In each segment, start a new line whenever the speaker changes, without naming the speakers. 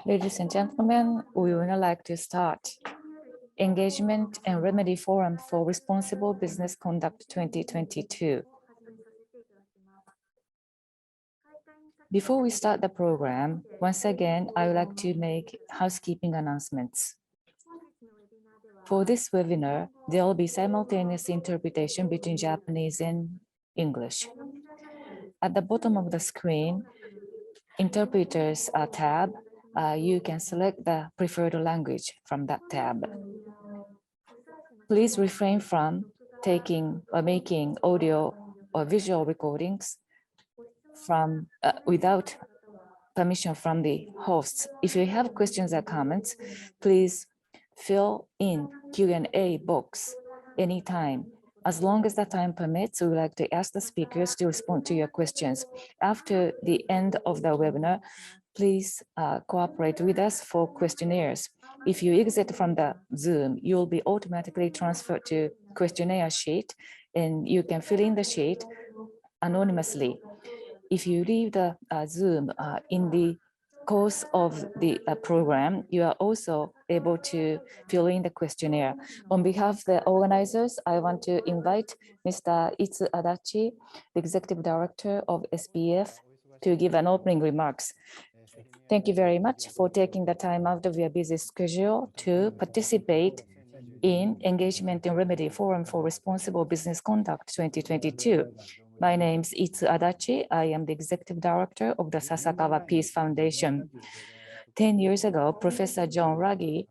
Ladies and gentlemen, we would now like to start Engagement and Remedy Forum for Responsible Business Conduct 2022. Before we start the program, once again, I would like to make housekeeping announcements. For this webinar, there will be simultaneous interpretation between Japanese and English. At the bottom of the screen, Interpreters tab, you can select the preferred language from that tab. Please refrain from taking or making audio or visual recordings from without permission from the hosts. If you have questions or comments, please fill in Q&A box anytime. As long as the time permits, we would like to ask the speakers to respond to your questions. After the end of the webinar, please cooperate with us for questionnaires. If you exit from the Zoom, you'll be automatically transferred to questionnaire sheet, and you can fill in the sheet anonymously. If you leave the Zoom in the course of the program, you are also able to fill in the questionnaire. On behalf of the organizers, I want to invite Mr. Itsu Adachi, the Executive Director of SPF, to give an opening remarks. Thank you very much for taking the time out of your busy schedule to participate in Engagement and Remedy Forum for Responsible Business Conduct 2022. My name is Itsu Adachi. I am the Executive Director of the Sasakawa Peace Foundation. 10 years ago, Professor John Ruggie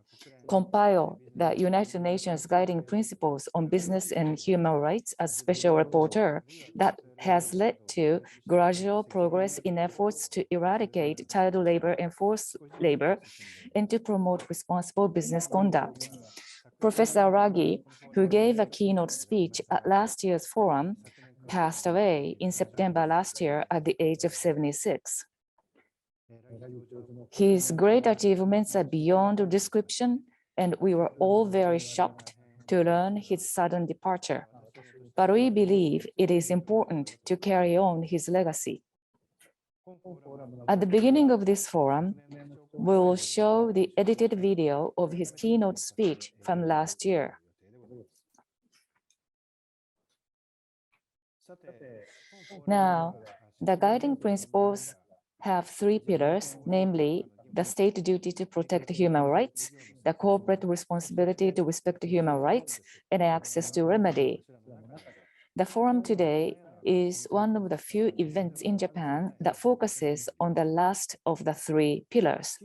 compiled the United Nations Guiding Principles on Business and Human Rights as special rapporteur that has led to gradual progress in efforts to eradicate child labor and forced labor and to promote responsible business conduct. Professor Ruggie, who gave a keynote speech at last year's forum, passed away in September last year at the age of 76. His great achievements are beyond description, and we were all very shocked to learn his sudden departure. But we believe it is important to carry on his legacy. At the beginning of this forum, we will show the edited video of his keynote speech from last year. Now, the guiding principles have three pillars, namely the state duty to protect human rights, the corporate responsibility to respect human rights, and access to remedy. The forum today is one of the few events in Japan that focuses on the last of the three pillars.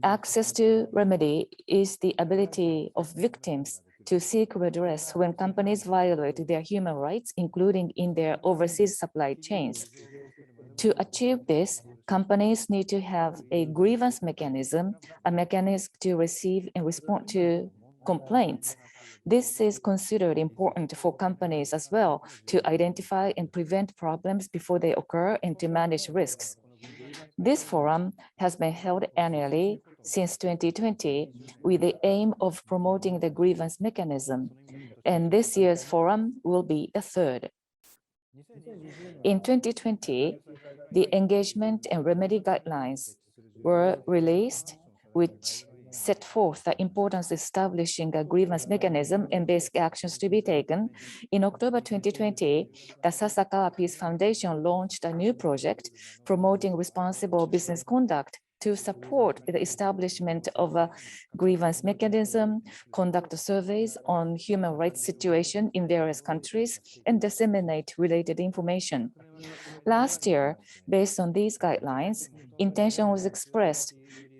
Access to remedy is the ability of victims to seek redress when companies violate their human rights, including in their overseas supply chains. To achieve this, companies need to have a grievance mechanism, a mechanism to receive and respond to complaints. This is considered important for companies as well to identify and prevent problems before they occur and to manage risks. This forum has been held annually since 2020 with the aim of promoting the grievance mechanism, and this year's forum will be the third. In 2020, the engagement and remedy guidelines were released, which set forth the importance of establishing a grievance mechanism and basic actions to be taken. In October 2020, the Sasakawa Peace Foundation launched a new project promoting responsible business conduct to support the establishment of a grievance mechanism, conduct surveys on human rights situation in various countries, and disseminate related information. Last year, based on these guidelines, intention was expressed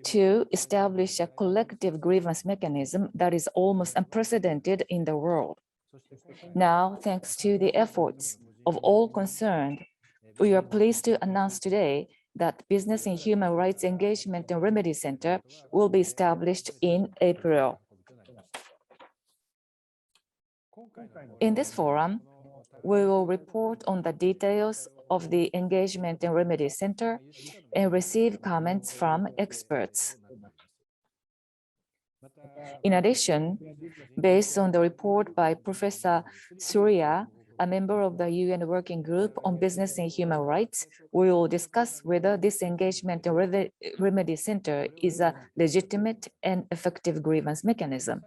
to establish a collective grievance mechanism that is almost unprecedented in the world. Now, thanks to the efforts of all concerned, we are pleased to announce today that Business and Human Rights Engagement and Remedy Center will be established in April. In this forum, we will report on the details of the Engagement and Remedy Center and receive comments from experts. In addition, based on the report by Professor Surya a member of the UN Working Group on Business and Human Rights, we will discuss whether this engagement remedy center is a legitimate and effective grievance mechanism.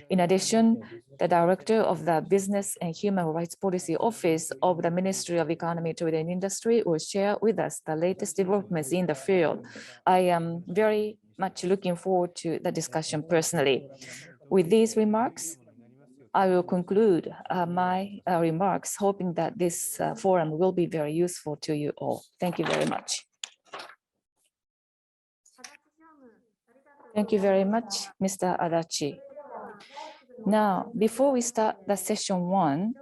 In addition, the director of the Business and Human Rights Policy Office of the Ministry of Economy, Trade and Industry will share with us the latest developments in the field. I am very much looking forward to the discussion personally. With these remarks, I will conclude my remarks, hoping that this forum will be very useful to you all. Thank you very much. Thank you very much, Mr. Adachi. Now, before we start the session 1,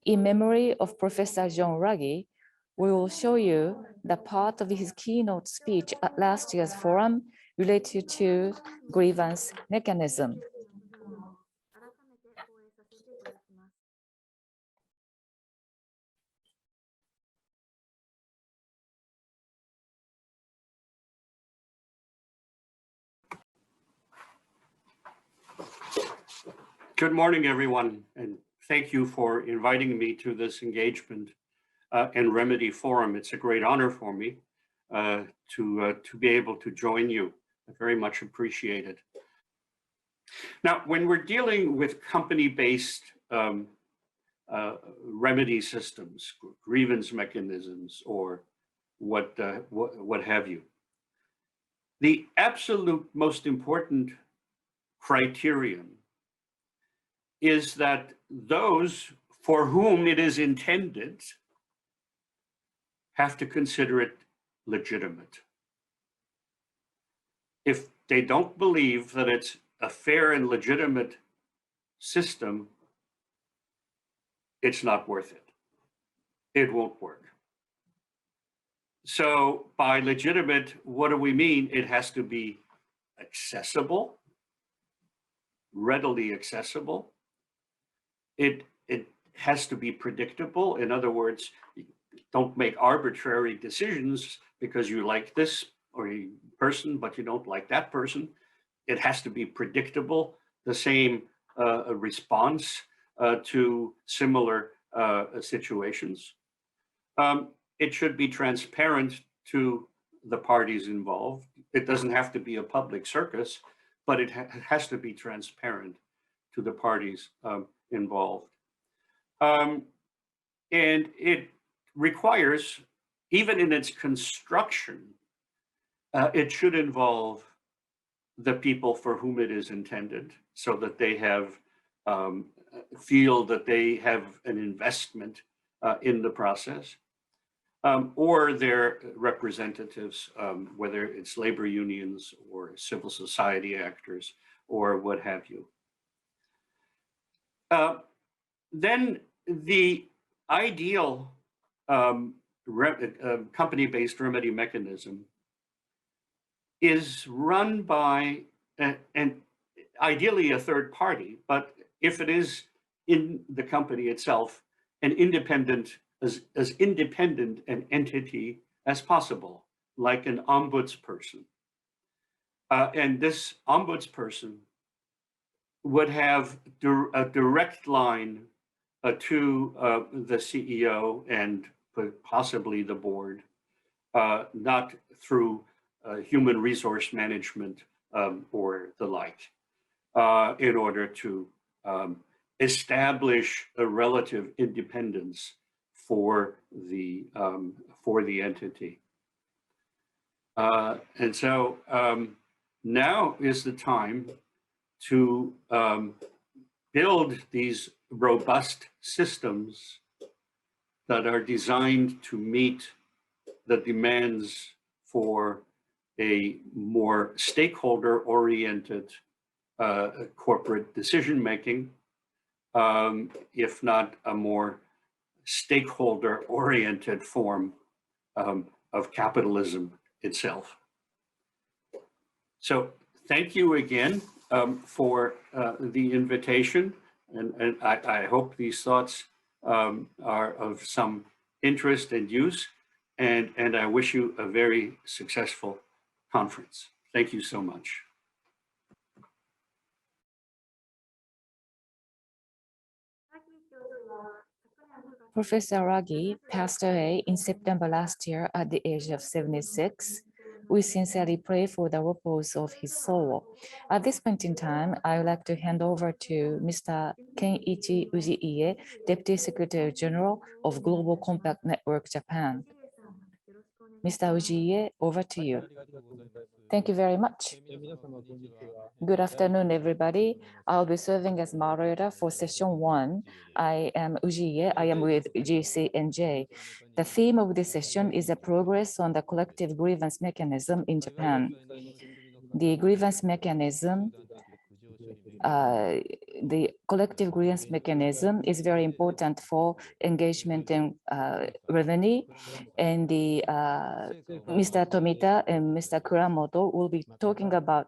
in memory of Professor John Ruggie, we will show you the part of his keynote speech at last year's forum related to grievance mechanism.
Good morning, everyone, and thank you for inviting me to this engagement and remedy forum. It's a great honor for me to be able to join you. I very much appreciate it. Now, when we're dealing with company-based remedy systems, grievance mechanisms, or what have you, the absolute most important criterion is that those for whom it is intended have to consider it legitimate. If they don't believe that it's a fair and legitimate system, it's not worth it. It won't work. So by legitimate, what do we mean? It has to be accessible, readily accessible. It has to be predictable. In other words, don't make arbitrary decisions because you like this or a person, but you don't like that person. It has to be predictable, the same response to similar situations. It should be transparent to the parties involved. It doesn't have to be a public circus, but it has to be transparent to the parties involved. And it requires, even in its construction, it should involve the people for whom it is intended, so that they have feel that they have an investment in the process, or their representatives, whether it's labor unions or civil society actors or what have you. Then the ideal company-based remedy mechanism is run by and ideally a third party, but if it is in the company itself, an independent, as independent an entity as possible, like an ombudsperson. And this ombudsperson would have a direct line to the CEO and possibly the board, not through human resource management or the like, in order to establish a relative independence for the entity. And so now is the time to build these robust systems that are designed to meet the demands for a more stakeholder-oriented corporate decision-making, if not a more stakeholder-oriented form of capitalism itself. So thank you again for the invitation, and I hope these thoughts are of some interest and use, and I wish you a very successful conference. Thank you so much.
Professor Aragi passed away in September last year at the age of 76. We sincerely pray for the repose of his soul. At this point in time, I would like to hand over to Mr. Kenichi Ujiie, Deputy Secretary General of Global Compact Network Japan. Mr. Ujiie, over to you. Thank you very much. Good afternoon, everybody. I'll be serving as moderator for session 1. I am Ujiie. I am with GCNJ. The theme of this session is a progress on the collective grievance mechanism in Japan. The grievance mechanism, the collective grievance mechanism is very important for engagement and revenue. And Mr. Tomita and Mr. Kuramoto will be talking about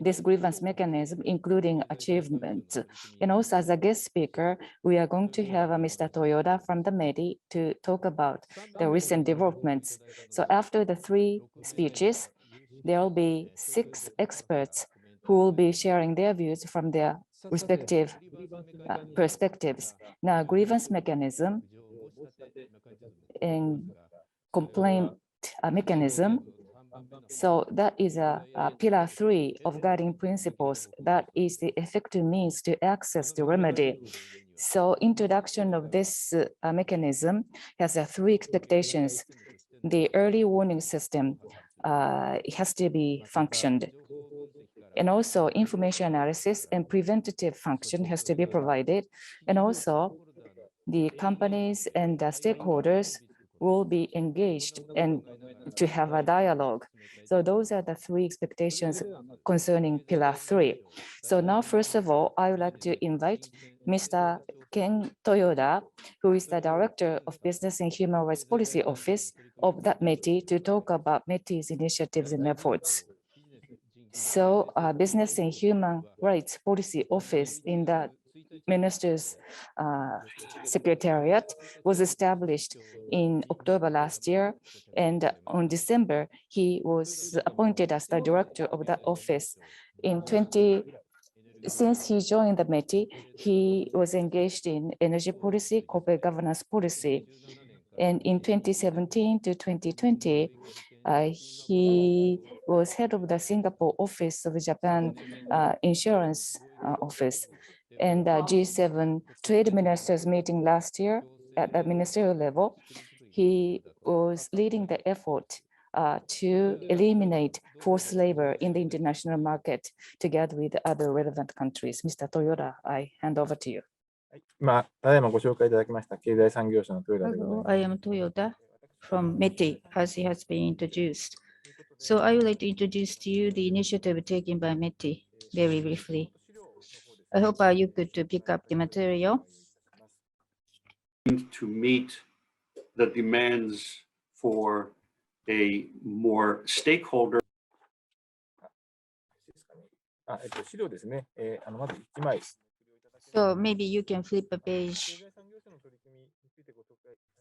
this grievance mechanism, including achievements. And also as a guest speaker, we are going to have Mr. Toyoda from the METI to talk about the recent developments. So after the 3 speeches, there will be 6 experts who will be sharing their views from their respective perspectives. Now, grievance mechanism and complaint mechanism. So that is a pillar 3 of guiding principles. That is the effective means to access the remedy. So introduction of this mechanism has 3 expectations. The early warning system has to be functioned. And also information analysis and preventative function has to be provided. And also the companies and the stakeholders will be engaged and to have a dialogue. So those are the 3 expectations concerning pillar 3. So now, first of all, I would like to invite Mr. Ken Toyoda, who is the Director of Business and Human Rights Policy Office of that METI, to talk about METI's initiatives and efforts. So Business and Human Rights Policy Office in the Minister's Secretariat was established in October last year. And on December, he was appointed as the director of that office. Since he joined the METI, he was engaged in energy policy, corporate governance policy. And in 2017 to 2020, he was head of the Singapore office of Japan Insurance Office. And the G7 trade ministers meeting last year at the ministerial level, he was leading the effort to eliminate forced labor in the international market together with other relevant countries. Mr. Toyoda, I hand over to you.
Hello, I am Toyoda from METI, as he has been introduced. So I would like to introduce to you the initiative taken by METI very briefly. I hope you could pick up the material.
To meet the demands for a more stakeholder.
So maybe you can flip a page.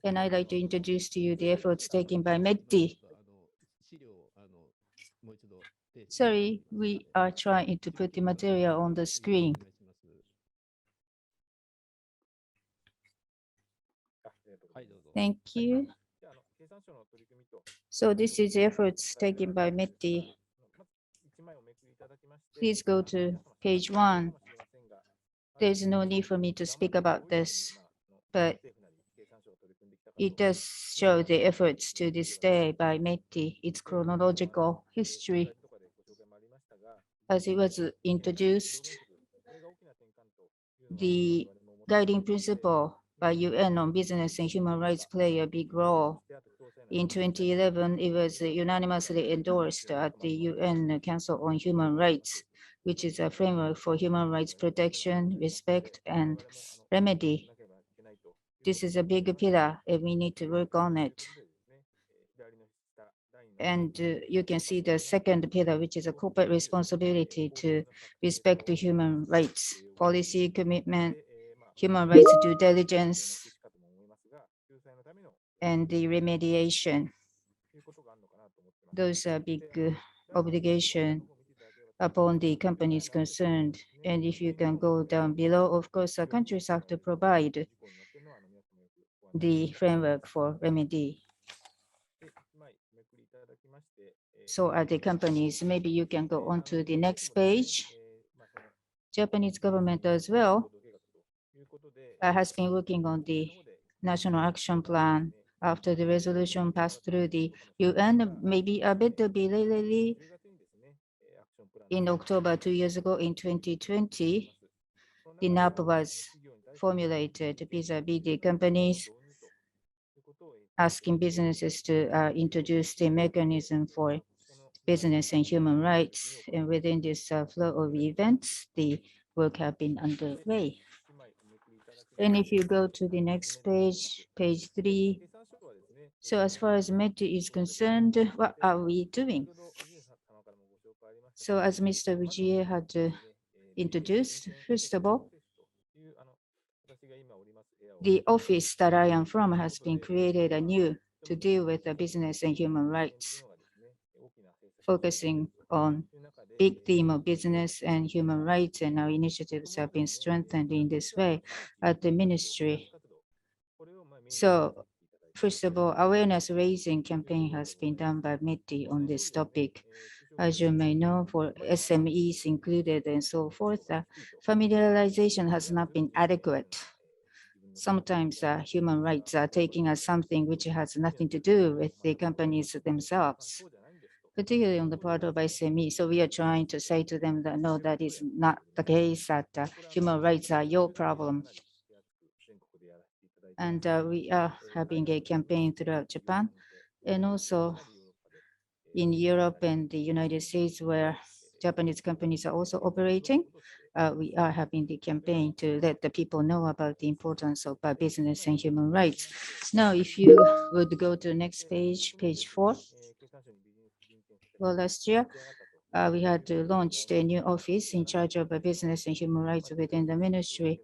And I'd like to introduce to you the efforts taken by METI. Sorry, we are trying to put the material on the screen. Thank you. So this is the efforts taken by METI. Please go to page 1. There's no need for me to speak about this, but it does show the efforts to this day by METI, its chronological history. As it was introduced, the guiding principle by UN on business and human rights play a big role. In 2011, it was unanimously endorsed at the UN Council on Human Rights, which is a framework for human rights protection, respect, and remedy. This is a big pillar, and we need to work on it. And you can see the second pillar, which is a corporate responsibility to respect the human rights, policy commitment, human rights due diligence, and the remediation. Those are big obligations upon the companies concerned. And if you can go down below, of course, countries have to provide the framework for remedy. So are the companies. Maybe you can go on to the next page. Japanese government as well has been working on the national action plan after the resolution passed through the UN, maybe a bit belatedly in October 2 years ago in 2020. The NAP was formulated vis-a-vis the companies, asking businesses to introduce the mechanism for business and human rights. And within this flow of events, the work have been underway. And if you go to the next page, page 3. So as far as METI is concerned, what are we doing? So as Mr. Vijay had introduced, first of all, the office that I am from has been created anew to deal with the business and human rights, focusing on big theme of business and human rights, and our initiatives have been strengthened in this way at the ministry. So first of all, awareness raising campaign has been done by METI on this topic. As you may know, for SMEs included and so forth, familiarization has not been adequate. Sometimes human rights are taken as something which has nothing to do with the companies themselves, particularly on the part of SME. So we are trying to say to them that no, that is not the case, that human rights are your problem. And we are having a campaign throughout Japan and also in Europe and the United States, where Japanese companies are also operating. We are having the campaign to let the people know about the importance of business and human rights. Now, if you would go to the next page, page 4. Well, last year, we had launched a new office in charge of business and human rights within the ministry.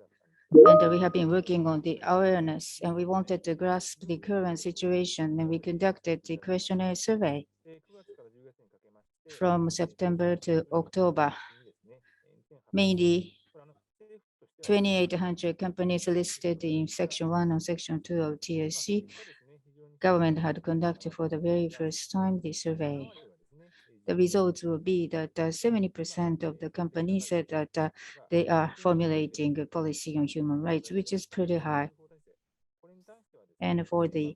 And we have been working on the awareness, and we wanted to grasp the current situation, and we conducted the questionnaire survey from September to October. Mainly 2,800 companies listed in Section 1 and Section 2 of TSC. Government had conducted for the very first time the survey. The results will be that 70% of the companies said that they are formulating a policy on human rights, which is pretty high. And for the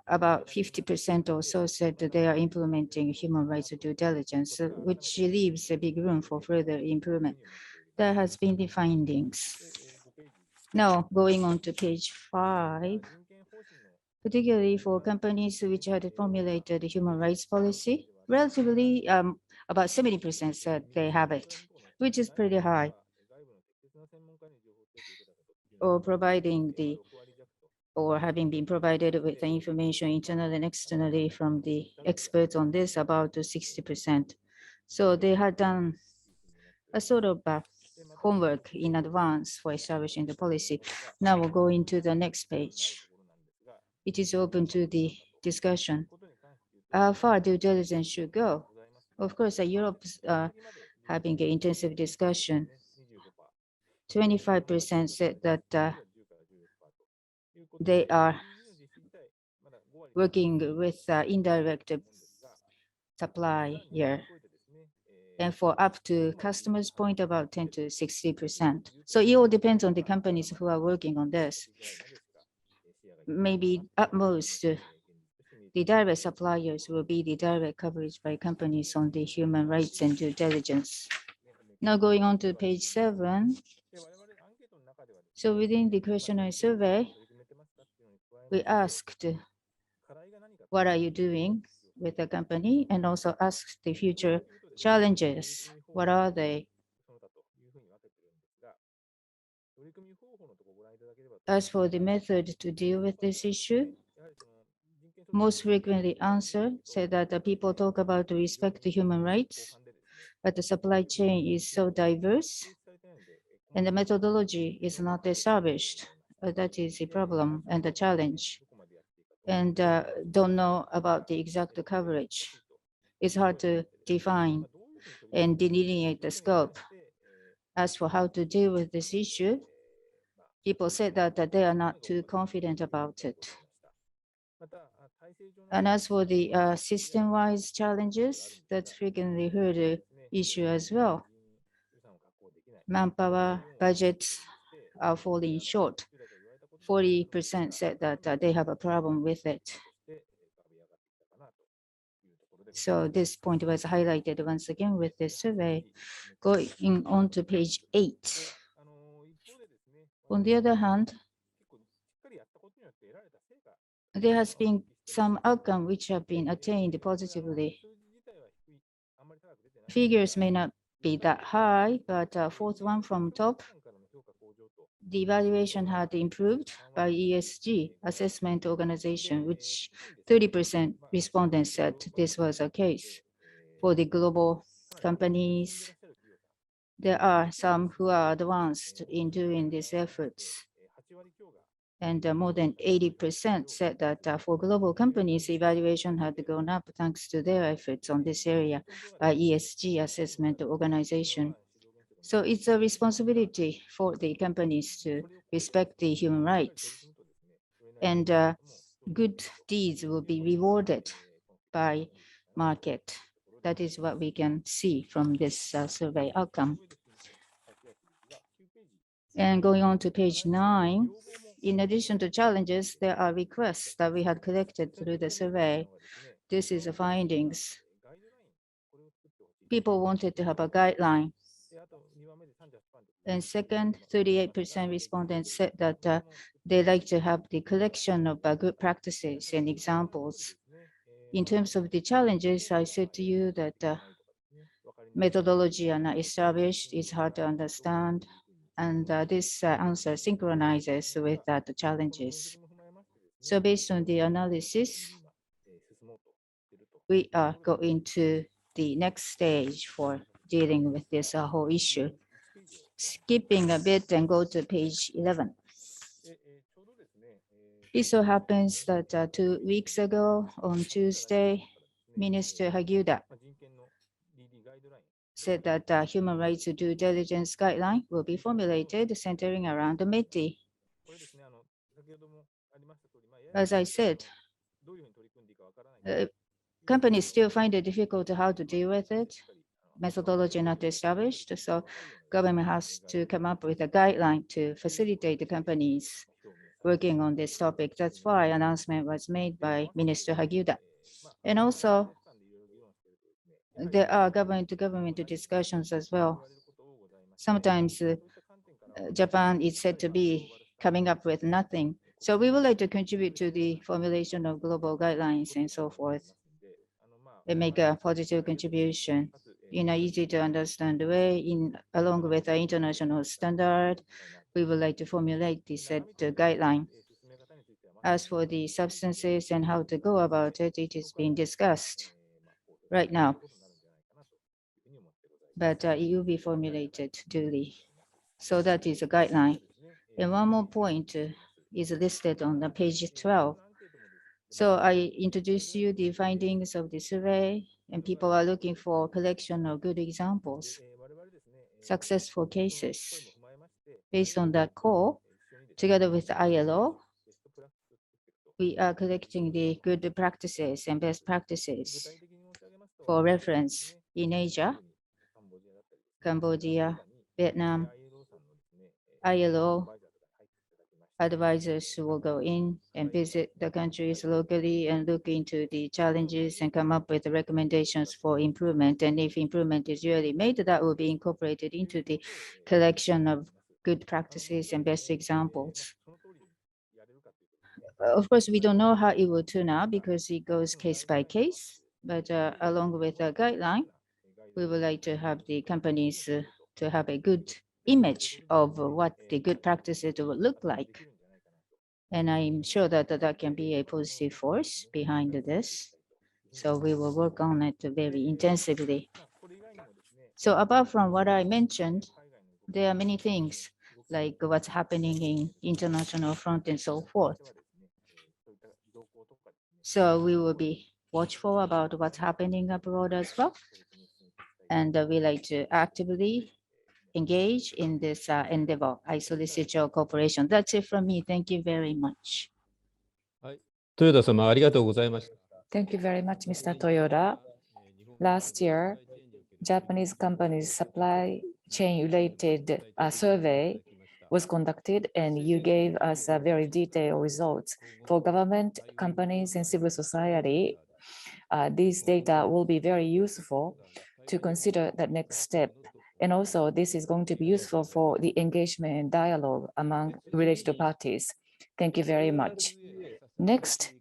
about 50% or so said that they are implementing human rights due diligence, which leaves a big room for further improvement. That has been the findings. Now, going on to page 5, particularly for companies which had formulated a human rights policy, relatively about 70% said they have it, which is pretty high. Or providing the or having been provided with the information internally and externally from the experts on this, about 60%. So they had done a sort of homework in advance for establishing the policy. Now we'll go into the next page. It is open to the discussion. How far due diligence should go? Of course, Europe's having an intensive discussion. 25% said that they are working with indirect supply here. And for up to customers' point, about 10 to 60%. So it all depends on the companies who are working on this. Maybe at most, the direct suppliers will be the direct coverage by companies on the human rights and due diligence. Now going on to page 7. So within the questionnaire survey, we asked, what are you doing with the company? And also asked the future challenges. What are they? As for the method to deal with this issue, most frequently answer said that the people talk about respect to human rights, but the supply chain is so diverse and the methodology is not established. That is the problem and the challenge. And don't know about the exact coverage. It's hard to define and delineate the scope. As for how to deal with this issue, people said that they are not too confident about it. And as for the system-wise challenges, that's frequently heard issue as well. Manpower budgets are falling short. 40% said that they have a problem with it. So this point was highlighted once again with this survey. Going on to page 8. On the other hand, there has been some outcome which have been attained positively. Figures may not be that high, but fourth one from top, the evaluation had improved by ESG assessment organization, which 30% respondents said this was a case. For the global companies, there are some who are advanced in doing these efforts. And more than 80% said that for global companies, evaluation had gone up thanks to their efforts on this area by ESG assessment organization. So it's a responsibility for the companies to respect the human rights. And good deeds will be rewarded by market. That is what we can see from this survey outcome. And going on to page 9, in addition to challenges, there are requests that we had collected through the survey. This is the findings. People wanted to have a guideline. And second, 38% respondents said that they like to have the collection of good practices and examples. In terms of the challenges, I said to you that methodology are not established, it's hard to understand. And this answer synchronizes with the challenges. So based on the analysis, we are going to the next stage for dealing with this whole issue. Skipping a bit and go to page 11. It so happens that 2 weeks ago on Tuesday, Minister Hagiuda said that human rights due diligence guideline will be formulated centering around the METI. As I said, companies still find it difficult how to deal with it. Methodology not established, so government has to come up with a guideline to facilitate the companies working on this topic. That's why announcement was made by Minister Hagiuda. And also, there are government-to-government discussions as well. Sometimes Japan is said to be coming up with nothing. So we would like to contribute to the formulation of global guidelines and so forth and make a positive contribution in an easy to understand way along with the international standard. We would like to formulate the set guideline. As for the substances and how to go about it, it is being discussed right now. But it will be formulated duly. So that is a guideline. And one more point is listed on the page 12. So I introduced you the findings of the survey, and people are looking for a collection of good examples, successful cases. Based on that call, together with the ILO, we are collecting the good practices and best practices for reference in Asia, Cambodia, Vietnam. ILO advisors will go in and visit the countries locally and look into the challenges and come up with recommendations for improvement. And if improvement is really made, that will be incorporated into the collection of good practices and best examples. Of course, we don't know how it will turn out because it goes case by case, but along with a guideline, we would like to have the companies to have a good image of what the good practices would look like. And I'm sure that that can be a positive force behind this. So we will work on it very intensively. So apart from what I mentioned, there are many things like what's happening in international front and so forth. So we will be watchful about what's happening abroad as well. And we like to actively engage in this endeavor. I solicit your cooperation. That's it from me. Thank you very much.
豊田様、ありがとうございました。
Thank you very much, Mr. Toyoda. Last year, Japanese companies' supply chain related survey was conducted, and you gave us a very detailed results. For government, companies, and civil society, these data will be very useful to consider the next step. And also, this is going to be useful for the engagement and dialogue among related parties. Thank you very much. Next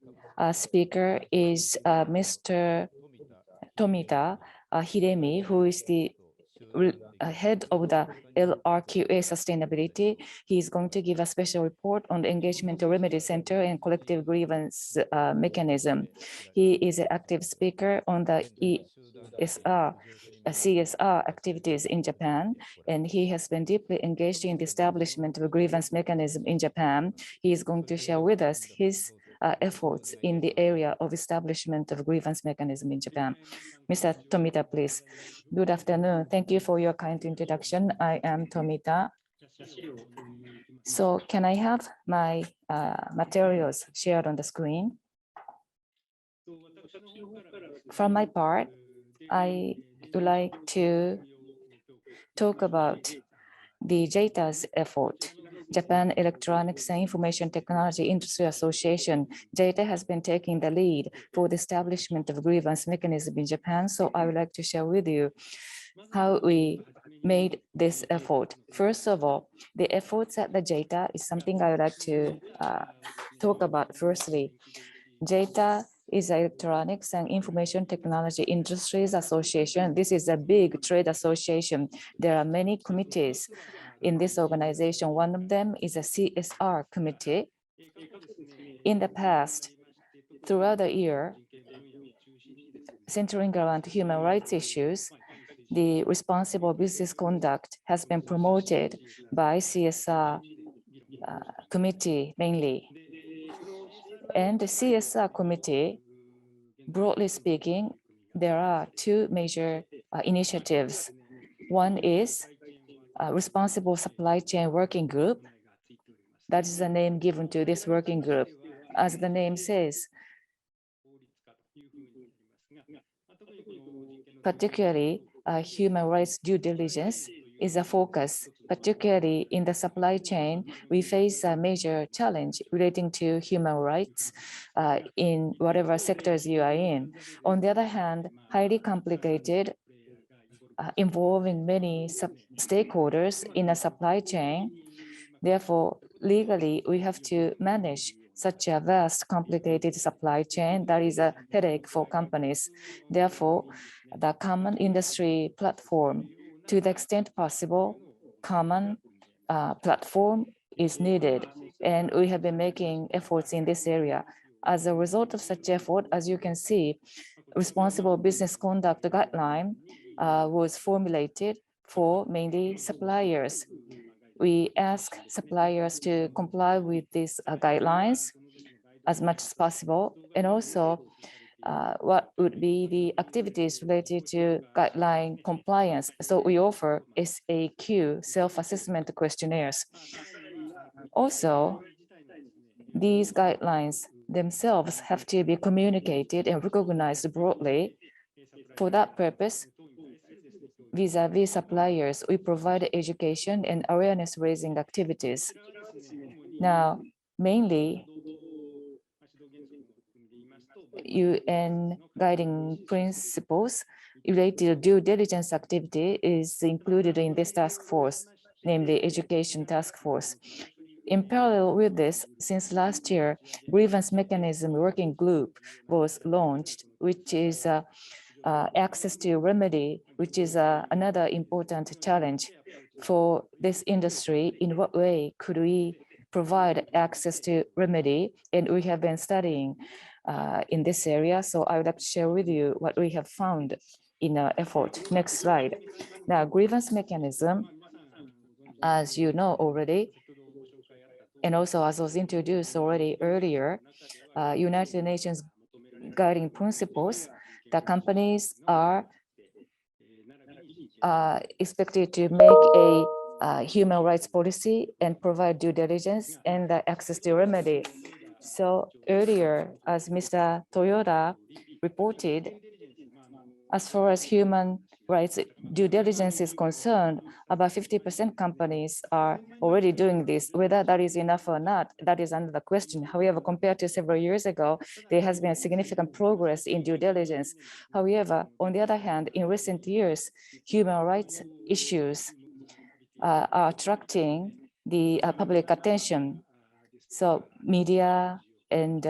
speaker is Mr. Tomita Hidemi, who is the head of the LRQA Sustainability. He is going to give a special report on the Engagement Remedy Center and Collective Grievance Mechanism. He is an active speaker on the CSR activities in Japan, and he has been deeply engaged in the establishment of a grievance mechanism in Japan. He is going to share with us his efforts in the area of establishment of grievance mechanism in Japan. Mr. Tomita, please. Good afternoon. Thank you for your kind introduction. I am Tomita. So can I have my materials shared on the screen? From my part, I would like to talk about the JETA's effort. Japan Electronics and Information Technology Industry Association, JETA has been taking the lead for the establishment of grievance mechanism in Japan. So I would like to share with you how we made this effort. First of all, the efforts at the JETA is something I would like to talk about firstly. JETA is Electronics and Information Technology Industries Association. This is a big trade association. There are many committees in this organization. One of them is a CSR committee. In the past, throughout the year, centering around human rights issues, the responsible business conduct has been promoted by CSR committee mainly. And the CSR committee, broadly speaking, there are two major initiatives. One is Responsible Supply Chain Working Group. That is the name given to this working group. As the name says, particularly human rights due diligence is a focus. Particularly in the supply chain, we face a major challenge relating to human rights in whatever sectors you are in. On the other hand, highly complicated, involving many stakeholders in a supply chain. Therefore, legally, we have to manage such a vast, complicated supply chain. That is a headache for companies. Therefore, the common industry platform, to the extent possible, common platform is needed. And we have been making efforts in this area. As a result of such effort, as you can see, responsible business conduct guideline was formulated for mainly suppliers. We ask suppliers to comply with these guidelines as much as possible, and also what would be the activities related to guideline compliance. So we offer SAQ, self-assessment questionnaires. Also, these guidelines themselves have to be communicated and recognized broadly. For that purpose, vis-a-vis suppliers, we provide education and awareness raising activities. Now, mainly, UN guiding principles related to due diligence activity is included in this task force, namely education task force. In parallel with this, since last year, Grievance Mechanism Working Group was launched, which is access to remedy, which is another important challenge for this industry. In what way could we provide access to remedy? And we have been studying in this area. So I would like to share with you what we have found in our effort. Next slide. Now, grievance mechanism, as you know already, and also as was introduced already earlier, United Nations guiding principles, the companies are expected to make a human rights policy and provide due diligence and the access to remedy. So earlier, as Mr. Toyoda reported, as far as human rights due diligence is concerned, about 50% companies are already doing this. Whether that is enough or not, that is under the question. However, compared to several years ago, there has been significant progress in due diligence. However, on the other hand, in recent years, human rights issues are attracting the public attention. So media and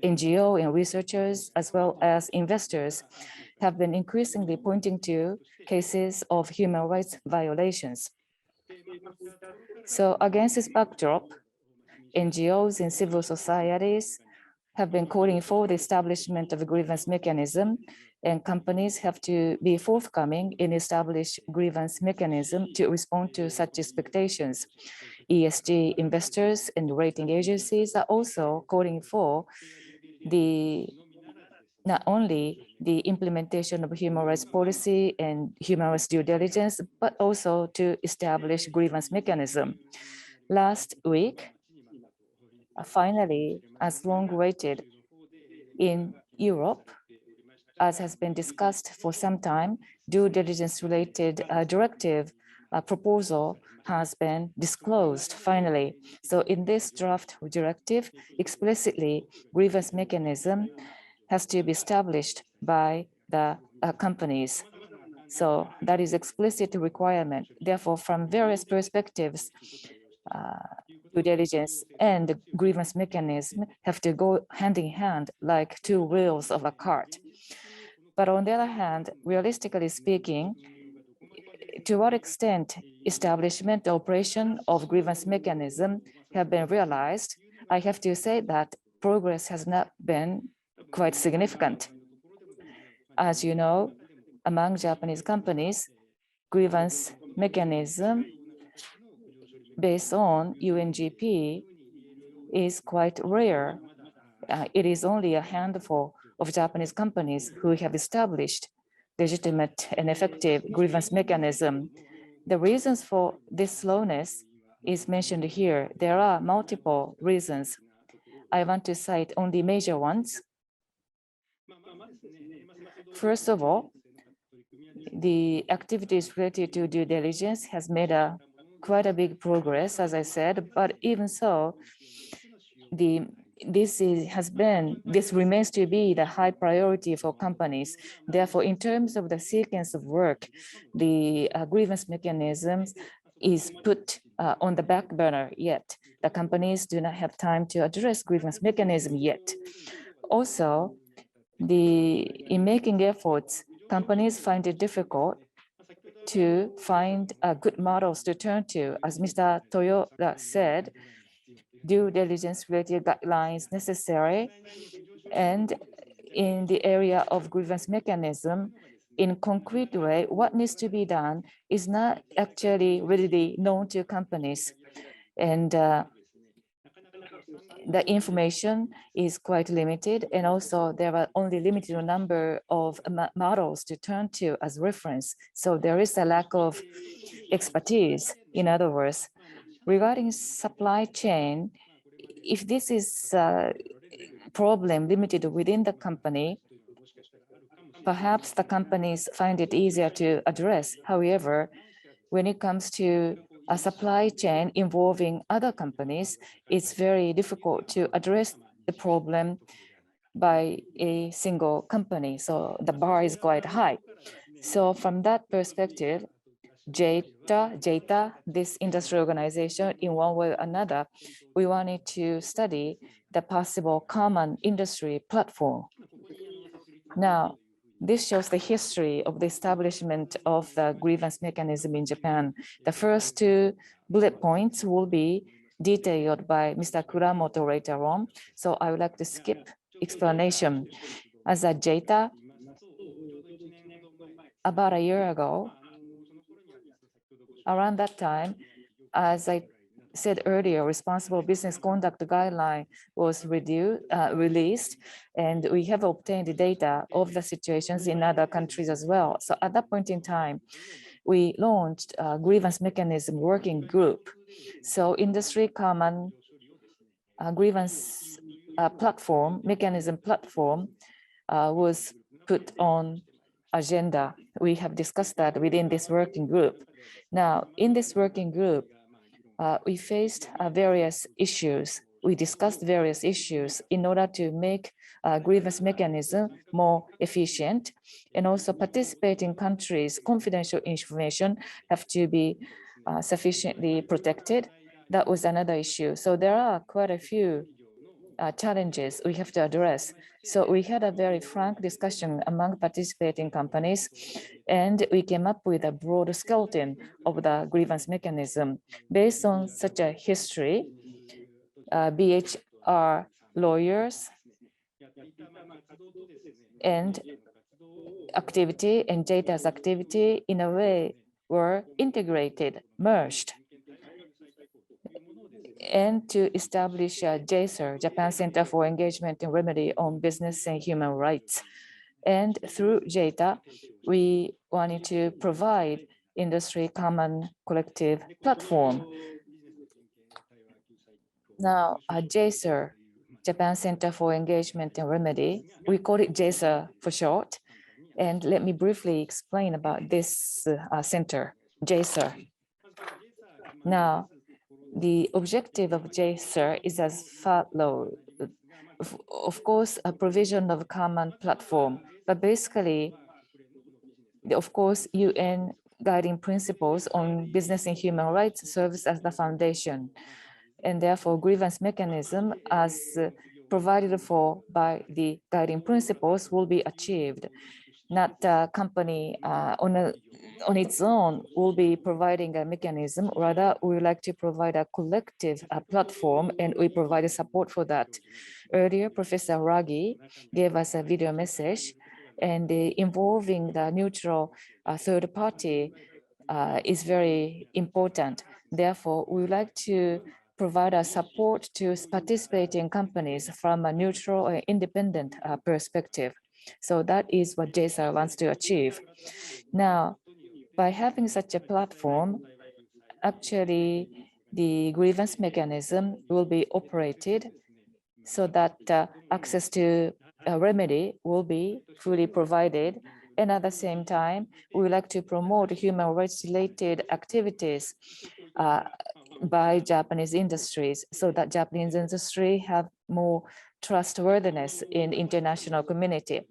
NGO and researchers, as well as investors, have been increasingly pointing to cases of human rights violations. So against this backdrop, NGOs and civil societies have been calling for the establishment of a grievance mechanism, and companies have to be forthcoming in establish grievance mechanism to respond to such expectations. ESG investors and rating agencies are also calling for not only the implementation of human rights policy and human rights due diligence, but also to establish grievance mechanism. Last week, finally, as long awaited in Europe, as has been discussed for some time, due diligence related directive proposal has been disclosed finally. So in this draft directive, explicitly grievance mechanism has to be established by the companies. So that is explicit requirement. Therefore, from various perspectives, due diligence and the grievance mechanism have to go hand in hand like two wheels of a cart. But on the other hand, realistically speaking, to what extent establishment operation of grievance mechanism have been realized, I have to say that progress has not been quite significant. As you know, among Japanese companies, grievance mechanism based on UNGP is quite rare. It is only a handful of Japanese companies who have established legitimate and effective grievance mechanism. The reasons for this slowness is mentioned here. There are multiple reasons. I want to cite only major ones. First of all, the activities related to due diligence has made quite a big progress, as I said, but even so, this remains to be the high priority for companies. Therefore, in terms of the sequence of work, the grievance mechanisms is put on the back burner yet. The companies do not have time to address grievance mechanism yet. Also, in making efforts, companies find it difficult to find good models to turn to. As Mr. Toyoda said, due diligence related guidelines necessary, and in the area of grievance mechanism, in concrete way, what needs to be done is not actually readily known to companies. And the information is quite limited, and also there are only limited number of models to turn to as reference. So there is a lack of expertise. In other words, regarding supply chain, if this is a problem limited within the company, perhaps the companies find it easier to address. However, when it comes to a supply chain involving other companies, it's very difficult to address the problem by a single company. So the bar is quite high. So from that perspective, JETA, this industry organization, in one way or another, we wanted to study the possible common industry platform. Now, this shows the history of the establishment of the grievance mechanism in Japan. The first two bullet points will be detailed by Mr. Kuramoto later on, so I would like to skip explanation. As a JETA, about a year ago, around that time, as I said earlier, responsible business conduct guideline was released, and we have obtained data of the situations in other countries as well. So at that point in time, we launched a grievance mechanism working group. So industry common grievance mechanism platform was put on agenda. We have discussed that within this working group. Now, in this working group, we faced various issues. We discussed various issues in order to make grievance mechanism more efficient, and also participating countries' confidential information have to be sufficiently protected. That was another issue. So there are quite a few challenges we have to address. So we had a very frank discussion among participating companies, and we came up with a broad skeleton of the grievance mechanism. Based on such a history, BHR lawyers and activity and JETA's activity in a way were integrated, merged, and to establish a JCER, Japan Center for Engagement and Remedy on Business and Human Rights. And through JETA, we wanted to provide industry common collective platform. Now, JCER, Japan Center for Engagement and Remedy, we call it JCER for short. And let me briefly explain about this center, JCER. Now, the objective of JCER is as follows. Of course, a provision of common platform, but basically, of course, UN guiding principles on business and human rights serves as the foundation. And therefore, grievance mechanism as provided for by the guiding principles will be achieved. Not a company on its own will be providing a mechanism. Rather, we would like to provide a collective platform, and we provide support for that. Earlier, Professor Ragi gave us a video message, and involving the neutral third party is very important. Therefore, we would like to provide a support to participating companies from a neutral or independent perspective. So that is what JCER wants to achieve. Now, by having such a platform, actually the grievance mechanism will be operated so that access to a remedy will be fully provided. And at the same time, we would like to promote human rights related activities by Japanese industries so that Japanese industry have more trustworthiness in international community.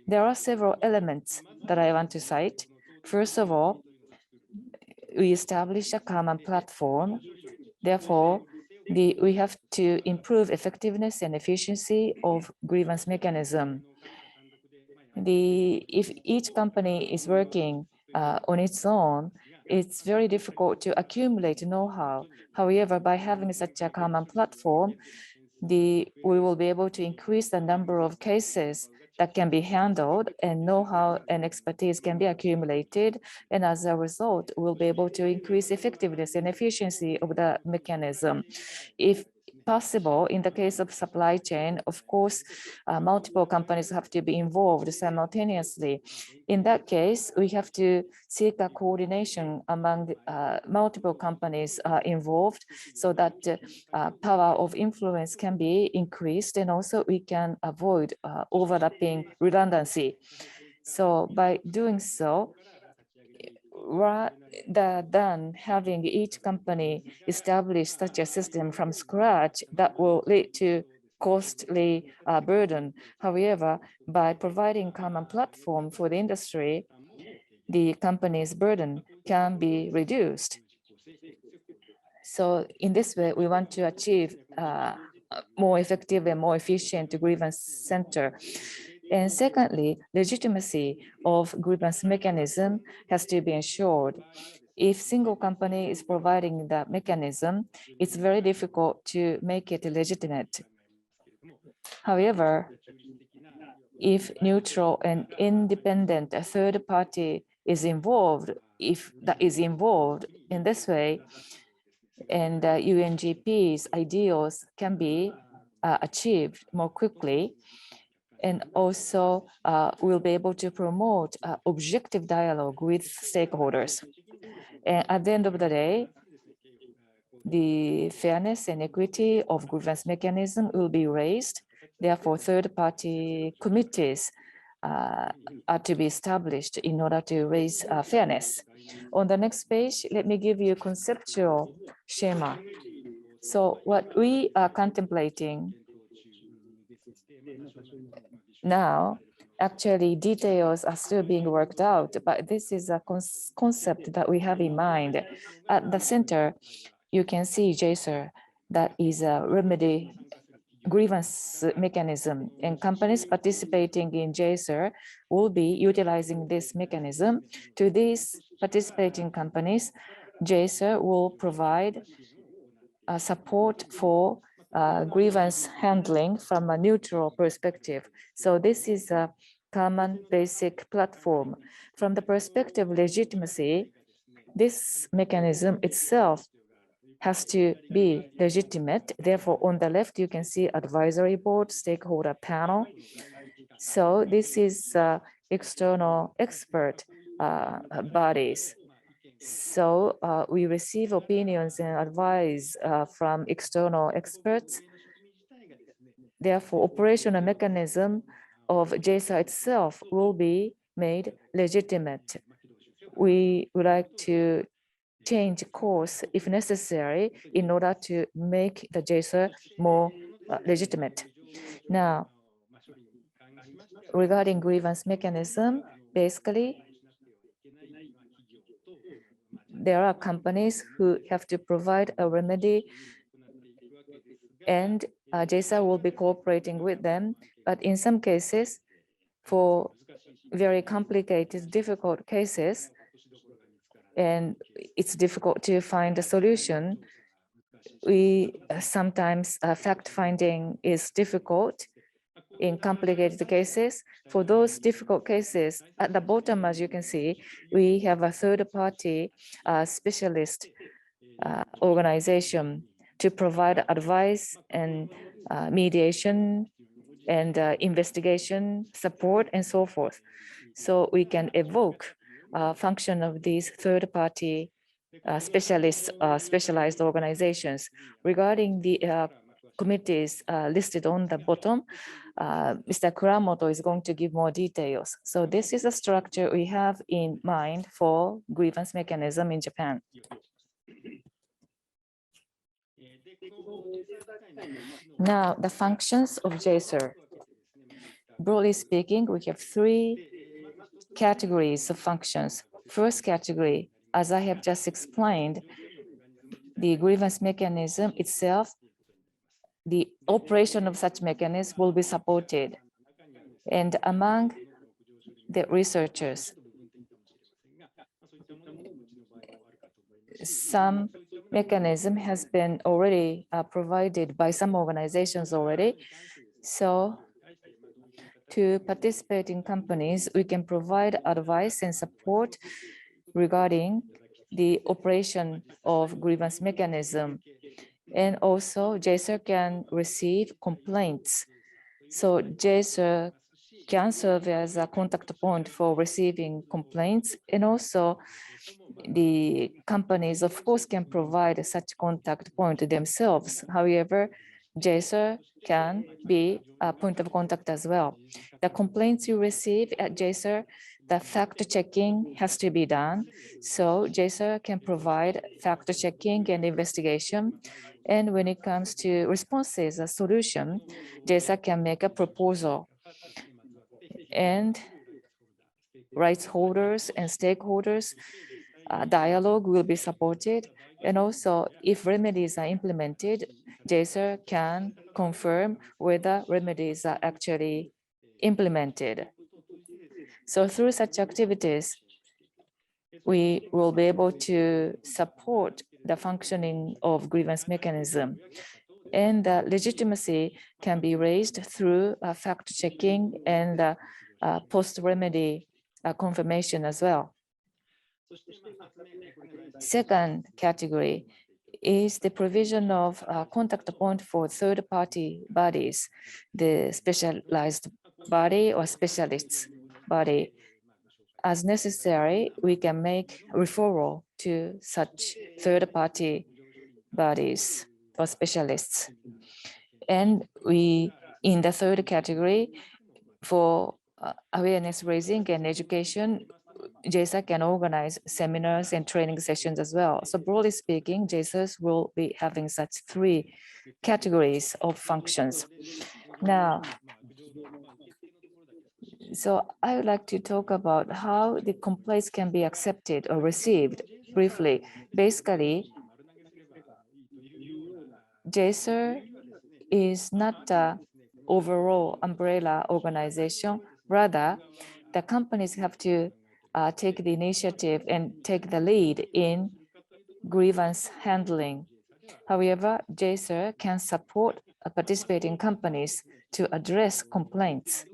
There are several elements that I want to cite. First of all, we established a common platform. Therefore, we have to improve effectiveness and efficiency of grievance mechanism. If each company is working on its own, it's very difficult to accumulate know-how. However, by having such a common platform, we will be able to increase the number of cases that can be handled, and know-how and expertise can be accumulated. And as a result, we'll be able to increase effectiveness and efficiency of the mechanism. If possible, in the case of supply chain, of course, multiple companies have to be involved simultaneously. In that case, we have to seek a coordination among multiple companies involved so that power of influence can be increased, and also we can avoid overlapping redundancy. So by doing so, rather than having each company establish such a system from scratch, that will lead to costly burden. However, by providing common platform for the industry, the company's burden can be reduced. So in this way, we want to achieve more effective and more efficient grievance center. And secondly, legitimacy of grievance mechanism has to be ensured. If single company is providing the mechanism, it's very difficult to make it legitimate. However, if neutral and independent third party is involved, if that is involved in this way, and UNGP's ideals can be achieved more quickly. And also we'll be able to promote objective dialogue with stakeholders. And at the end of the day, the fairness and equity of grievance mechanism will be raised. Therefore, third-party committees are to be established in order to raise fairness. On the next page, let me give you a conceptual schema. So what we are contemplating now, actually details are still being worked out, but this is a concept that we have in mind. At the center, you can see jessa, that is a remedy grievance mechanism, and companies participating in jessa will be utilizing this mechanism. To these participating companies, jessa will provide support for grievance handling from a neutral perspective. So this is a common basic platform. From the perspective of legitimacy, this mechanism itself has to be legitimate. Therefore, on the left, you can see advisory board, stakeholder panel. So this is external expert bodies. So we receive opinions and advice from external experts. Therefore, operational mechanism of jessa itself will be made legitimate. We would like to change course if necessary in order to make the jessa more legitimate. Now, regarding grievance mechanism, basically, there are companies who have to provide a remedy, and jessa will be cooperating with them. But in some cases, for very complicated, difficult cases, and it's difficult to find a solution, we sometimes fact-finding is difficult in complicated cases. For those difficult cases, at the bottom, as you can see, we have a third-party specialist organization to provide advice and mediation and investigation support and so forth. So we can evoke function of these third-party specialized organizations. Regarding the committees listed on the bottom, Mr. Kuramoto is going to give more details. So this is a structure we have in mind for grievance mechanism in Japan. Now, the functions of jessa. Broadly speaking, we have three categories of functions. First category, as I have just explained, the grievance mechanism itself, the operation of such mechanism will be supported. And among the researchers, some mechanism has been already provided by some organizations already. So to participating companies, we can provide advice and support regarding the operation of grievance mechanism. And also jessa can receive complaints. So jessa can serve as a contact point for receiving complaints, and also the companies, of course, can provide such contact point themselves. However, jessa can be a point of contact as well. The complaints you receive at jessa, the fact-checking has to be done. So jessa can provide fact-checking and investigation. And when it comes to responses, a solution, jessa can make a proposal. And rights holders and stakeholders dialogue will be supported. And also, if remedies are implemented, jessa can confirm whether remedies are actually implemented. So through such activities, we will be able to support the functioning of grievance mechanism. And the legitimacy can be raised through fact-checking and post-remedy confirmation as well. Second category is the provision of a contact point for third-party bodies, the specialized body or specialists body. As necessary, we can make referral to such third-party bodies or specialists. And we, in the third category, for awareness raising and education, jessa can organize seminars and training sessions as well. So broadly speaking, jessas will be having such 3 categories of functions. Now, so I would like to talk about how the complaints can be accepted or received briefly. Basically, jessa is not an overall umbrella organization. Rather, the companies have to take the initiative and take the lead in grievance handling. However, jessa can support participating companies to address complaints.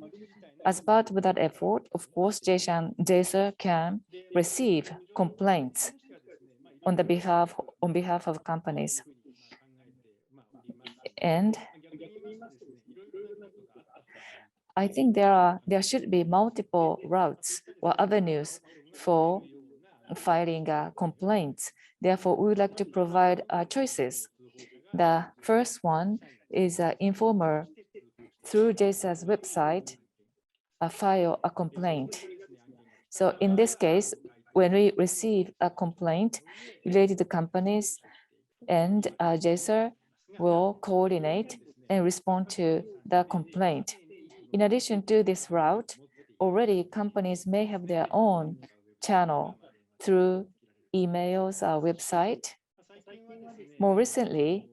As part of that effort, of course, jessa can receive complaints on behalf of companies. And I think there should be multiple routes or avenues for filing complaints. Therefore, we would like to provide choices. The first one is informer through jessa's website file a complaint. So in this case, when we receive a complaint related to companies, and jessa will coordinate and respond to the complaint. In addition to this route, already companies may have their own channel through emails, website. More recently,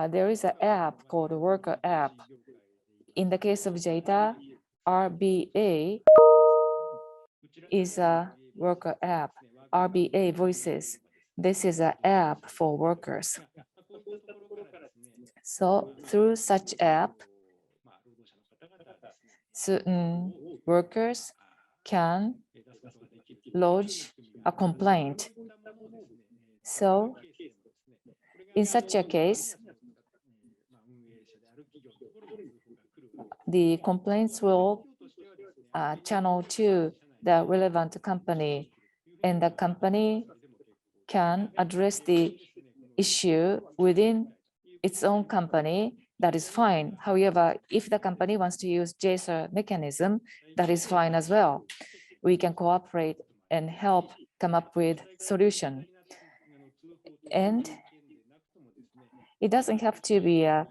there is an app called Worker app. In the case of JETA, RBA is a worker app, RBA Voices. This is an app for workers. So through such app, certain workers can lodge a complaint. So in such a case, the complaints will channel to the relevant company, and the company can address the issue within its own company. That is fine. However, if the company wants to use jessa mechanism, that is fine as well. We can cooperate and help come up with solution. And it doesn't have to be a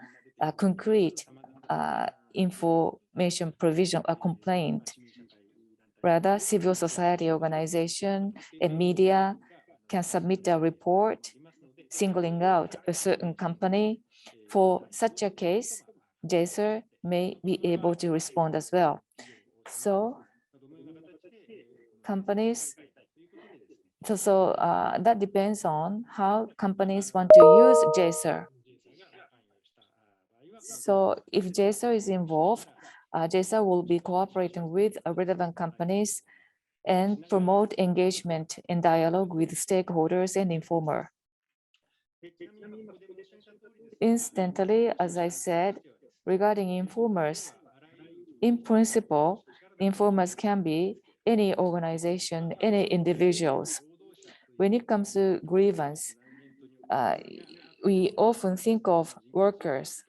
concrete information provision, a complaint. Rather, civil society organization and media can submit a report singling out a certain company. For such a case, jessa may be able to respond as well. So companies, that depends on how companies want to use jessa. So if jessa is involved, jessa will be cooperating with relevant companies and promote engagement and dialogue with stakeholders and informer. Incidentally, as I said, regarding informers, in principle, informers can be any organization, any individuals. When it comes to grievance, we often think of workers.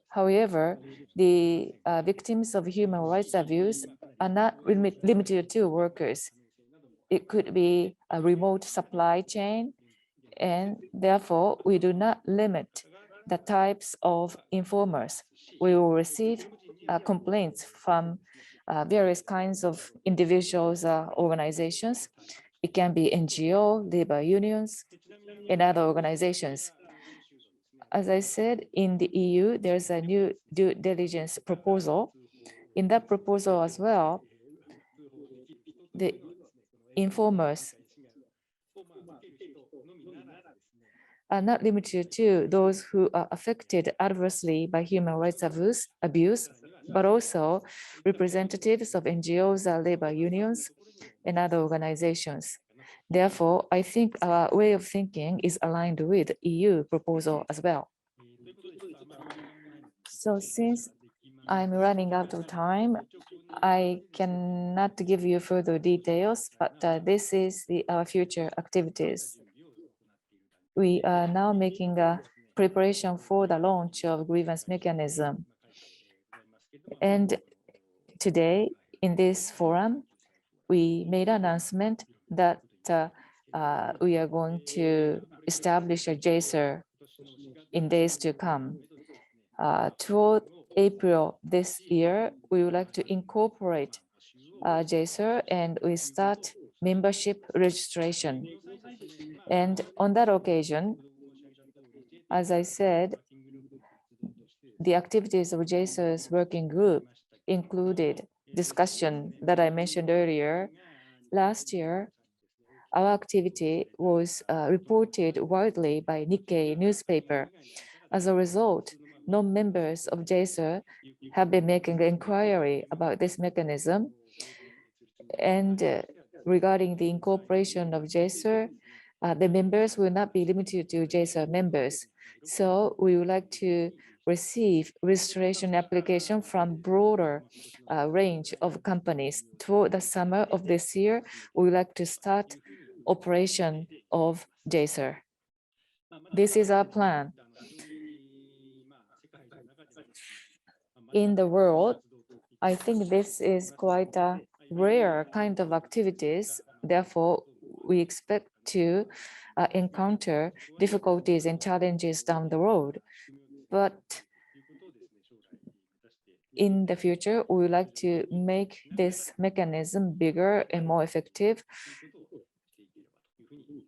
However, the victims of human rights abuse are not limited to workers. It could be a remote supply chain, and therefore we do not limit the types of informers. We will receive complaints from various kinds of individuals, organizations. It can be NGO, labor unions, and other organizations. As I said, in the EU, there's a new due diligence proposal. In that proposal as well, the informers are not limited to those who are affected adversely by human rights abuse, but also representatives of NGOs, labor unions, and other organizations. Therefore, I think our way of thinking is aligned with EU proposal as well. So since I'm running out of time, I cannot give you further details, but this is our future activities. We are now making a preparation for the launch of grievance mechanism. And today in this forum, we made an announcement that we are going to establish a jessa in days to come. Toward April this year, we would like to incorporate jessa and we start membership registration. And on that occasion, as I said, the activities of jessa's working group included discussion that I mentioned earlier. Last year, our activity was reported widely by Nikkei newspaper. As a result, non-members of jessa have been making inquiry about this mechanism. And regarding the incorporation of jessa, the members will not be limited to jessa members. So we would like to receive registration application from broader range of companies. Toward the summer of this year, we would like to start operation of jessa. This is our plan. In the world, I think this is quite a rare kind of activities. Therefore, we expect to encounter difficulties and challenges down the road. But in the future, we would like to make this mechanism bigger and more effective.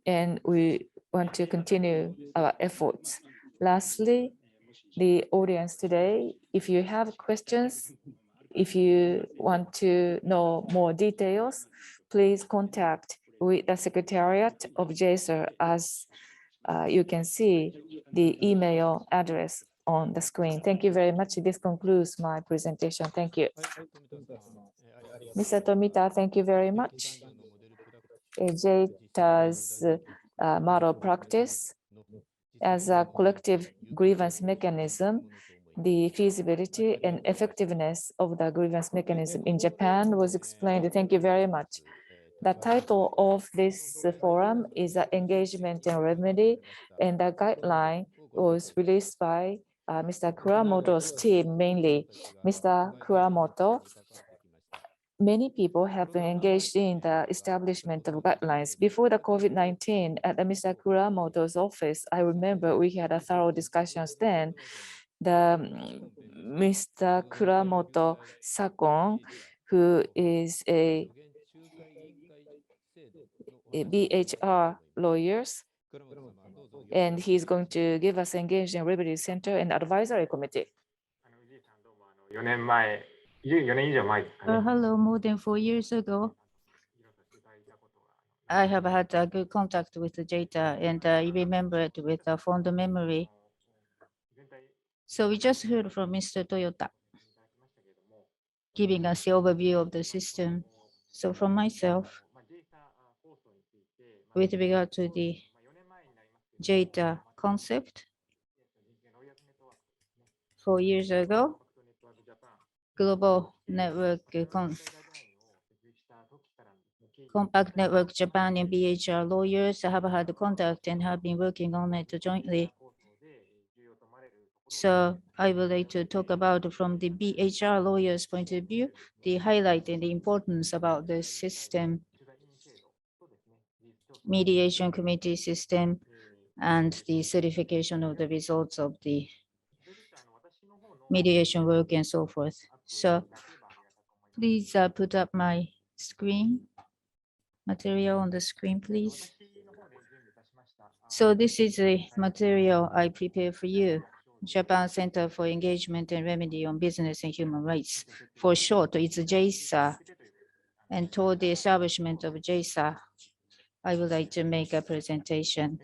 And we want to continue our efforts. Lastly, the audience today, if you have questions, if you want to know more details, please contact with the Secretariat of jessa, as you can see the email address on the screen. Thank you very much. This concludes my presentation. Thank you. Mr. Tomita, thank you very much. JETA's model practice as a collective grievance mechanism, the feasibility and effectiveness of the grievance mechanism in Japan was explained. Thank you very much. The title of this forum is Engagement and Remedy, and the guideline was released by Mr. Kuramoto's team mainly. Mr. Kuramoto, many people have been engaged in the establishment of guidelines. Before the COVID-19 at Mr. Kuramoto's office, I remember we had a thorough discussions then. Mr. Kuramoto Sakon, who is a BHR lawyers, and he's going to give us engaged in Remedy Center and Advisory Committee.
Hello, more than 4 years ago, I have had a good contact with the JETA, and I remember it with a fond memory. So we just heard from Mr. Toyota, giving us the overview of the system. So from myself, with regard to the JETA concept, 4 years ago, Global Network Compact Network Japan and BHR lawyers have had contact and have been working on it jointly. So I would like to talk about from the BHR lawyers' point of view, the highlight and the importance about the system, mediation committee system, and the certification of the results of the mediation work and so forth. So please put up my screen, material on the screen, please. So this is the material I prepared for you. Japan Center for Engagement and Remedy on Business and Human Rights. For short, it's JESA. And toward the establishment of JESA, I would like to make a presentation.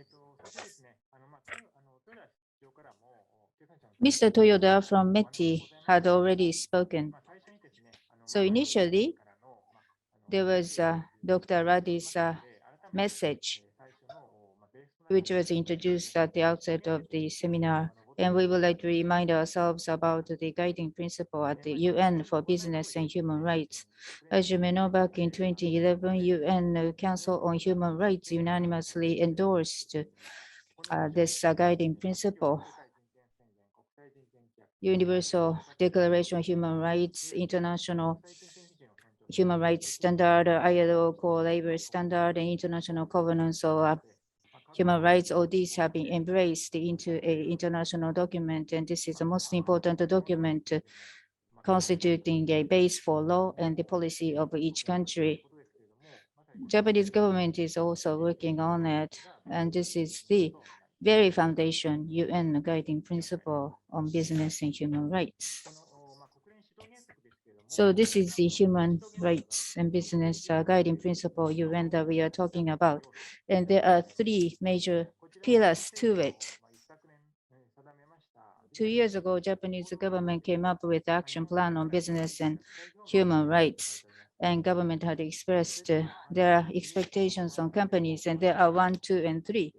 Mr. Toyoda from METI had already spoken. So initially, there was Dr. Radi's message, which was introduced at the outset of the seminar. And we would like to remind ourselves about the guiding principle at the UN for business and human rights. As you may know, back in 2011, UN Council on Human Rights unanimously endorsed this guiding principle. Universal Declaration of Human Rights, International Human Rights Standard, ILO Core Labor Standard, and International Covenants of Human Rights, all these have been embraced into an international document, and this is the most important document constituting a base for law and the policy of each country. Japanese government is also working on it, and this is the very foundation UN guiding principle on business and human rights. So this is the human rights and business guiding principle UN that we are talking about. And there are three major pillars to it. 2 years ago, Japanese government came up with action plan on business and human rights. And government had expressed their expectations on companies, and there are 1, 2, and 3.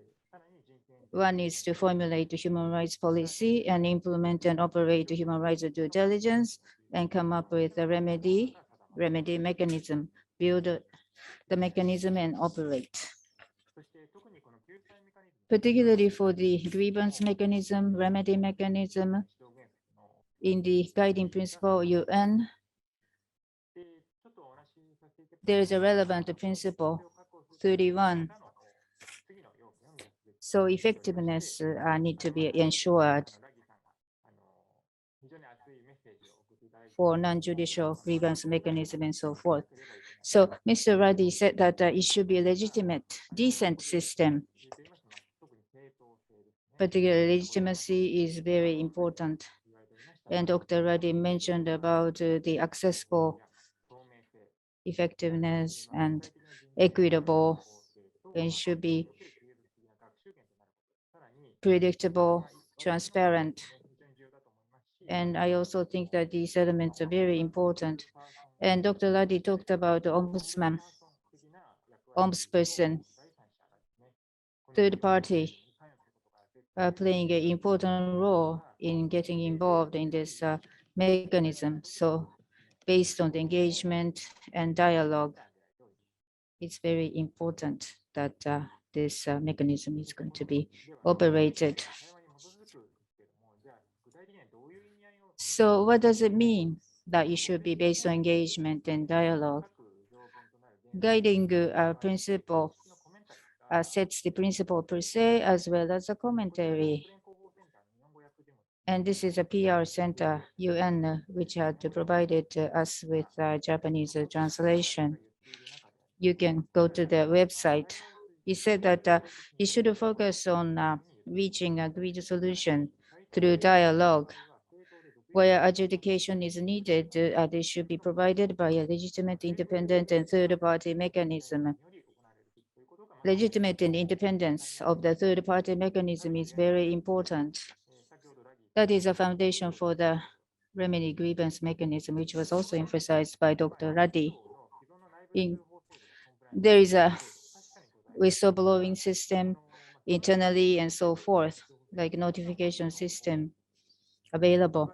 One is to formulate a human rights policy and implement and operate a human rights due diligence and come up with a remedy mechanism, build the mechanism and operate. Particularly for the grievance mechanism, remedy mechanism, in the guiding principle UN, there is a relevant principle 31. So effectiveness need to be ensured for non-judicial grievance mechanism and so forth. So Mr. Ruddy said that it should be a legitimate, decent system. Particular legitimacy is very important. And Dr. Ruddy mentioned about the accessible effectiveness and equitable, and should be predictable, transparent. And I also think that these elements are very important. And Dr. Ruddy talked about the ombudsman, ombudsperson, third party playing an important role in getting involved in this mechanism. So based on the engagement and dialogue, it's very important that this mechanism is going to be operated. So what does it mean that it should be based on engagement and dialogue? Guiding principle sets the principle per se as well as a commentary. And this is a PR center, UN, which had provided us with Japanese translation. You can go to their website. He said that he should focus on reaching a agreed solution through dialogue. Where adjudication is needed, they should be provided by a legitimate, independent, and third-party mechanism. Legitimate and independence of the third-party mechanism is very important. That is a foundation for the remedy grievance mechanism, which was also emphasized by Dr. Ruddy. There is a whistleblowing system internally and so forth, like notification system available.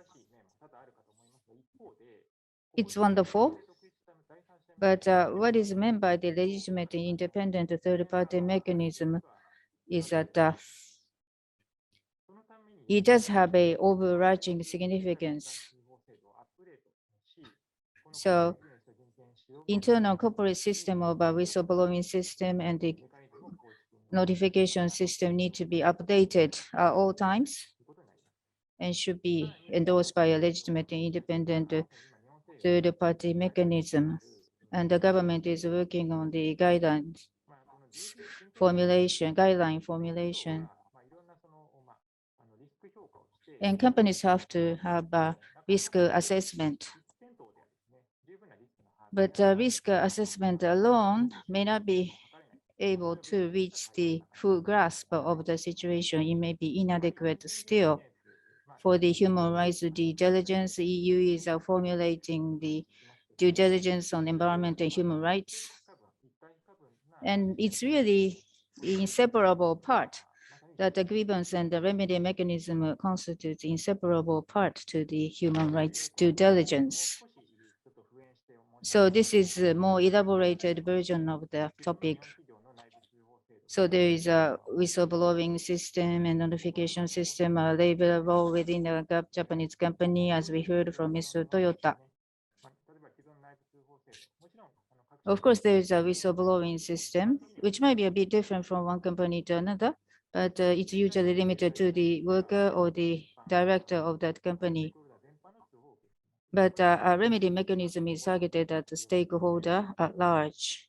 It's wonderful, but what is meant by the legitimate and independent third-party mechanism is that it does have an overarching significance. So internal corporate system of a whistleblowing system and the notification system need to be updated at all times and should be endorsed by a legitimate and independent third-party mechanism. And the government is working on the guideline formulation. And companies have to have a risk assessment. But risk assessment alone may not be able to reach the full grasp of the situation. It may be inadequate still. For the human rights due diligence, EU is formulating the due diligence on environment and human rights. And it's really inseparable part that the grievance and the remedy mechanism constitutes inseparable part to the human rights due diligence. So this is a more elaborated version of the topic. So there is a whistleblowing system and notification system available within the Japanese company, as we heard from Mr. Toyota. Of course, there is a whistleblowing system, which might be a bit different from one company to another, but it's usually limited to the worker or the director of that company. But a remedy mechanism is targeted at the stakeholder at large.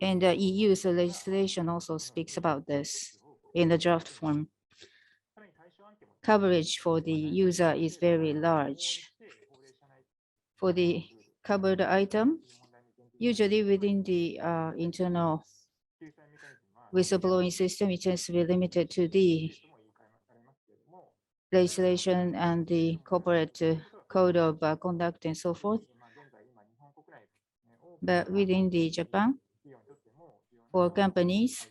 And the EU's legislation also speaks about this in the draft form. Coverage for the user is very large. For the covered item, usually within the internal whistleblowing system, it tends to be limited to the legislation and the corporate code of conduct and so forth. But within the Japan, for companies,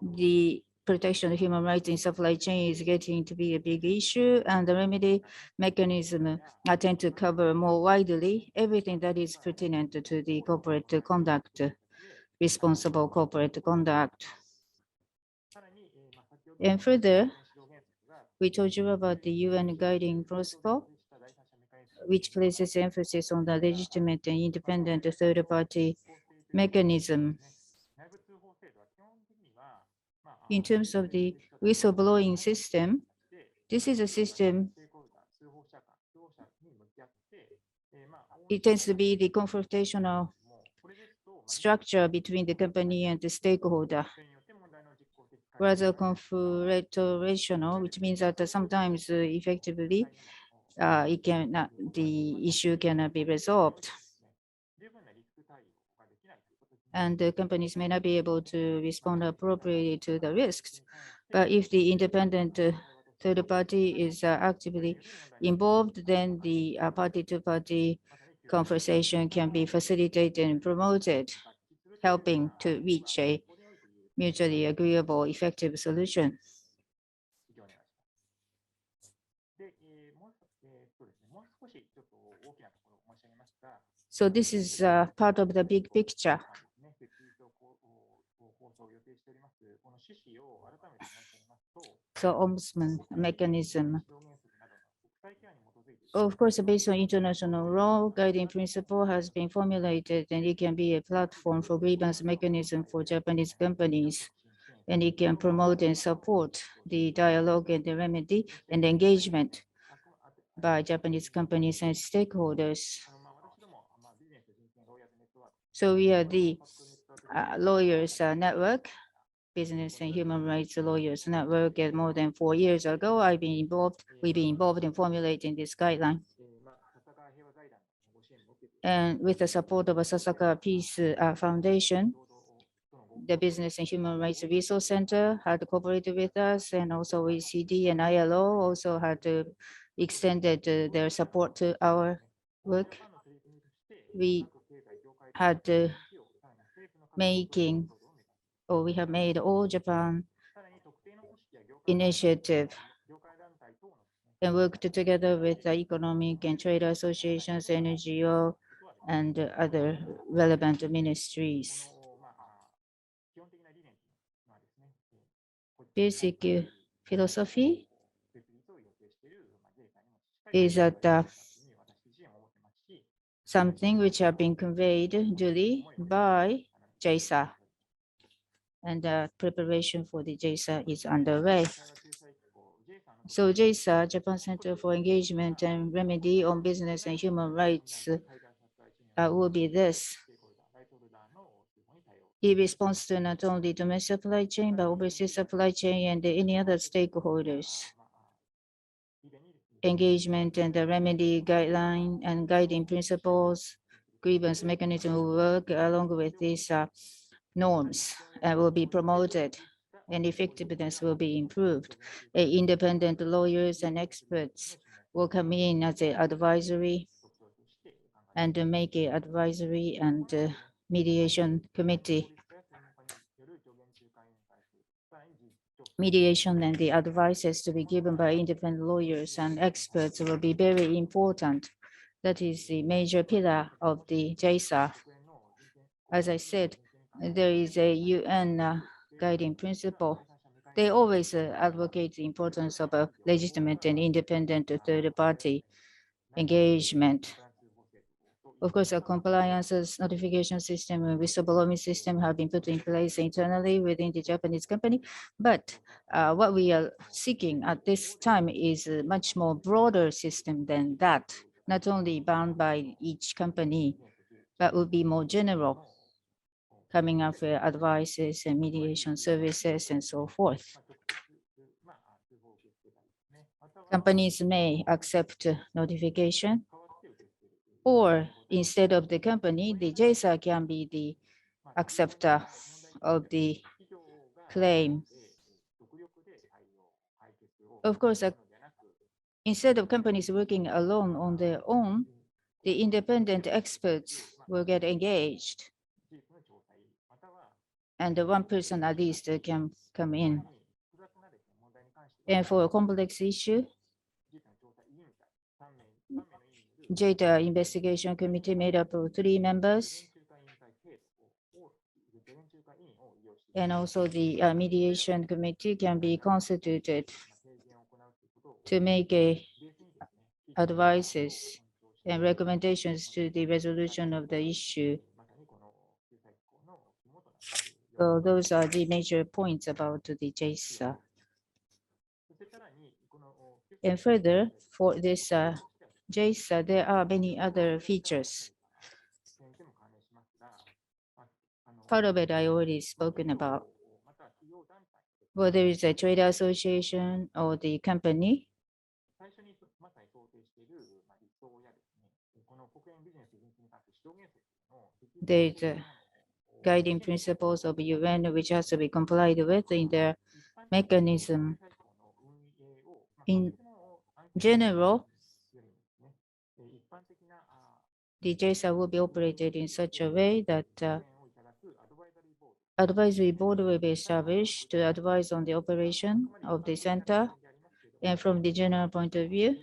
the protection of human rights in supply chain is getting to be a big issue, and the remedy mechanism tend to cover more widely everything that is pertinent to the corporate conduct, responsible corporate conduct. And further, we told you about the UN guiding principle, which places emphasis on the legitimate and independent third-party mechanism. In terms of the whistleblowing system, this is a system, it tends to be the confrontational structure between the company and the stakeholder, rather confrontational, which means that sometimes effectively the issue cannot be resolved. And the companies may not be able to respond appropriately to the risks. But if the independent third party is actively involved, then the party-to-party conversation can be facilitated and promoted, helping to reach a mutually agreeable, effective solution. So this is part of the big picture. So ombudsman mechanism. Of course, based on international law, guiding principle has been formulated, and it can be a platform for grievance mechanism for Japanese companies. And it can promote and support the dialogue and the remedy and engagement by Japanese companies and stakeholders. So we are the lawyers network, business and human rights lawyers network. And more than 4 years ago, we've been involved in formulating this guideline. And with the support of a Sasakawa Peace Foundation, the Business and Human Rights Resource Center had cooperated with us, and also OECD and ILO also had extended their support to our work. We had we have made All Japan initiative and worked together with the economic and trade associations, NGO, and other relevant ministries. Basic philosophy is that something which have been conveyed duly by jessa, and preparation for the jessa is underway. So jessa, Japan Center for Engagement and Remedy on Business and Human Rights, will be this. It responds to not only domestic supply chain, but overseas supply chain and any other stakeholders. Engagement and the remedy guideline and guiding principles, grievance mechanism will work along with these norms and will be promoted, and effectiveness will be improved. Independent lawyers and experts will come in as an advisory and make an advisory and mediation committee. Mediation and the advices to be given by independent lawyers and experts will be very important. That is the major pillar of the jessa. As I said, there is a UN guiding principle. They always advocate the importance of a legitimate and independent third-party engagement. Of course, a compliance notification system and whistleblowing system have been put in place internally within the Japanese company. But what we are seeking at this time is a much more broader system than that, not only bound by each company, but would be more general, coming up with advices and mediation services and so forth. Companies may accept notification, or instead of the company, the jessa can be the acceptor of the claim. Of course, instead of companies working alone on their own, the independent experts will get engaged. And the one person at least can come in. And for a complex issue, data investigation committee made up of 3 members. And also the mediation committee can be constituted to make advices and recommendations to the resolution of the issue. So those are the major points about the jessa. And further, for this jessa, there are many other features. Part of it I already spoken about. Whether it's a trade association or the company, there's guiding principles of UN which has to be complied with in their mechanism. In general, the jessa will be operated in such a way that advisory board will be established to advise on the operation of the center. And from the general point of view,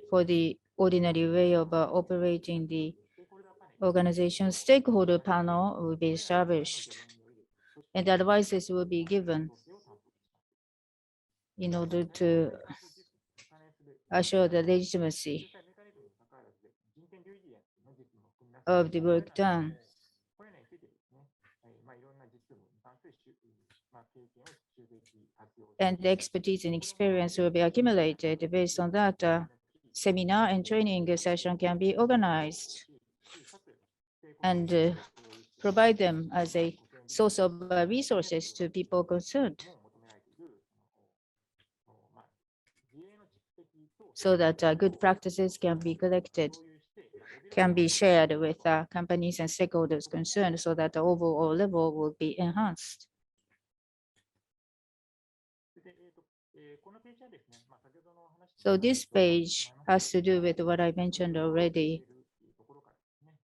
for the ordinary way of operating the organization, stakeholder panel will be established, and advices will be given in order to assure the legitimacy of the work done. And the expertise and experience will be accumulated. Based on that, seminar and training session can be organized and provide them as a source of resources to people concerned, so that good practices can be collected, can be shared with companies and stakeholders concerned, so that the overall level will be enhanced. So this page has to do with what I mentioned already,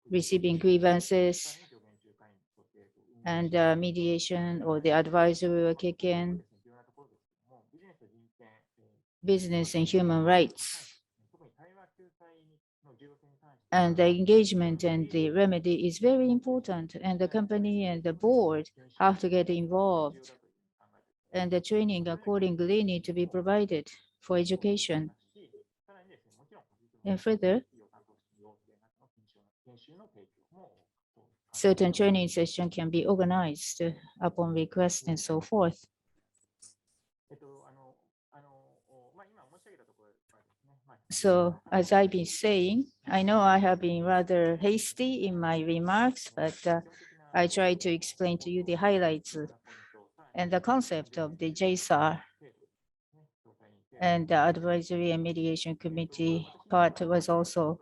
receiving grievances and mediation or the advisory will kick in, business and human rights. And the engagement and the remedy is very important, and the company and the board have to get involved, and the training accordingly need to be provided for education. And further, certain training session can be organized upon request and so forth. So as I've been saying, I know I have been rather hasty in my remarks, but I try to explain to you the highlights and the concept of the jessa. And the advisory and mediation committee part was also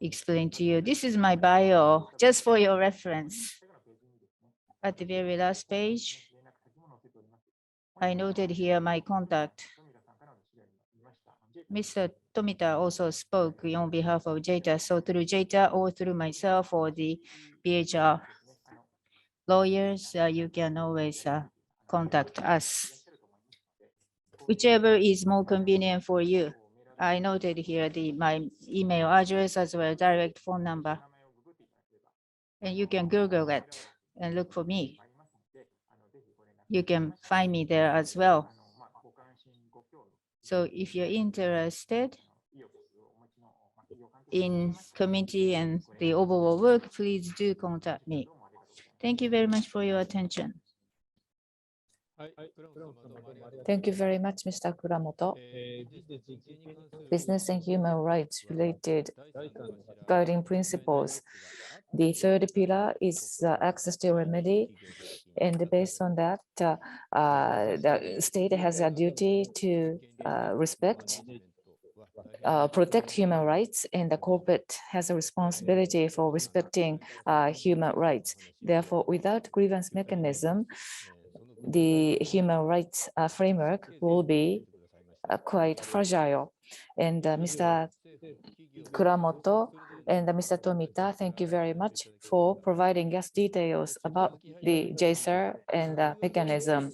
explained to you. This is my bio, just for your reference. At the very last page, I noted here my contact. Mr. Tomita also spoke on behalf of JETA. So through JETA or through myself or the BHR lawyers, you can always contact us. Whichever is more convenient for you. I noted here my email address as well as direct phone number. And you can Google it and look for me. You can find me there as well. So if you're interested in committee and the overall work, please do contact me. Thank you very much for your attention.
Thank you very much, Mr. Kuramoto. Business and human rights related guiding principles. The third pillar is access to remedy. And based on that, the state has a duty to protect human rights, and the corporate has a responsibility for respecting human rights. Therefore, without grievance mechanism, the human rights framework will be quite fragile. And Mr. Kuramoto and Mr. Tomita, thank you very much for providing us details about the jessa and the mechanism.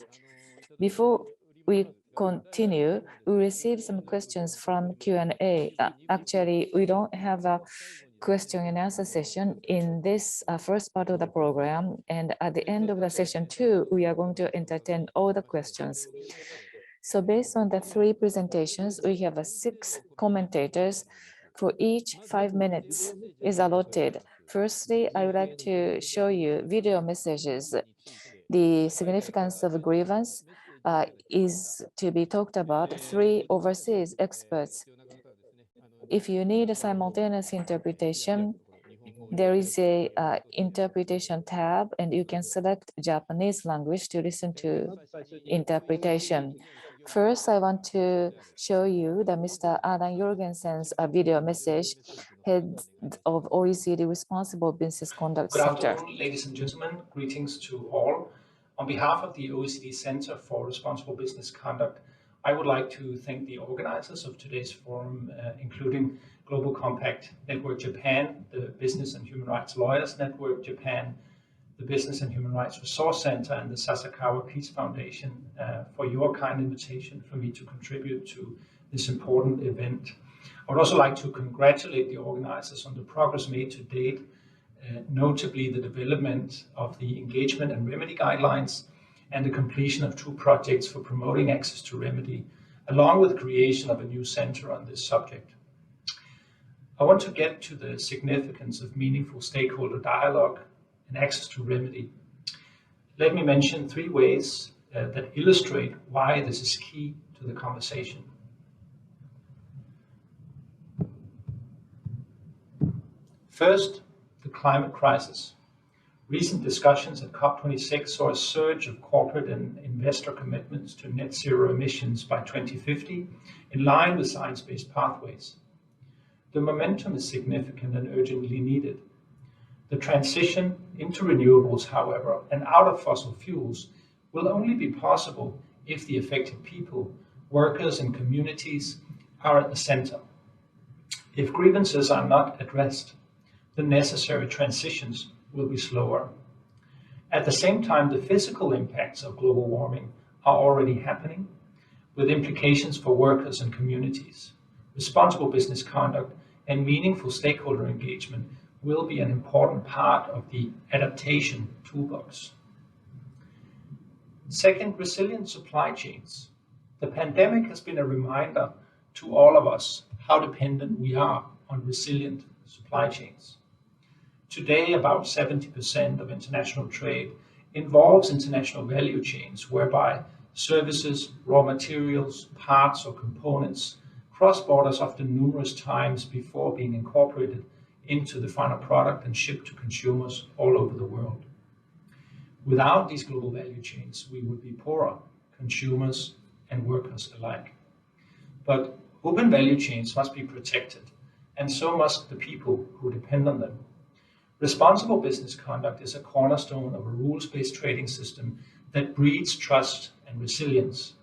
Before we continue, we received some questions from Q&A. Actually, we don't have a question and answer session in this first part of the program. And at the end of the session 2, we are going to entertain all the questions. So based on the 3 presentations, we have 6 commentators. For each 5 minutes is allotted. Firstly, I would like to show you video messages. The significance of grievance is to be talked about 3 overseas experts. If you need a simultaneous interpretation, there is a interpretation tab, and you can select Japanese language to listen to interpretation. First, I want to show you the Mr. Adam Jorgensen's video message, head of OECD Responsible Business Conduct
Good
Center.
afternoon, ladies and gentlemen. Greetings to all. On behalf of the OECD Center for Responsible Business Conduct, I would like to thank the organizers of today's forum, including Global Compact Network Japan, the Business and Human Rights Lawyers Network Japan, the Business and Human Rights Resource Center, and the Sasakawa Peace Foundation for your kind invitation for me to contribute to this important event. I would also like to congratulate the organizers on the progress made to date, notably the development of the engagement and remedy guidelines and the completion of 2 projects for promoting access to remedy, along with creation of a new center on this subject. I want to get to the significance of meaningful stakeholder dialogue and access to remedy. Let me mention 3 ways that illustrate why this is key to the conversation. First, the climate crisis. Recent discussions at COP26 saw a surge of corporate and investor commitments to net zero emissions by 2050, in line with science-based pathways. The momentum is significant and urgently needed. The transition into renewables, however, and out of fossil fuels will only be possible if the affected people, workers, and communities are at the center. If grievances are not addressed, the necessary transitions will be slower. At the same time, the physical impacts of global warming are already happening, with implications for workers and communities. Responsible business conduct and meaningful stakeholder engagement will be an important part of the adaptation toolbox. Second, resilient supply chains. The pandemic has been a reminder to all of us how dependent we are on resilient supply chains. Today, about 70% of international trade involves international value chains, whereby services, raw materials, parts, or components cross borders often numerous times before being incorporated into the final product and shipped to consumers all over the world. Without these global value chains, we would be poorer, consumers and workers alike. But open value chains must be protected, and so must the people who depend on them. Responsible business conduct is a cornerstone of a rules-based trading system that breeds trust and resilience.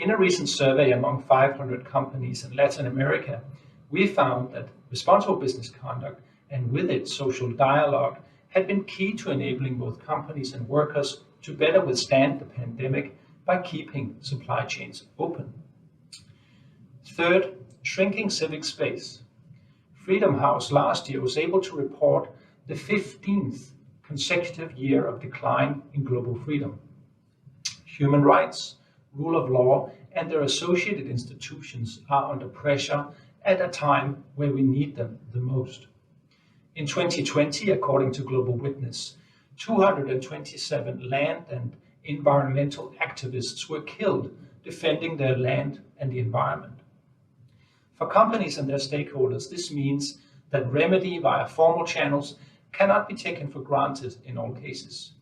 In a recent survey among 500 companies in Latin America, we found that responsible business conduct and with it social dialogue had been key to enabling both companies and workers to better withstand the pandemic by keeping supply chains open. Third, shrinking civic space. Freedom House last year was able to report the 15th consecutive year of decline in global freedom. Human rights, rule of law, and their associated institutions are under pressure at a time where we need them the most. In 2020, according to Global Witness, 227 land and environmental activists were killed defending their land and the environment. For companies and their stakeholders, this means that remedy via formal channels cannot be taken for granted in all cases.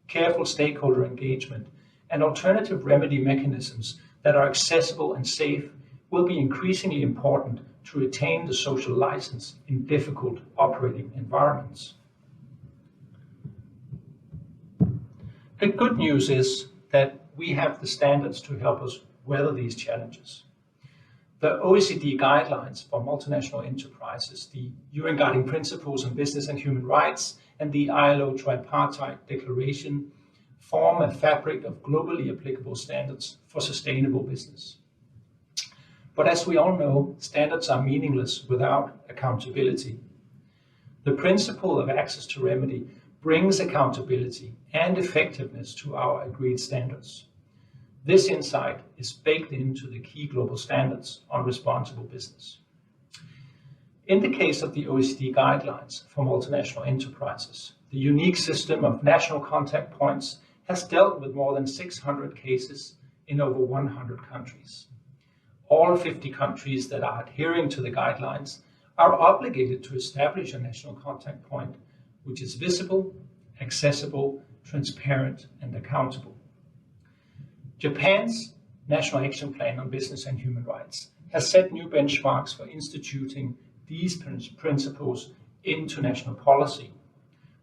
Careful stakeholder engagement and alternative remedy mechanisms that are accessible and safe will be increasingly important to retain the social license in difficult operating environments. The good news is that we have the standards to help us weather these challenges. The OECD guidelines for multinational enterprises, the UN Guiding Principles on Business and Human Rights, and the ILO Tripartite Declaration form a fabric of globally applicable standards for sustainable business. But as we all know, standards are meaningless without accountability. The principle of access to remedy brings accountability and effectiveness to our agreed standards. This insight is baked into the key global standards on responsible business. In the case of the OECD guidelines for multinational enterprises, the unique system of national contact points has dealt with more than 600 cases in over 100 countries. All 50 countries that are adhering to the guidelines are obligated to establish a national contact point which is visible, accessible, transparent, and accountable. Japan's National Action Plan on Business and Human Rights has set new benchmarks for instituting these principles into national policy.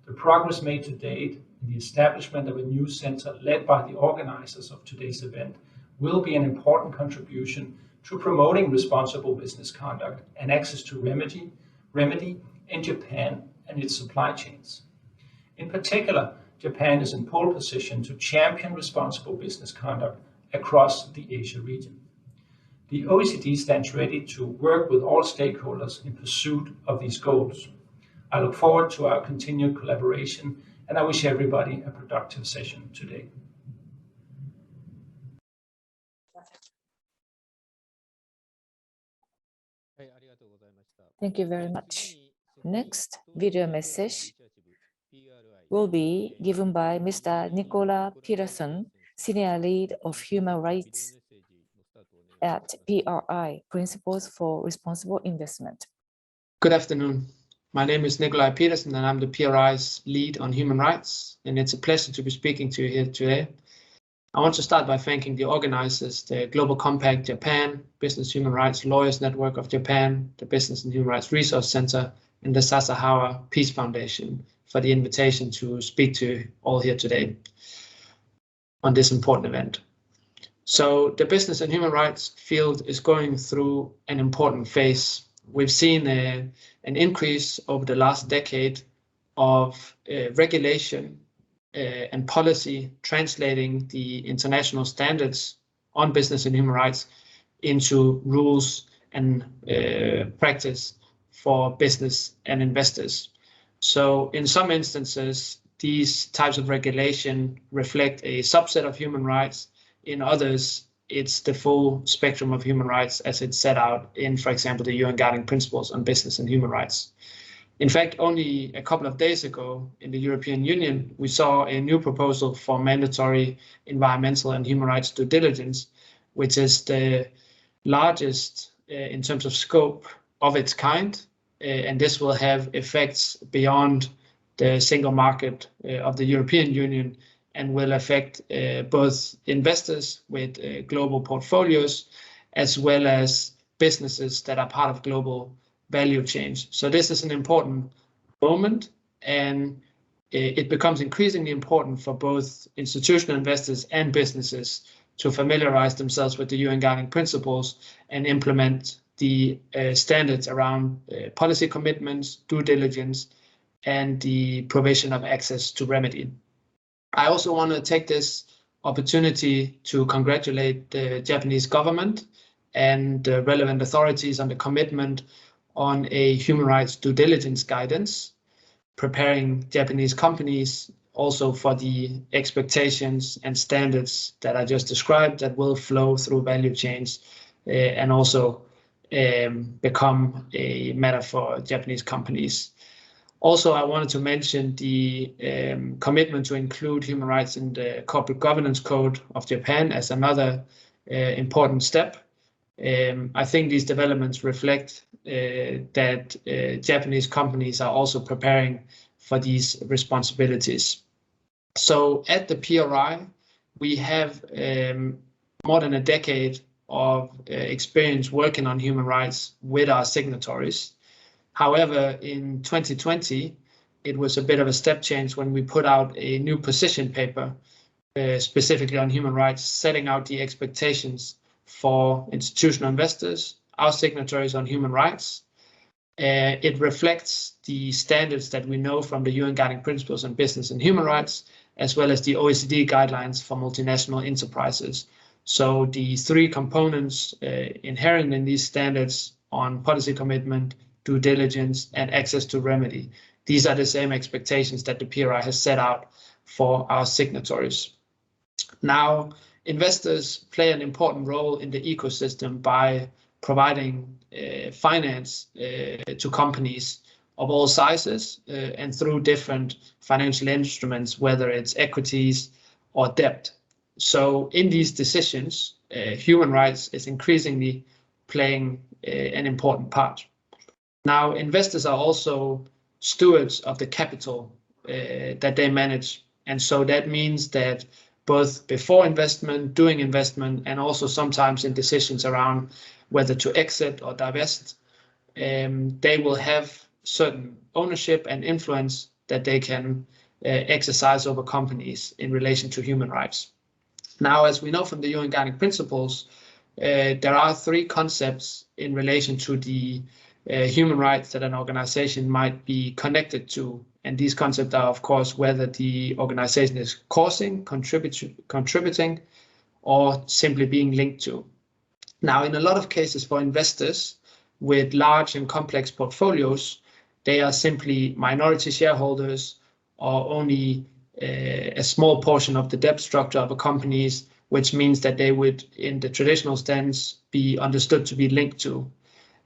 The progress made to date in the establishment of a new center led by the organizers of today's event will be an important contribution to promoting responsible business conduct and access to remedy in Japan and its supply chains. In particular, Japan is in pole position to champion responsible business conduct across the Asia region. The OECD stands ready to work with all stakeholders in pursuit of these goals. I look forward to our continued collaboration, and I wish everybody a productive session today.
Thank you very much. Next video message will be given by Mr. Nicola Peterson, Senior Lead of Human Rights at PRI, Principles for Responsible Investment.
Good afternoon. My name is Nicola Peterson and I'm the PRI's lead on human rights, and it's a pleasure to be speaking to you here today. I want to start by thanking the organizers, the Global Compact Japan, Business Human Rights Lawyers Network of Japan, the Business and Human Rights Resource Center, and the Sasakawa Peace Foundation for the invitation to speak to all here today on this important event. So the business and human rights field is going through an important phase. We've seen an increase over the last decade of regulation and policy translating the international standards on business and human rights into rules and practice for business and investors. So in some instances, these types of regulation reflect a subset of human rights. In others, it's the full spectrum of human rights as it's set out in, for example, the UN Guiding Principles on Business and Human Rights. In fact, only a couple of days ago in the European Union, we saw a new proposal for mandatory environmental and human rights due diligence, which is the largest in terms of scope of its kind. And this will have effects beyond the single market of the European Union and will affect both investors with global portfolios as well as businesses that are part of global value chains. So this is an important moment, and it becomes increasingly important for both institutional investors and businesses to familiarize themselves with the UN Guiding Principles and implement the standards around policy commitments, due diligence, and the provision of access to remedy. I also want to take this opportunity to congratulate the Japanese government and the relevant authorities on the commitment on a human rights due diligence guidance, preparing Japanese companies also for the expectations and standards that I just described that will flow through value chains and also become a matter for Japanese companies. Also, I wanted to mention the commitment to include human rights in the corporate governance code of Japan as another important step. I think these developments reflect that Japanese companies are also preparing for these responsibilities. So at the PRI, we have more than a decade of experience working on human rights with our signatories. However, in 2020, it was a bit of a step change when we put out a new position paper specifically on human rights, setting out the expectations for institutional investors, our signatories on human rights. It reflects the standards that we know from the UN Guiding Principles on Business and Human Rights, as well as the OECD guidelines for multinational enterprises. So the three components inherent in these standards on policy commitment, due diligence, and access to remedy. These are the same expectations that the PRI has set out for our signatories. Now, investors play an important role in the ecosystem by providing finance to companies of all sizes and through different financial instruments, whether it's equities or debt. So in these decisions, human rights is increasingly playing an important part. Now, investors are also stewards of the capital that they manage. And so that means that both before investment, during investment, and also sometimes in decisions around whether to exit or divest, they will have certain ownership and influence that they can exercise over companies in relation to human rights. Now, as we know from the UN Guiding Principles, there are three concepts in relation to the human rights that an organization might be connected to. And these concepts are, of course, whether the organization is causing, contributing, or simply being linked to. Now, in a lot of cases for investors with large and complex portfolios, they are simply minority shareholders or only a small portion of the debt structure of a companies, which means that they would, in the traditional sense, be understood to be linked to.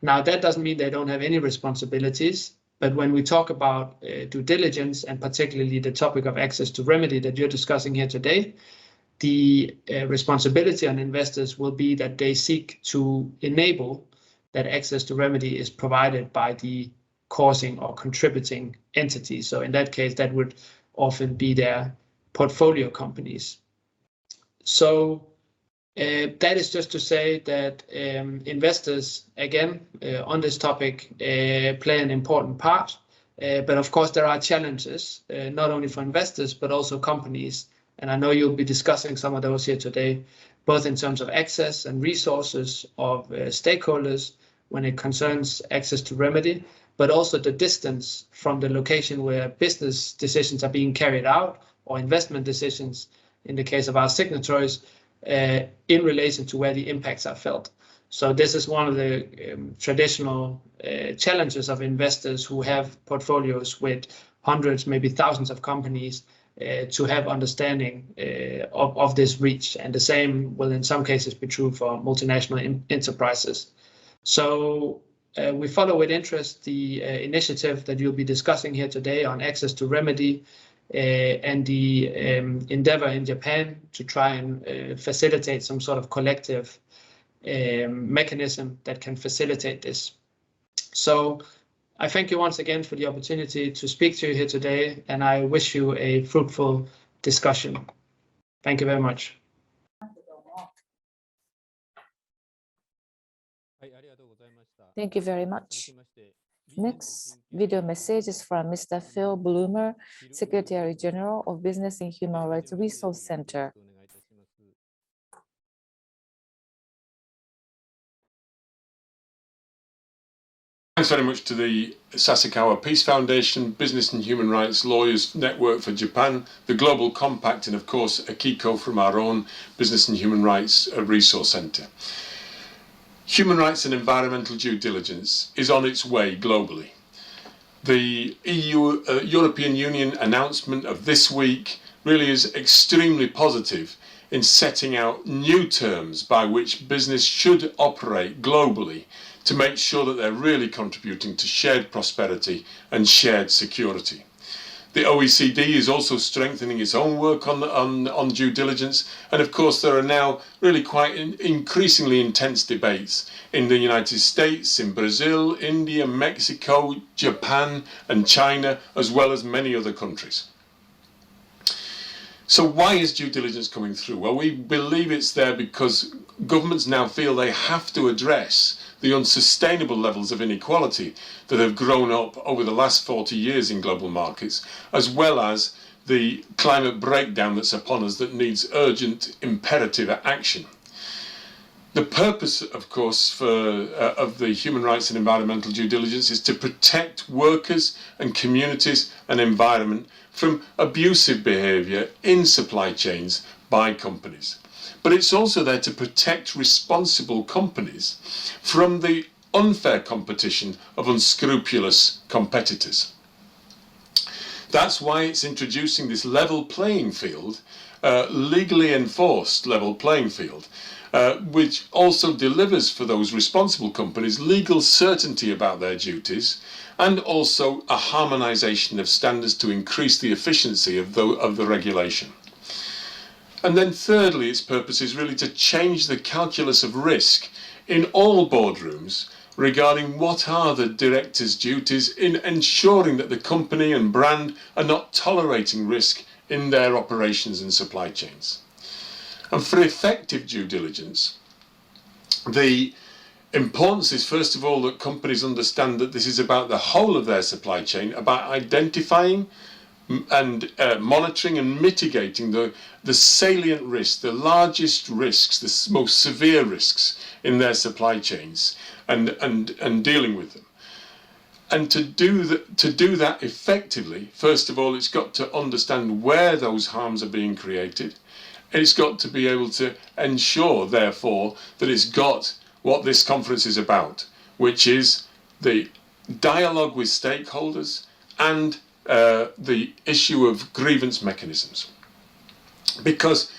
Now, that doesn't mean they don't have any responsibilities, but when we talk about due diligence, and particularly the topic of access to remedy that you're discussing here today, the responsibility on investors will be that they seek to enable that access to remedy is provided by the causing or contributing entity. So in that case, that would often be their portfolio companies. So that is just to say that investors, again, on this topic, play an important part. But of course, there are challenges, not only for investors, but also companies. And I know you'll be discussing some of those here today, both in terms of access and resources of stakeholders when it concerns access to remedy, but also the distance from the location where business decisions are being carried out or investment decisions, in the case of our signatories, in relation to where the impacts are felt. So this is one of the traditional challenges of investors who have portfolios with hundreds, maybe thousands of companies, to have understanding of this reach. And the same will in some cases be true for multinational enterprises. So we follow with interest the initiative that you'll be discussing here today on access to remedy and the endeavor in Japan to try and facilitate some sort of collective mechanism that can facilitate this. So I thank you once again for the opportunity to speak to you here today, and I wish you a fruitful discussion. Thank you very much.
Thank you very much. Next video message is from Mr. Phil Bloomer, Secretary General of Business and Human Rights Resource Center.
Thanks very much to the Sasakawa Peace Foundation, Business and Human Rights Lawyers Network for Japan, the Global Compact, and of course Akiko from our own Business and Human Rights Resource Centre. Human rights and environmental due diligence is on its way globally. The European Union announcement of this week really is extremely positive in setting out new terms by which business should operate globally to make sure that they're really contributing to shared prosperity and shared security. The OECD is also strengthening its own work on due diligence, and of course there are now really quite increasingly intense debates in the United States, in Brazil, India, Mexico, Japan and China, as well as many other countries. So why is due diligence coming through? Well, we believe it's there because governments now feel they have to address the unsustainable levels of inequality that have grown up over the last 40 years in global markets, as well as the climate breakdown that's upon us that needs urgent, imperative action. The purpose, of course, of the human rights and environmental due diligence is to protect workers and communities and environment from abusive behaviour in supply chains by companies. But it's also there to protect responsible companies from the unfair competition of unscrupulous competitors. That's why it's introducing this level playing field, legally enforced level playing field, which also delivers for those responsible companies legal certainty about their duties and also a harmonisation of standards to increase the efficiency of the regulation. And then thirdly, its purpose is really to change the calculus of risk in all boardrooms regarding what are the directors' duties in ensuring that the company and brand are not tolerating risk in their operations and supply chains. And for effective due diligence, the importance is first of all that companies understand that this is about the whole of their supply chain, about identifying and monitoring and mitigating the salient risks, the largest risks, the most severe risks in their supply chains and dealing with them. And to do that effectively, first of all, it's got to understand where those harms are being created. It's got to be able to ensure, therefore, that it's got what this conference is about, which is the dialogue with stakeholders and the issue of grievance mechanisms. Because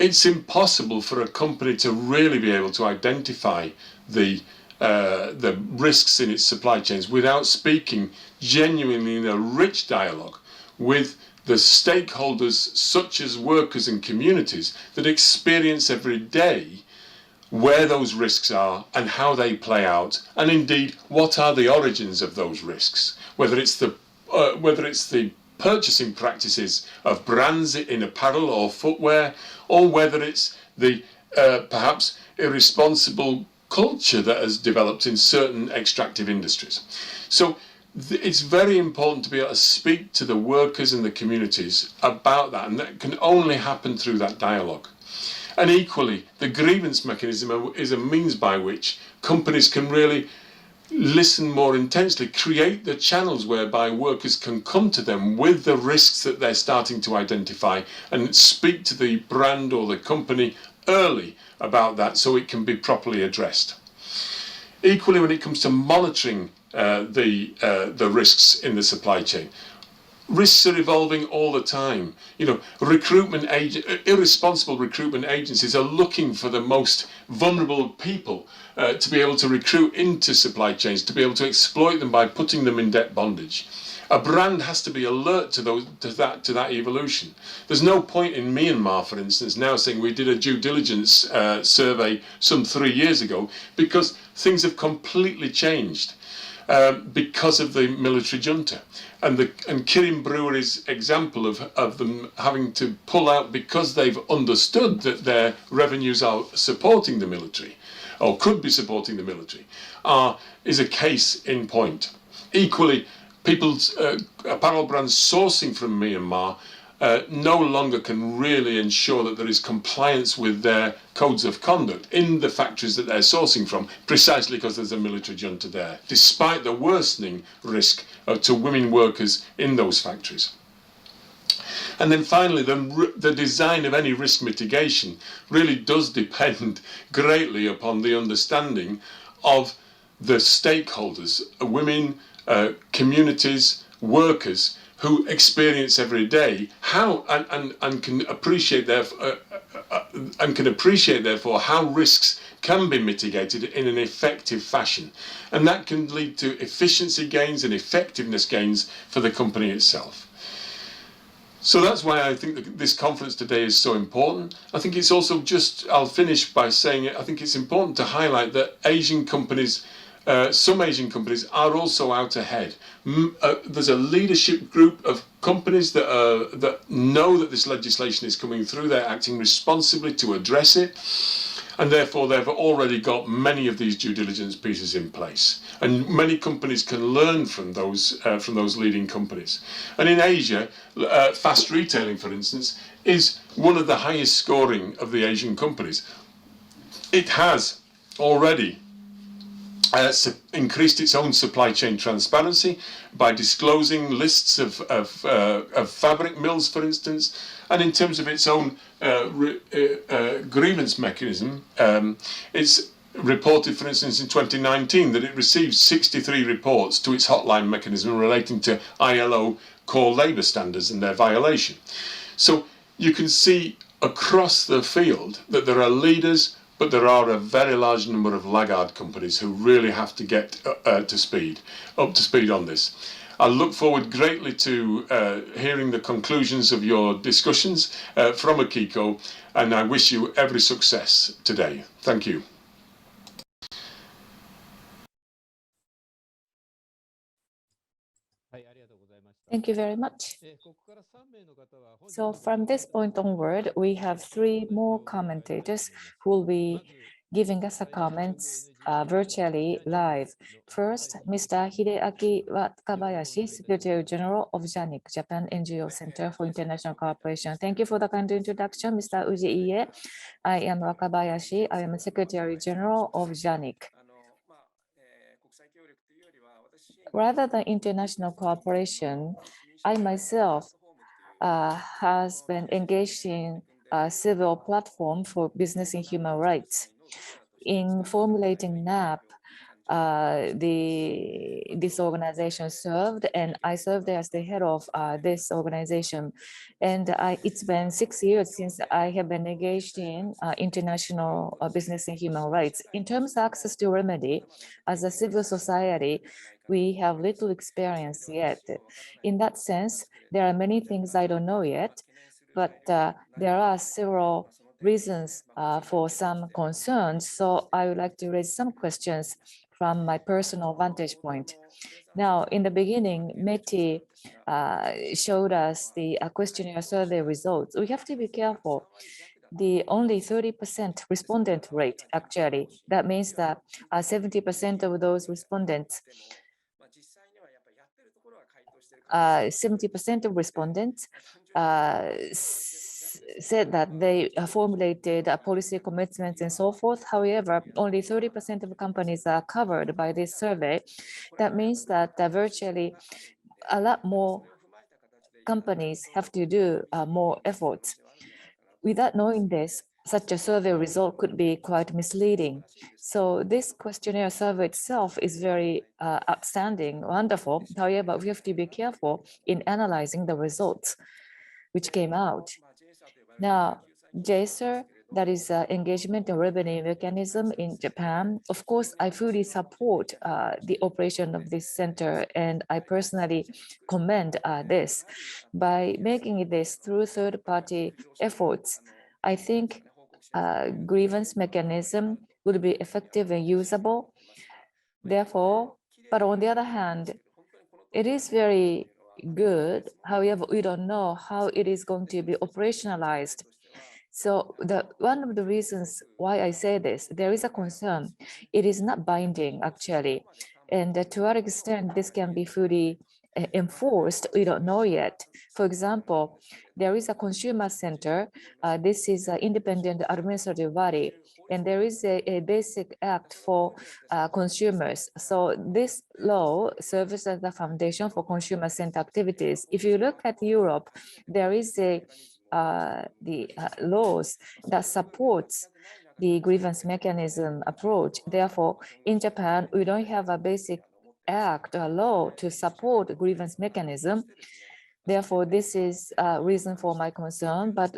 it's impossible for a company to really be able to identify the risks in its supply chains without speaking genuinely in a rich dialogue with the stakeholders such as workers and communities that experience every day where those risks are and how they play out, and indeed what are the origins of those risks, whether it's the purchasing practices of brands in apparel or footwear, or whether it's the perhaps irresponsible culture that has developed in certain extractive industries. So it's very important to be able to speak to the workers and the communities about that, and that can only happen through that dialogue. And equally, the grievance mechanism is a means by which companies can really listen more intensely, create the channels whereby workers can come to them with the risks that they're starting to identify and speak to the brand or the company early about that so it can be properly addressed. Equally, when it comes to monitoring the risks in the supply chain, risks are evolving all the time. You know, irresponsible recruitment agencies are looking for the most vulnerable people to be able to recruit into supply chains, to be able to exploit them by putting them in debt bondage. A brand has to be alert to that evolution. There's no point in Myanmar, for instance, now saying we did a due diligence survey some 3 years ago, because things have completely changed because of the military junta. And Kirin Brewery's example of them having to pull out because they've understood that their revenues are supporting the military, or could be supporting the military, is a case in point. Equally, people's apparel brands sourcing from Myanmar no longer can really ensure that there is compliance with their codes of conduct in the factories that they're sourcing from, precisely because there's a military junta there, despite the worsening risk to women workers in those factories. And then finally, the design of any risk mitigation really does depend greatly upon the understanding of the stakeholders, women, communities, workers, who experience every day how and can appreciate therefore how risks can be mitigated in an effective fashion, and that can lead to efficiency gains and effectiveness gains for the company itself. So that's why I think that this conference today is so important. I think it's also I'll finish by saying I think it's important to highlight that Asian companies, some Asian companies are also out ahead. There's a leadership group of companies that know that this legislation is coming through. They're acting responsibly to address it, and therefore they've already got many of these due diligence pieces in place. And many companies can learn from those leading companies. And in Asia, fast retailing, for instance, is one of the highest scoring of the Asian companies. It has already increased its own supply chain transparency by disclosing lists of fabric mills, for instance, and in terms of its own grievance mechanism, it's reported, for instance, in 2019 that it received 63 reports to its hotline mechanism relating to ILO core labour standards and their violation. So you can see across the field that there are leaders, but there are a very large number of laggard companies who really have to get up to speed on this. I look forward greatly to hearing the conclusions of your discussions from Akiko, and I wish you every success today. Thank you.
Thank you very much. So from this point onward, we have 3 more commentators who will be giving us a comments virtually live. First, Mr. Hideaki Wakabayashi, Secretary General of JANIC, Japan NGO Center for International Cooperation. Thank you for the kind introduction, Mr. Uji-ie. I am Wakabayashi. I am Secretary General of JANIC. Rather than international cooperation, I myself has been engaged in a civil platform for business and human rights. In formulating NAP, this organization served, and I served as the head of this organization. And it's been 6 years since I have been engaged in international business and human rights. In terms of access to remedy, as a civil society, we have little experience yet. In that sense, there are many things I don't know yet, but there are several reasons for some concerns. So I would like to raise some questions from my personal vantage point. Now, in the beginning, METI showed us the questionnaire survey results. We have to be careful. The only 30% respondent rate, actually, that means that 70% of those respondents 70% of respondents said that they formulated policy commitments and so forth. However, only 30% of companies are covered by this survey. That means that virtually a lot more companies have to do more efforts. Without knowing this, such a survey result could be quite misleading. So this questionnaire survey itself is very outstanding, wonderful. However, we have to be careful in analyzing the results which came out. Now, jessa, that is engagement and revenue mechanism in Japan. Of course, I fully support the operation of this center, and I personally commend this. By making this through third-party efforts, I think grievance mechanism would be effective and usable. Therefore, but on the other hand, it is very good. However, we don't know how it is going to be operationalized. So one of the reasons why I say this, there is a concern. It is not binding, actually. And to what extent this can be fully enforced, we don't know yet. For example, there is a consumer center. This is an independent administrative body, and there is a basic act for consumers. So this law serves as the foundation for consumer center activities. If you look at Europe, there is the laws that supports the grievance mechanism approach. Therefore, in Japan, we don't have a basic act or law to support grievance mechanism. Therefore, this is a reason for my concern. But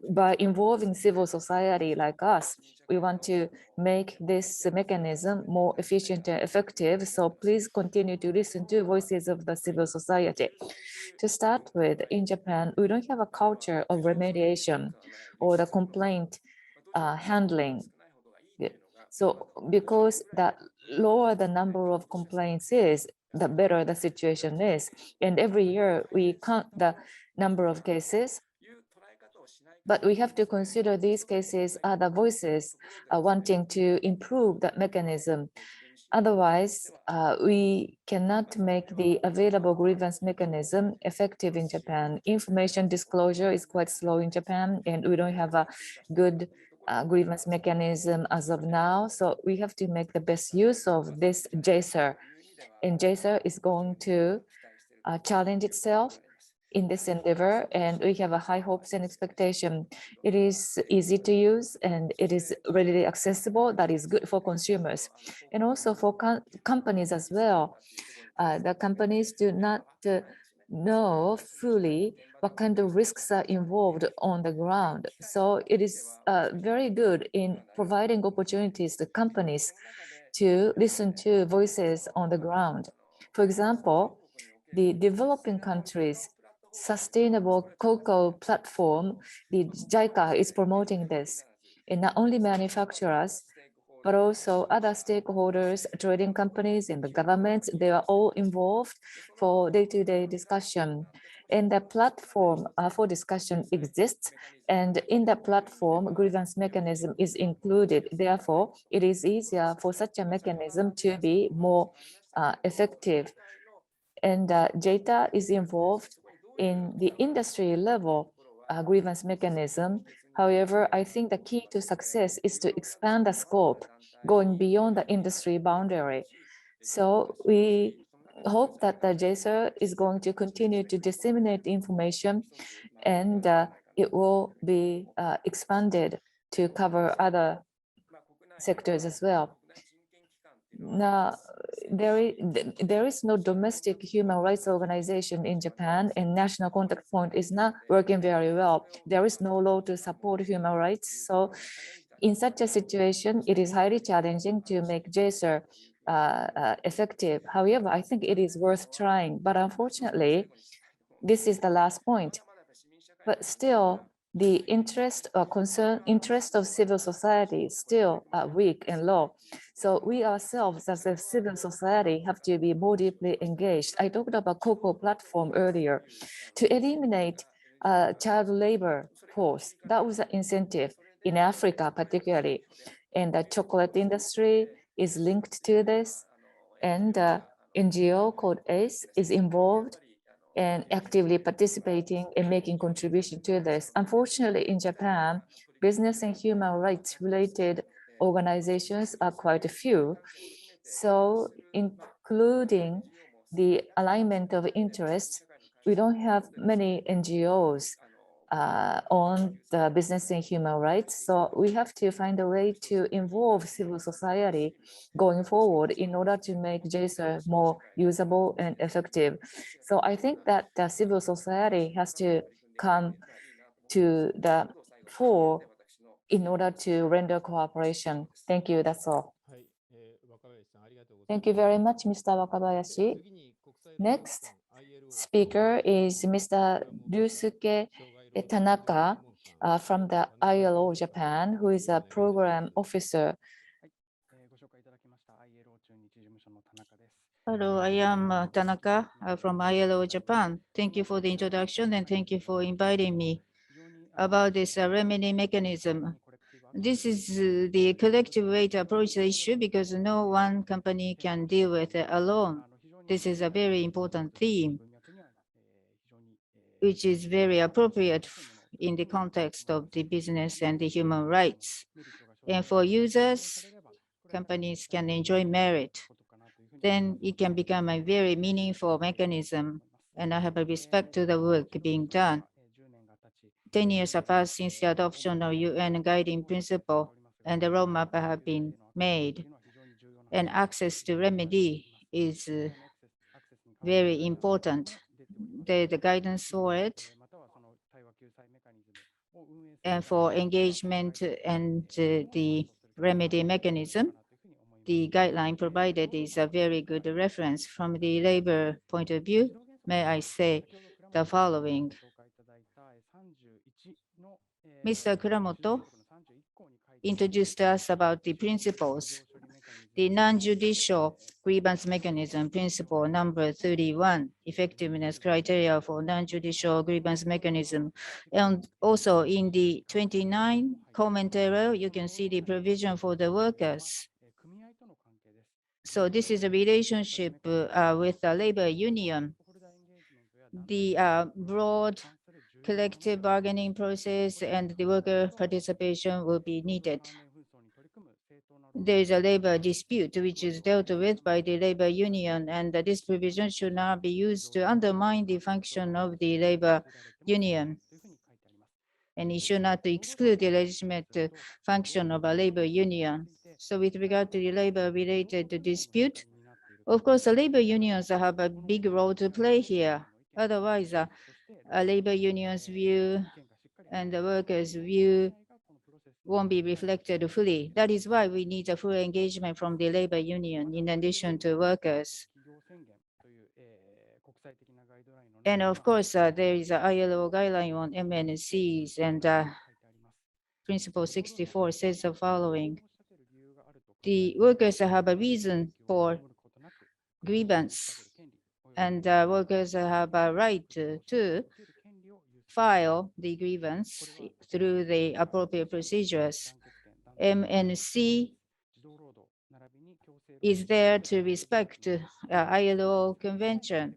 by involving civil society like us, we want to make this mechanism more efficient and effective. So please continue to listen to voices of the civil society. To start with, in Japan, we don't have a culture of remediation or the complaint handling. So because the lower the number of complaints is, the better the situation is. And every year we count the number of cases. But we have to consider these cases are the voices wanting to improve that mechanism. Otherwise, we cannot make the available grievance mechanism effective in Japan. Information disclosure is quite slow in Japan, and we don't have a good grievance mechanism as of now. So we have to make the best use of this jessa. And jessa is going to challenge itself in this endeavor, and we have a high hopes and expectation. It is easy to use and it is readily accessible. That is good for consumers and also for companies as well. The companies do not know fully what kind of risks are involved on the ground. So it is very good in providing opportunities to companies to listen to voices on the ground. For example, the developing countries sustainable cocoa platform, the JICA is promoting this. And not only manufacturers, but also other stakeholders, trading companies and the governments, they are all involved for day-to-day discussion. And the platform for discussion exists. And in the platform, grievance mechanism is included. Therefore, it is easier for such a mechanism to be more effective. And JETA is involved in the industry level grievance mechanism. However, I think the key to success is to expand the scope, going beyond the industry boundary. So we hope that the jessa is going to continue to disseminate information, and it will be expanded to cover other sectors as well. Now, there is no domestic human rights organization in Japan, and national contact point is not working very well. There is no law to support human rights. So in such a situation, it is highly challenging to make jessa effective. However, I think it is worth trying, but unfortunately, this is the last point. But still, the interest of civil society is still weak and low. So we ourselves as a civil society have to be more deeply engaged. I talked about cocoa platform earlier. To eliminate child labor force, that was an incentive in Africa particularly. And the chocolate industry is linked to this. And NGO called ACE is involved and actively participating and making contribution to this. Unfortunately, in Japan, business and human rights related organizations are quite a few. So including the alignment of interests, we don't have many NGOs on the business and human rights. So we have to find a way to involve civil society going forward in order to make jessa more usable and effective. So I think that the civil society has to come to the fore in order to render cooperation. Thank you, that's all. Thank you very much, Mr. Wakabayashi. Next speaker is Mr. Ryusuke Tanaka from the ILO Japan, who is a program officer.
Hello, I am Tanaka from ILO Japan. Thank you for the introduction and thank you for inviting me about this remedy mechanism. This is the collective way to approach the issue because no one company can deal with it alone. This is a very important theme, which is very appropriate in the context of the business and the human rights. And for users, companies can enjoy merit. Then it can become a very meaningful mechanism. And I have a respect to the work being done. 10 years have passed since the adoption of UN guiding principle, and the roadmap have been made. And access to remedy is very important. The guidance for it, and for engagement and the remedy mechanism, the guideline provided is a very good reference. From the labor point of view, may I say the following. Mr. Kuramoto introduced us about the principles. The non-judicial grievance mechanism principle number 31, effectiveness criteria for non-judicial grievance mechanism. And also in the 29 comment area, you can see the provision for the workers. So this is a relationship with the labor union. The broad collective bargaining process and the worker participation will be needed. There is a labor dispute which is dealt with by the labor union, and this provision should not be used to undermine the function of the labor union. And it should not exclude the legitimate function of a labor union. So with regard to the labor-related dispute, of course, the labor unions have a big role to play here. Otherwise, a labor union's view and the workers' view won't be reflected fully. That is why we need a full engagement from the labor union in addition to workers. And of course, there is an ILO guideline on MNCs, and Principle 64 says the following. The workers have a reason for grievance, and workers have a right to file the grievance through the appropriate procedures. MNC is there to respect ILO convention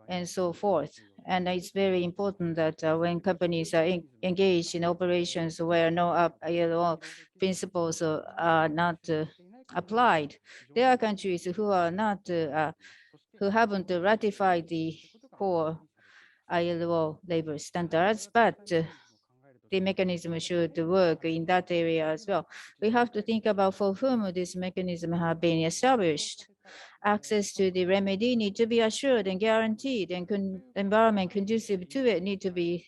and so forth. And it's very important that when companies are engaged in operations where no ILO principles are not applied, there are countries who are not, who haven't ratified the core ILO labor standards, but the mechanism should work in that area as well. We have to think about for whom this mechanism has been established. Access to the remedy need to be assured and guaranteed, and environment conducive to it need to be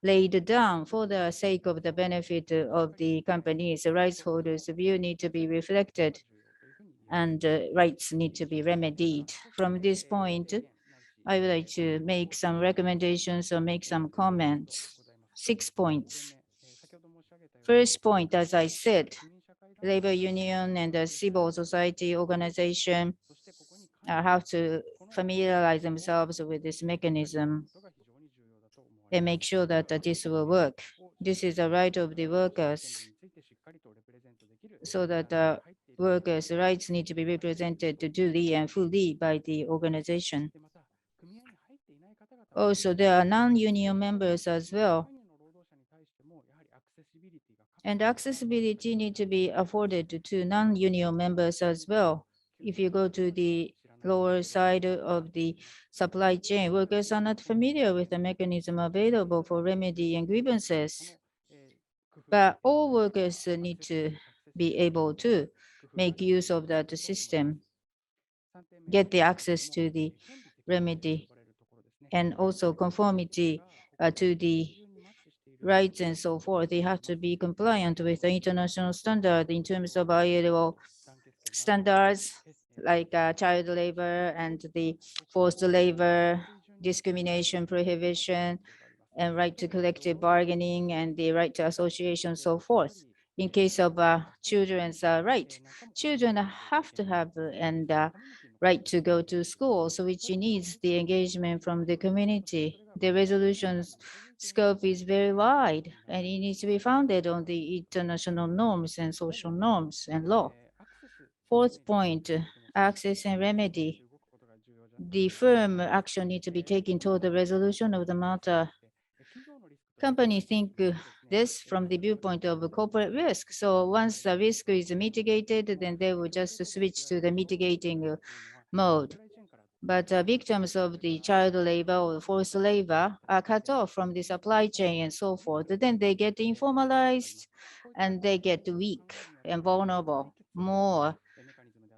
laid down for the sake of the benefit of the companies. The rights holders' view need to be reflected, and rights need to be remedied. From this point, I would like to make some recommendations or make some comments. 6 points. First point, as I said, labor union and the civil society organization have to familiarize themselves with this mechanism and make sure that this will work. This is a right of the workers, so that workers' rights need to be represented duly and fully by the organization. Also, there are non-union members as well. And accessibility need to be afforded to non-union members as well. If you go to the lower side of the supply chain, workers are not familiar with the mechanism available for remedy and grievances. But all workers need to be able to make use of that system, get the access to the remedy, and also conformity to the rights and so forth. They have to be compliant with the international standard in terms of ILO standards, like child labor and the forced labor, discrimination prohibition, and right to collective bargaining, and the right to association, so forth. In case of children's right, children have to have and right to go to school, so which needs the engagement from the community. The resolution's scope is very wide, and it needs to be founded on the international norms and social norms and law. Fourth point, access and remedy. the firm action need to be taken toward the resolution of the matter. Companies think this from the viewpoint of corporate risk. So once the risk is mitigated, then they will just switch to the mitigating mode. But victims of the child labor or forced labor are cut off from the supply chain and so forth. Then they get informalized and they get weak and vulnerable more.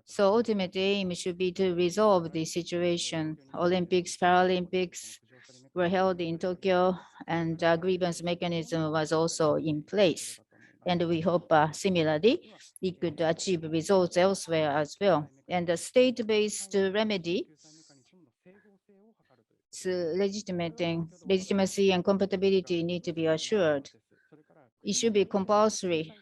So ultimate aim should be to resolve the situation. Olympics, Paralympics were held in Tokyo, and a grievance mechanism was also in place. And we hope similarly, it could achieve results elsewhere as well. And the state-based remedy, legitimacy and compatibility need to be assured. It should be compulsory.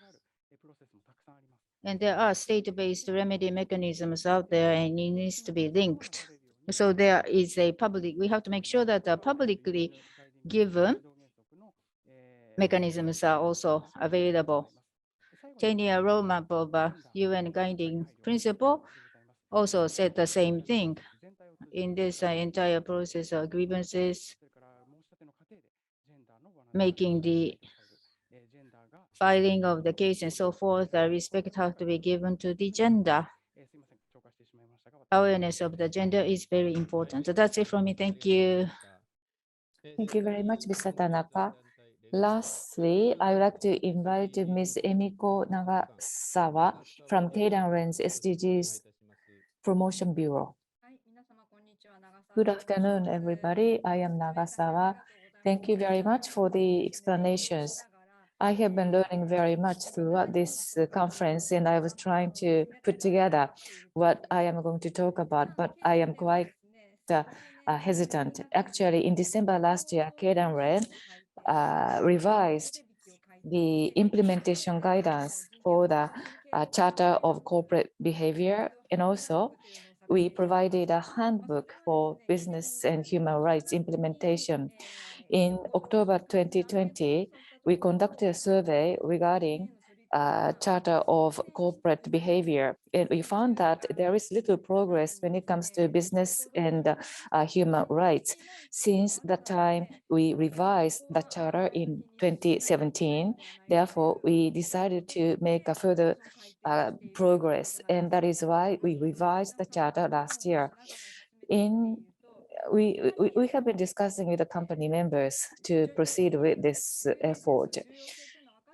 And there are state-based remedy mechanisms out there, and it needs to be linked. So there is a public, we have to make sure that the publicly given mechanisms are also available. 10-year roadmap of UN guiding principle also said the same thing. In this entire process of grievances, making the filing of the case and so forth, respect has to be given to the gender. Awareness of the gender is very important. So that's it from me. Thank you.
Thank you very much, Mr. Tanaka. Lastly, I would like to invite Ms. Emiko Nagasawa from Keidanren's SDGs Promotion Bureau. Good afternoon, everybody. I am Nagasawa. Thank you very much for the explanations. I have been learning very much throughout this conference, and I was trying to put together what I am going to talk about, but I am quite hesitant. Actually, in December last year, Keidanren revised the implementation guidance for the Charter of Corporate Behavior, and also we provided a handbook for business and human rights implementation. In October 2020, we conducted a survey regarding Charter of Corporate Behavior, and we found that there is little progress when it comes to business and human rights. Since the time we revised the Charter in 2017, therefore, we decided to make a further progress, and that is why we revised the Charter last year. We have been discussing with the company members to proceed with this effort.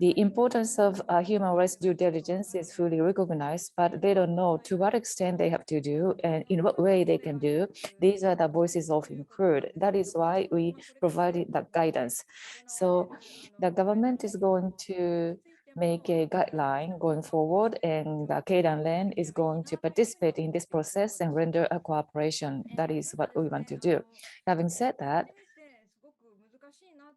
The importance of human rights due diligence is fully recognized, but they don't know to what extent they have to do and in what way they can do. These are the voices often heard. That is why we provided that guidance. So the government is going to make a guideline going forward, and Keidanren is going to participate in this process and render a cooperation. That is what we want to do. Having said that,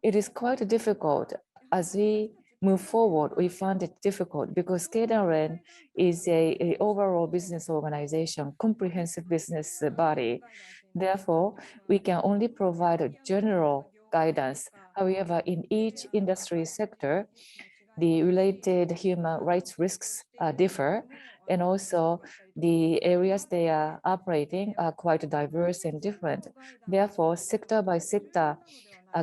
it is quite difficult. As we move forward, we found it difficult because Keidanren is an overall business organization, comprehensive business body. Therefore, we can only provide a general guidance. However, in each industry sector, the related human rights risks differ, and also the areas they are operating are quite diverse and different. Therefore, sector by sector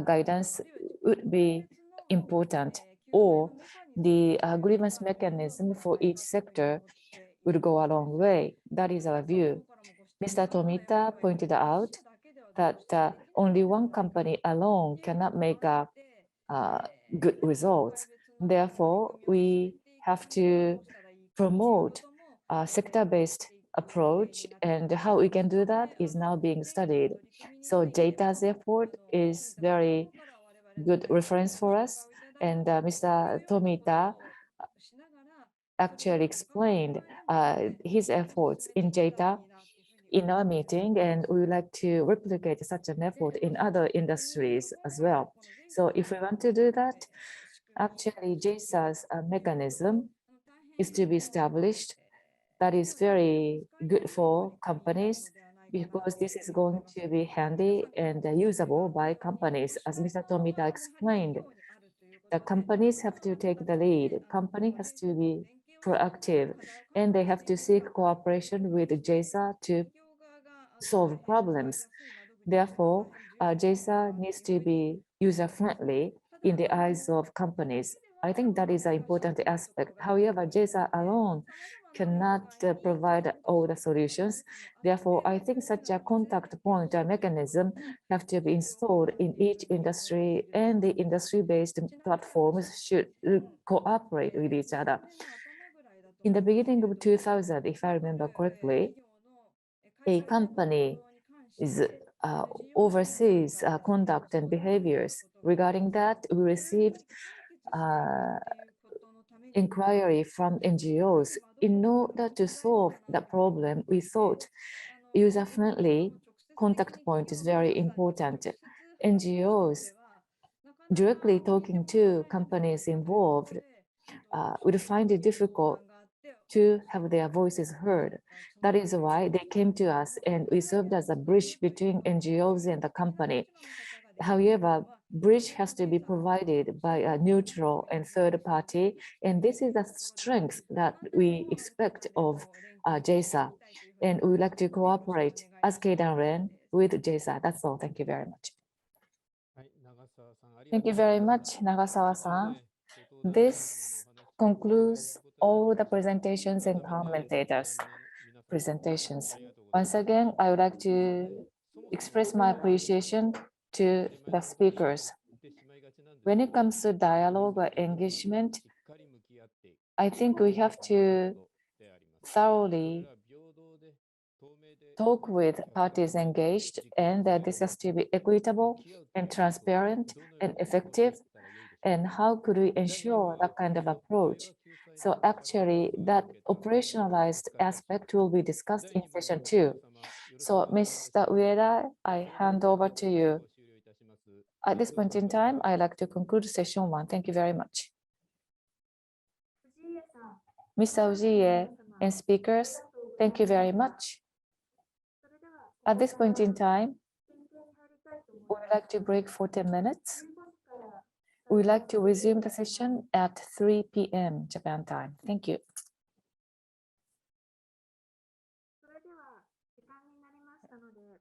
guidance would be important, or the grievance mechanism for each sector would go a long way. That is our view. Mr. Tomita pointed out that only one company alone cannot make good results. Therefore, we have to promote a sector-based approach, and how we can do that is now being studied. So JETA's effort is very good reference for us, and Mr. Tomita actually explained his efforts in JETA in our meeting, and we would like to replicate such an effort in other industries as well. So if we want to do that, actually JESA's mechanism is to be established. That is very good for companies because this is going to be handy and usable by companies. As Mr. Tomita explained, the companies have to take the lead. Company has to be proactive, and they have to seek cooperation with JESA to solve problems. Therefore, jessa needs to be user-friendly in the eyes of companies. I think that is an important aspect. However, jessa alone cannot provide all the solutions. Therefore, I think such a contact point mechanism have to be installed in each industry, and the industry-based platforms should cooperate with each other. In the beginning of 2000, if I remember correctly, a company is oversees conduct and behaviors. Regarding that, we received inquiry from NGOs. In order to solve the problem, we thought user-friendly contact point is very important. NGOs directly talking to companies involved would find it difficult to have their voices heard. That is why they came to us and we served as a bridge between NGOs and the company. However, bridge has to be provided by a neutral and third party, and this is the strength that we expect of jessa, and we would like to cooperate as Keidan-Ren with jessa. That's all. Thank you very much. Thank you very much, Nagasawa-san. This concludes all the presentations and commentators' presentations. Once again, I would like to express my appreciation to the speakers. When it comes to dialogue or engagement, I think we have to thoroughly talk with parties engaged, and that this has to be equitable and transparent and effective. And how could we ensure that kind of approach? So actually, that operationalized aspect will be discussed in session 2. So Mr. Ueda, I hand over to you. At this point in time, I'd like to conclude session 1. Thank you very much. Mr. Ujiie and speakers, thank you very much. At this point in time, we would like to break for 10 minutes. We would like to resume the session at 3 p.m. Japan time. Thank you.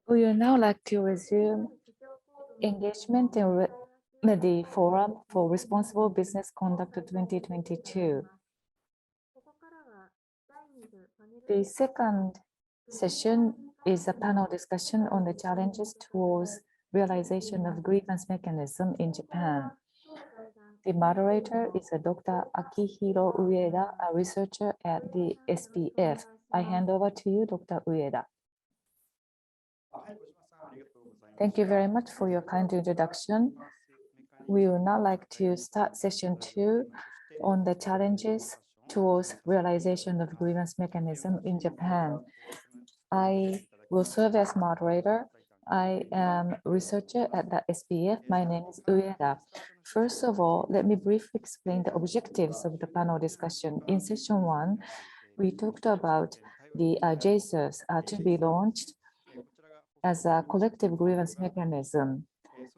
We would now like to resume engagement and METI Forum for Responsible Business Conduct 2022. The second session is a panel discussion on the challenges towards realization of grievance mechanism in Japan. The moderator is Dr. Akihiro Ueda, a researcher at the SPF. I hand over to you, Dr. Ueda. Thank you very much for your kind introduction. We would now like to start session 2 on the challenges towards realization of grievance mechanism in Japan. I will serve as moderator. I am a researcher at the SPF. My name is Ueda. First of all, let me briefly explain the objectives of the panel discussion. In session 1, we talked about the jessas to be launched as a collective grievance mechanism.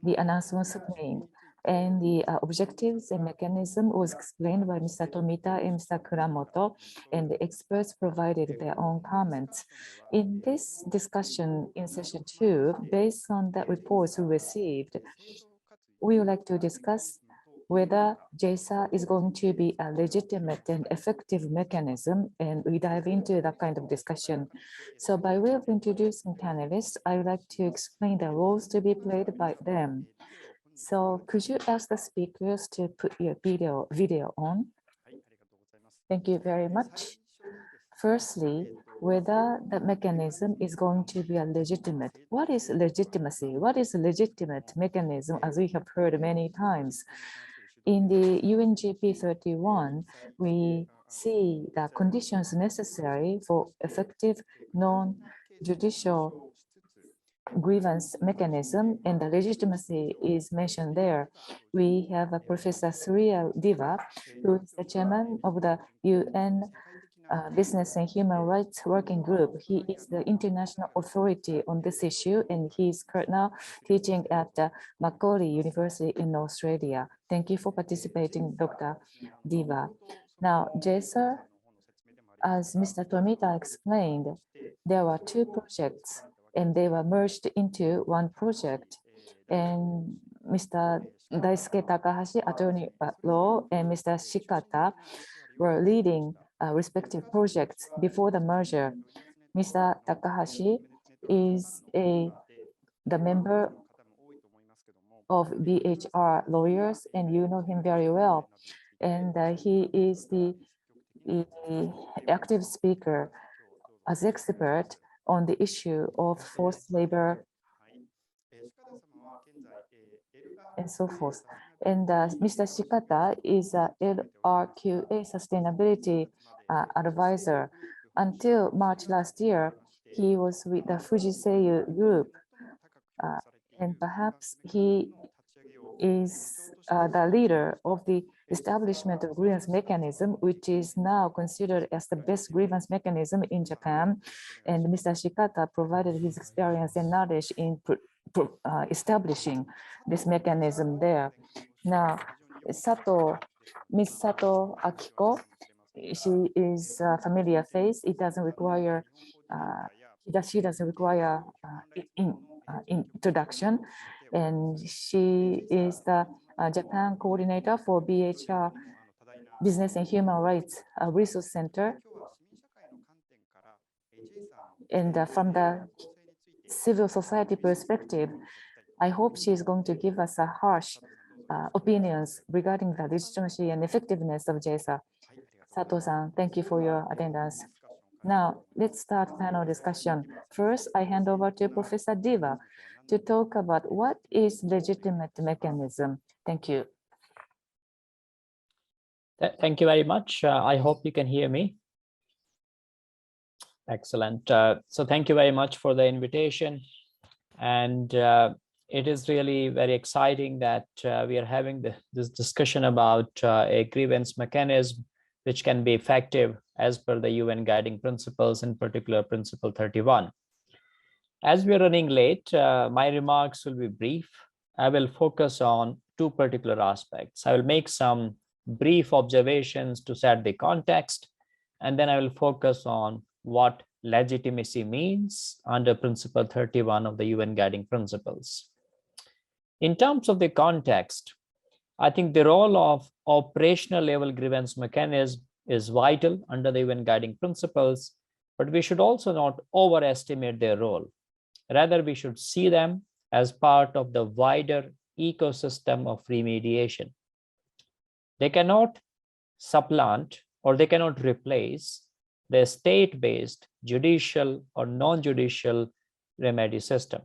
The announcement was made, and the objectives and mechanism was explained by Mr. Tomita and Mr. Kuramoto, and the experts provided their own comments. In this discussion in session 2, based on the reports we received, we would like to discuss whether jessa is going to be a legitimate and effective mechanism, and we dive into that kind of discussion. So by way of introducing panelists, I would like to explain the roles to be played by them. So could you ask the speakers to put your video on? Thank you very much. Firstly, whether the mechanism is going to be a legitimate. What is legitimacy? What is a legitimate mechanism, as we have heard many times? In the UNGP 31, we see the conditions necessary for effective non-judicial grievance mechanism, and the legitimacy is mentioned there. We have a Professor Surya Diva, who is the chairman of the UN Business and Human Rights Working Group. He is the international authority on this issue, and he is now teaching at Macquarie University in Australia. Thank you for participating, Dr. Diva. Now, jessa, as Mr. Tomita explained, there are 2 projects and they were merged into one project. And Mr. Daisuke Takahashi, attorney at law, and Mr. Shikata were leading respective projects before the merger. Mr. Takahashi is the member of BHR lawyers, and you know him very well. And he is the active speaker as expert on the issue of forced labor and so forth. And Mr. Shikata is a LRQA sustainability advisor. Until March last year, he was with the Fujiseiyu group. And perhaps he is the leader of the establishment of grievance mechanism, which is now considered as the best grievance mechanism in Japan. And Mr. Shikata provided his experience and knowledge in establishing this mechanism there. Now, Ms. Sato Akiko, she is a familiar face. It doesn't require, she doesn't require introduction. And she is the Japan coordinator for BHR, Business and Human Rights Resource Center. And from the civil society perspective, I hope she is going to give us a harsh opinions regarding the legitimacy and effectiveness of jessa. Sato-san, thank you for your attendance. Now, let's start panel discussion. First, I hand over to Professor Diva to talk about what is legitimate mechanism. Thank you.
Thank you very much. I hope you can hear me. Excellent. So thank you very much for the invitation. And it is really very exciting that we are having this discussion about a grievance mechanism which can be effective as per the UN guiding principles, in particular Principle 31. As we are running late, my remarks will be brief. I will focus on two particular aspects. I will make some brief observations to set the context, and then I will focus on what legitimacy means under Principle 31 of the UN guiding principles. In terms of the context, I think the role of operational level grievance mechanism is vital under the UN guiding principles, but we should also not overestimate their role. Rather, we should see them as part of the wider ecosystem of remediation. They cannot supplant or they cannot replace the state-based judicial or non-judicial remedy system.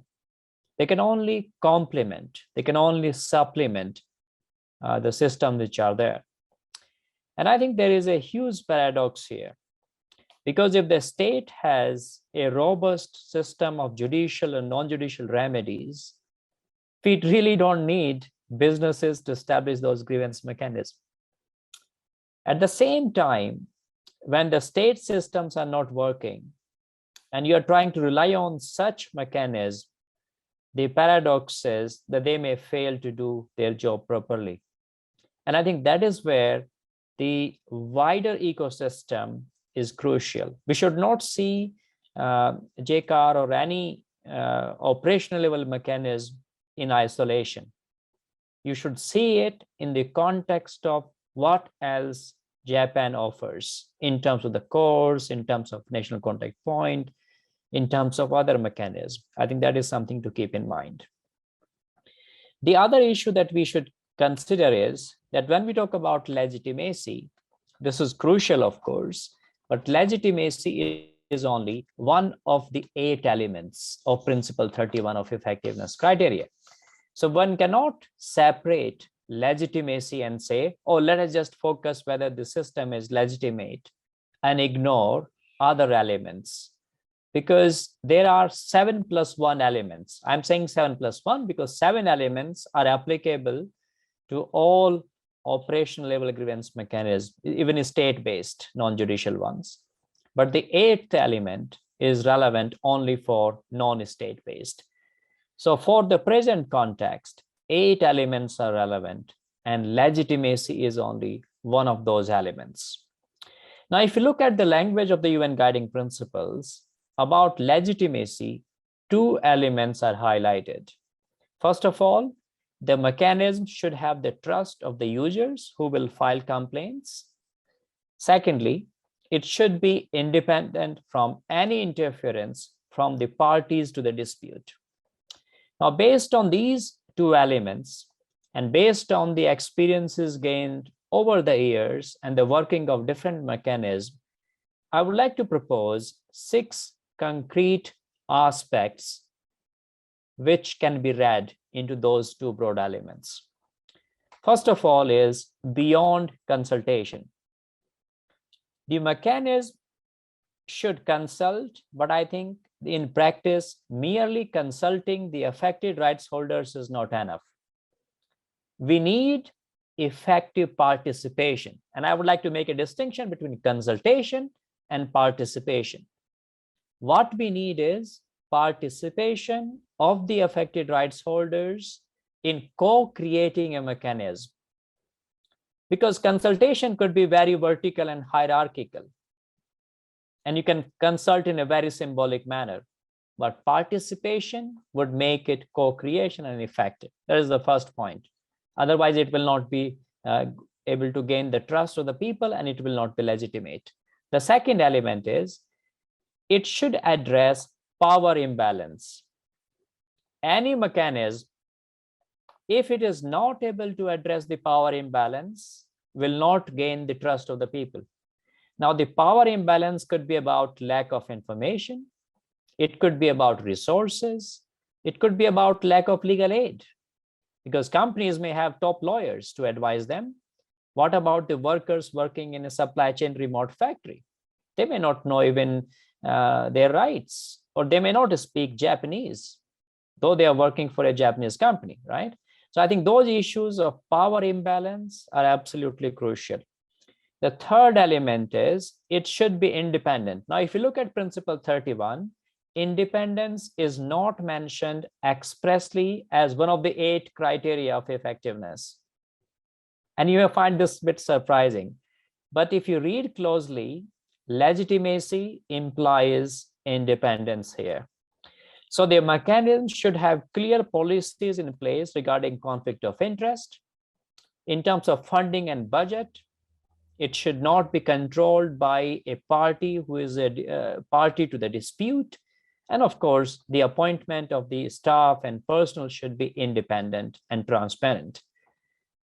They can only complement, they can only supplement the systems which are there. And I think there is a huge paradox here, because if the state has a robust system of judicial and non-judicial remedies, we really don't need businesses to establish those grievance mechanisms. At the same time, when the state systems are not working and you're trying to rely on such mechanisms, the paradox is that they may fail to do their job properly. And I think that is where the wider ecosystem is crucial. We should not see JCAR or any operational level mechanism in isolation. You should see it in the context of what else Japan offers in terms of the course, in terms of national contact point, in terms of other mechanisms. I think that is something to keep in mind. The other issue that we should consider is that when we talk about legitimacy, this is crucial, of course, but legitimacy is only one of the 8 elements of Principle 31 of effectiveness criteria. So one cannot separate legitimacy and say, oh, let us just focus whether the system is legitimate and ignore other elements, because there are 7+1 elements. I'm saying 7+1 because 7 elements are applicable to all operational level grievance mechanisms, even state-based non-judicial ones. But the 8th element is relevant only for non-state-based. So for the present context, 8 elements are relevant, and legitimacy is only one of those elements. Now, if you look at the language of the UN guiding principles about legitimacy, two elements are highlighted. First of all, the mechanism should have the trust of the users who will file complaints. Secondly, it should be independent from any interference from the parties to the dispute. Now, based on these two elements and based on the experiences gained over the years and the working of different mechanisms, I would like to propose 6 concrete aspects which can be read into those two broad elements. First of all is beyond consultation. The mechanism should consult, but I think in practice, merely consulting the affected rights holders is not enough. We need effective participation. And I would like to make a distinction between consultation and participation. What we need is participation of the affected rights holders in co-creating a mechanism. Because consultation could be very vertical and hierarchical. And you can consult in a very symbolic manner. But participation would make it co-creation and effective. That is the first point. Otherwise, it will not be able to gain the trust of the people and it will not be legitimate. The second element is it should address power imbalance. Any mechanism, if it is not able to address the power imbalance, will not gain the trust of the people. Now, the power imbalance could be about lack of information. It could be about resources. It could be about lack of legal aid, because companies may have top lawyers to advise them. What about the workers working in a supply chain remote factory? They may not know even their rights, or they may not speak Japanese, though they are working for a Japanese company, right? So I think those issues of power imbalance are absolutely crucial. The third element is it should be independent. Now, if you look at Principle 31, independence is not mentioned expressly as one of the 8 criteria of effectiveness. And you may find this a bit surprising. But if you read closely, legitimacy implies independence here. So the mechanism should have clear policies in place regarding conflict of interest. In terms of funding and budget, it should not be controlled by a party who is a party to the dispute. And of course, the appointment of the staff and personnel should be independent and transparent.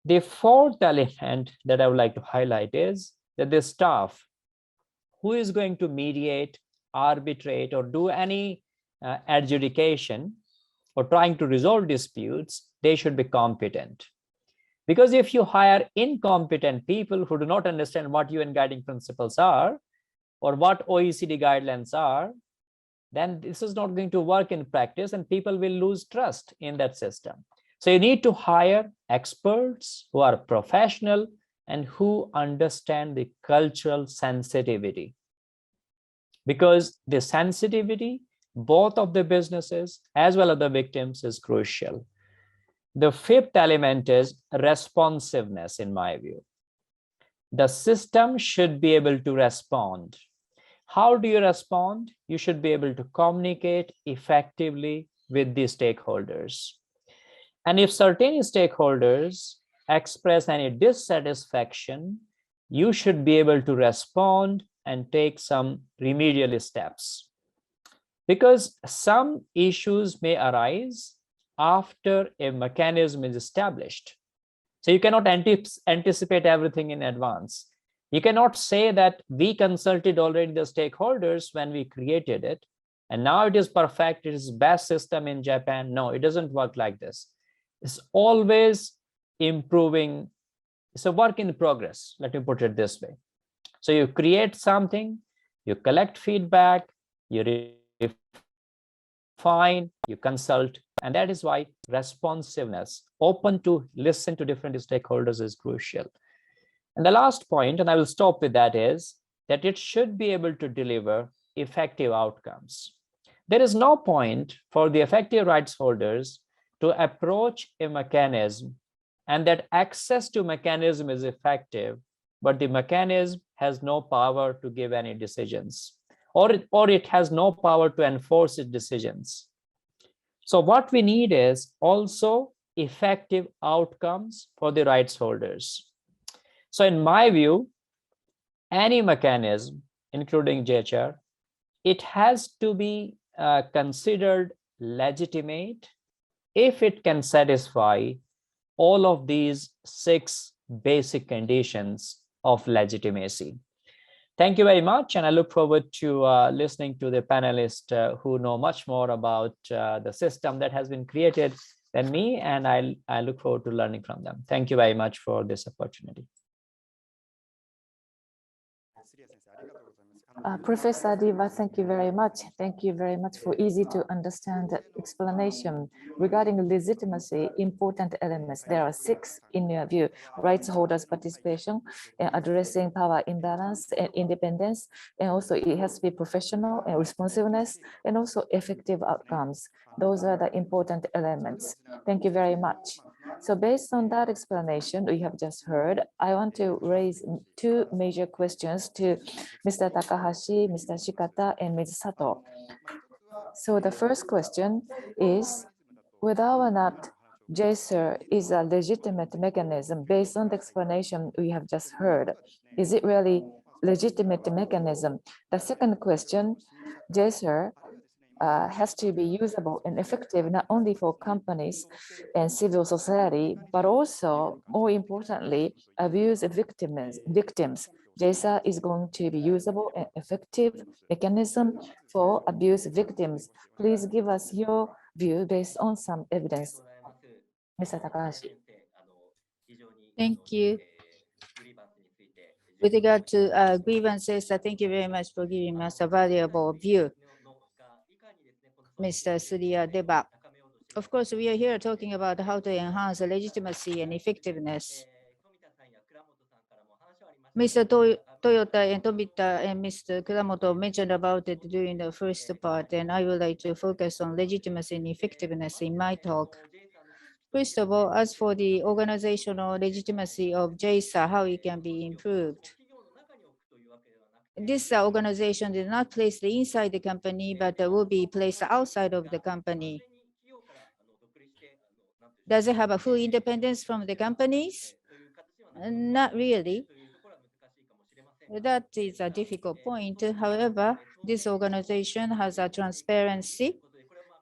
The fourth element that I would like to highlight is that the staff who is going to mediate, arbitrate, or do any adjudication or trying to resolve disputes, they should be competent. Because if you hire incompetent people who do not understand what UN guiding principles are or what OECD guidelines are, then this is not going to work in practice and people will lose trust in that system. So you need to hire experts who are professional and who understand the cultural sensitivity. Because the sensitivity, both of the businesses as well as the victims, is crucial. The fifth element is responsiveness, in my view. The system should be able to respond. How do you respond? You should be able to communicate effectively with the stakeholders. And if certain stakeholders express any dissatisfaction, you should be able to respond and take some remedial steps. Because some issues may arise after a mechanism is established. So you cannot anticipate everything in advance. You cannot say that we consulted already the stakeholders when we created it, and now it is perfect, it is best system in Japan. No, it doesn't work like this. It's always improving. It's a work in progress, let me put it this way. So you create something, you collect feedback, you refine, you consult, and that is why responsiveness, open to listen to different stakeholders, is crucial. And the last point, and I will stop with that, is that it should be able to deliver effective outcomes. There is no point for the effective rights holders to approach a mechanism and that access to mechanism is effective, but the mechanism has no power to give any decisions, or it has no power to enforce its decisions. So what we need is also effective outcomes for the rights holders. So in my view, any mechanism, including JHR, it has to be considered legitimate if it can satisfy all of these 6 basic conditions of legitimacy. Thank you very much, and I look forward to listening to the panelists who know much more about the system that has been created than me, and I look forward to learning from them. Thank you very much for this opportunity.
Professor Diva, thank you very much. Thank you very much for easy to understand explanation regarding legitimacy, important elements. There are 6 in your view: rights holders participation, addressing power imbalance and independence, and also it has to be professional and responsiveness, and also effective outcomes. Those are the important elements. Thank you very much. So based on that explanation we have just heard, I want to raise 2 major questions to Mr. Takahashi, Mr. Shikata, and Ms. Sato. So the first question is whether or not jessa is a legitimate mechanism based on the explanation we have just heard. Is it really legitimate mechanism? The second question, jessa has to be usable and effective not only for companies and civil society, but also, more importantly, abuse victims. jessa is going to be usable and effective mechanism for abuse victims. Please give us your view based on some evidence. Mr. Takahashi.
Thank you. With regard to grievances, thank you very much for giving us a valuable view, Mr. Surya Deba. Of course, we are here talking about how to enhance the legitimacy and effectiveness. Mr. Toyota and Tomita and Mr. Kuramoto mentioned about it during the first part, and I would like to focus on legitimacy and effectiveness in my talk. First of all, as for the organizational legitimacy of jessa, how it can be improved. This organization did not place inside the company, but will be placed outside of the company. Does it have a full independence from the companies? Not really. That is a difficult point. However, this organization has a transparency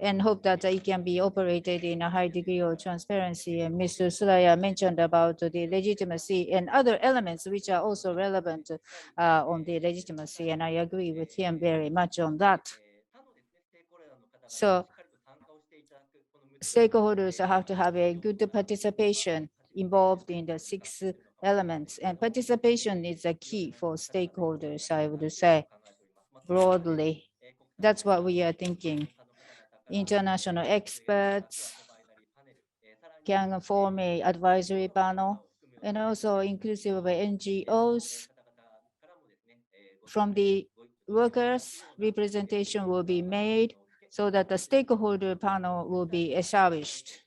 and hope that it can be operated in a high degree of transparency. And Mr. Suraya mentioned about the legitimacy and other elements which are also relevant on the legitimacy, and I agree with him very much on that. So stakeholders have to have a good participation involved in the 6 elements, and participation is a key for stakeholders, I would say, broadly. That's what we are thinking. International experts can form an advisory panel, and also inclusive of NGOs. From the workers, representation will be made so that the stakeholder panel will be established,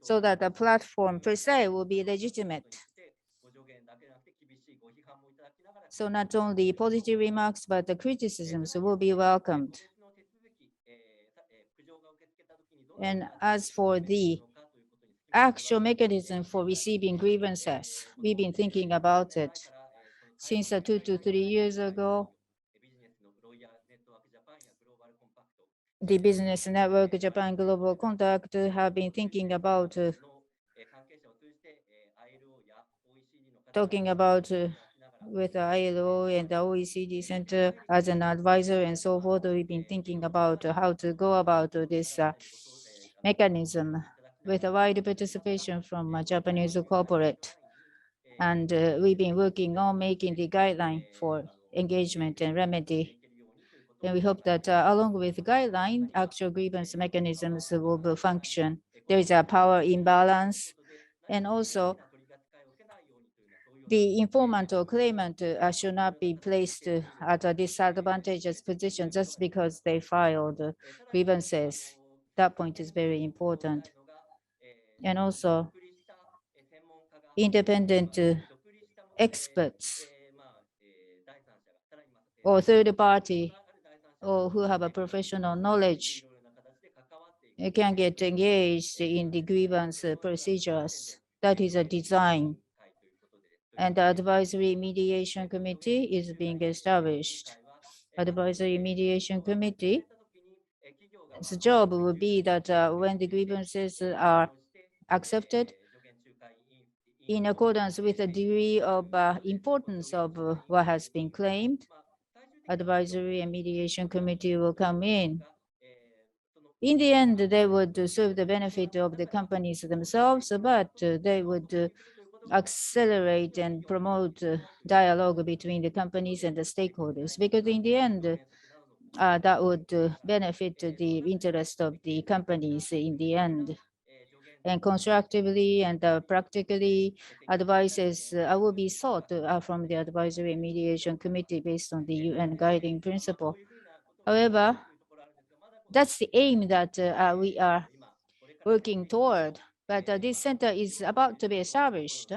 so that the platform per se will be legitimate. So not only positive remarks, but the criticisms will be welcomed. And as for the actual mechanism for receiving grievances, we've been thinking about it since 2 to 3 years ago. The Business Network Japan Global Contact have been thinking about talking about with the ILO and the OECD Center as an advisor and so forth. We've been thinking about how to go about this mechanism with a wide participation from a Japanese corporate. And we've been working on making the guideline for engagement and remedy. And we hope that along with the guideline, actual grievance mechanisms will function. There is a power imbalance, and also the informant or claimant should not be placed at a disadvantageous position just because they filed grievances. That point is very important. And also, independent experts or third party or who have a professional knowledge can get engaged in the grievance procedures. That is a design. And the advisory mediation committee is being established. Advisory mediation committee, its job will be that when the grievances are accepted in accordance with the degree of importance of what has been claimed, advisory and mediation committee will come in. In the end, they would serve the benefit of the companies themselves, but they would accelerate and promote dialogue between the companies and the stakeholders, because in the end, that would benefit the interest of the companies in the end. And constructively and practically, advices will be sought from the advisory and mediation committee based on the UN guiding principle. However, that's the aim that we are working toward. But this center is about to be established.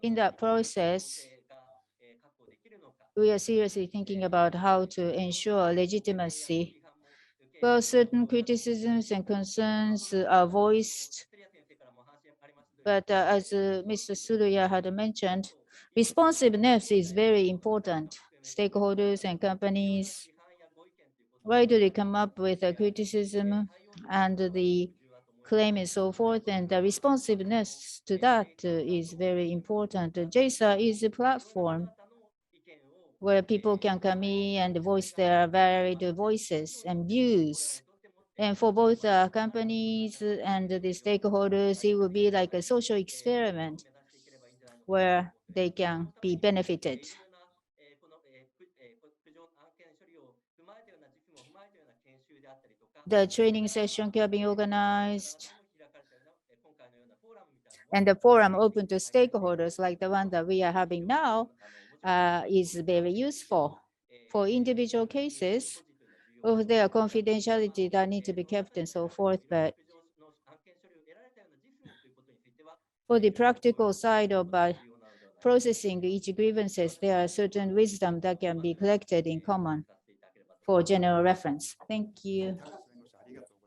In that process, we are seriously thinking about how to ensure legitimacy. Well, certain criticisms and concerns are voiced, but as Mr. Suruya had mentioned, responsiveness is very important. Stakeholders and companies, why do they come up with a criticism and the claim and so forth, and the responsiveness to that is very important. JSA is a platform where people can come in and voice their varied voices and views. And for both companies and the stakeholders, it will be like a social experiment where they can be benefited. The training session can be organized, and the forum open to stakeholders like the one that we are having now is very useful. For individual cases, of their confidentiality that need to be kept and so forth, but for the practical side of processing each grievances, there are certain wisdom that can be collected in common for general reference. Thank you.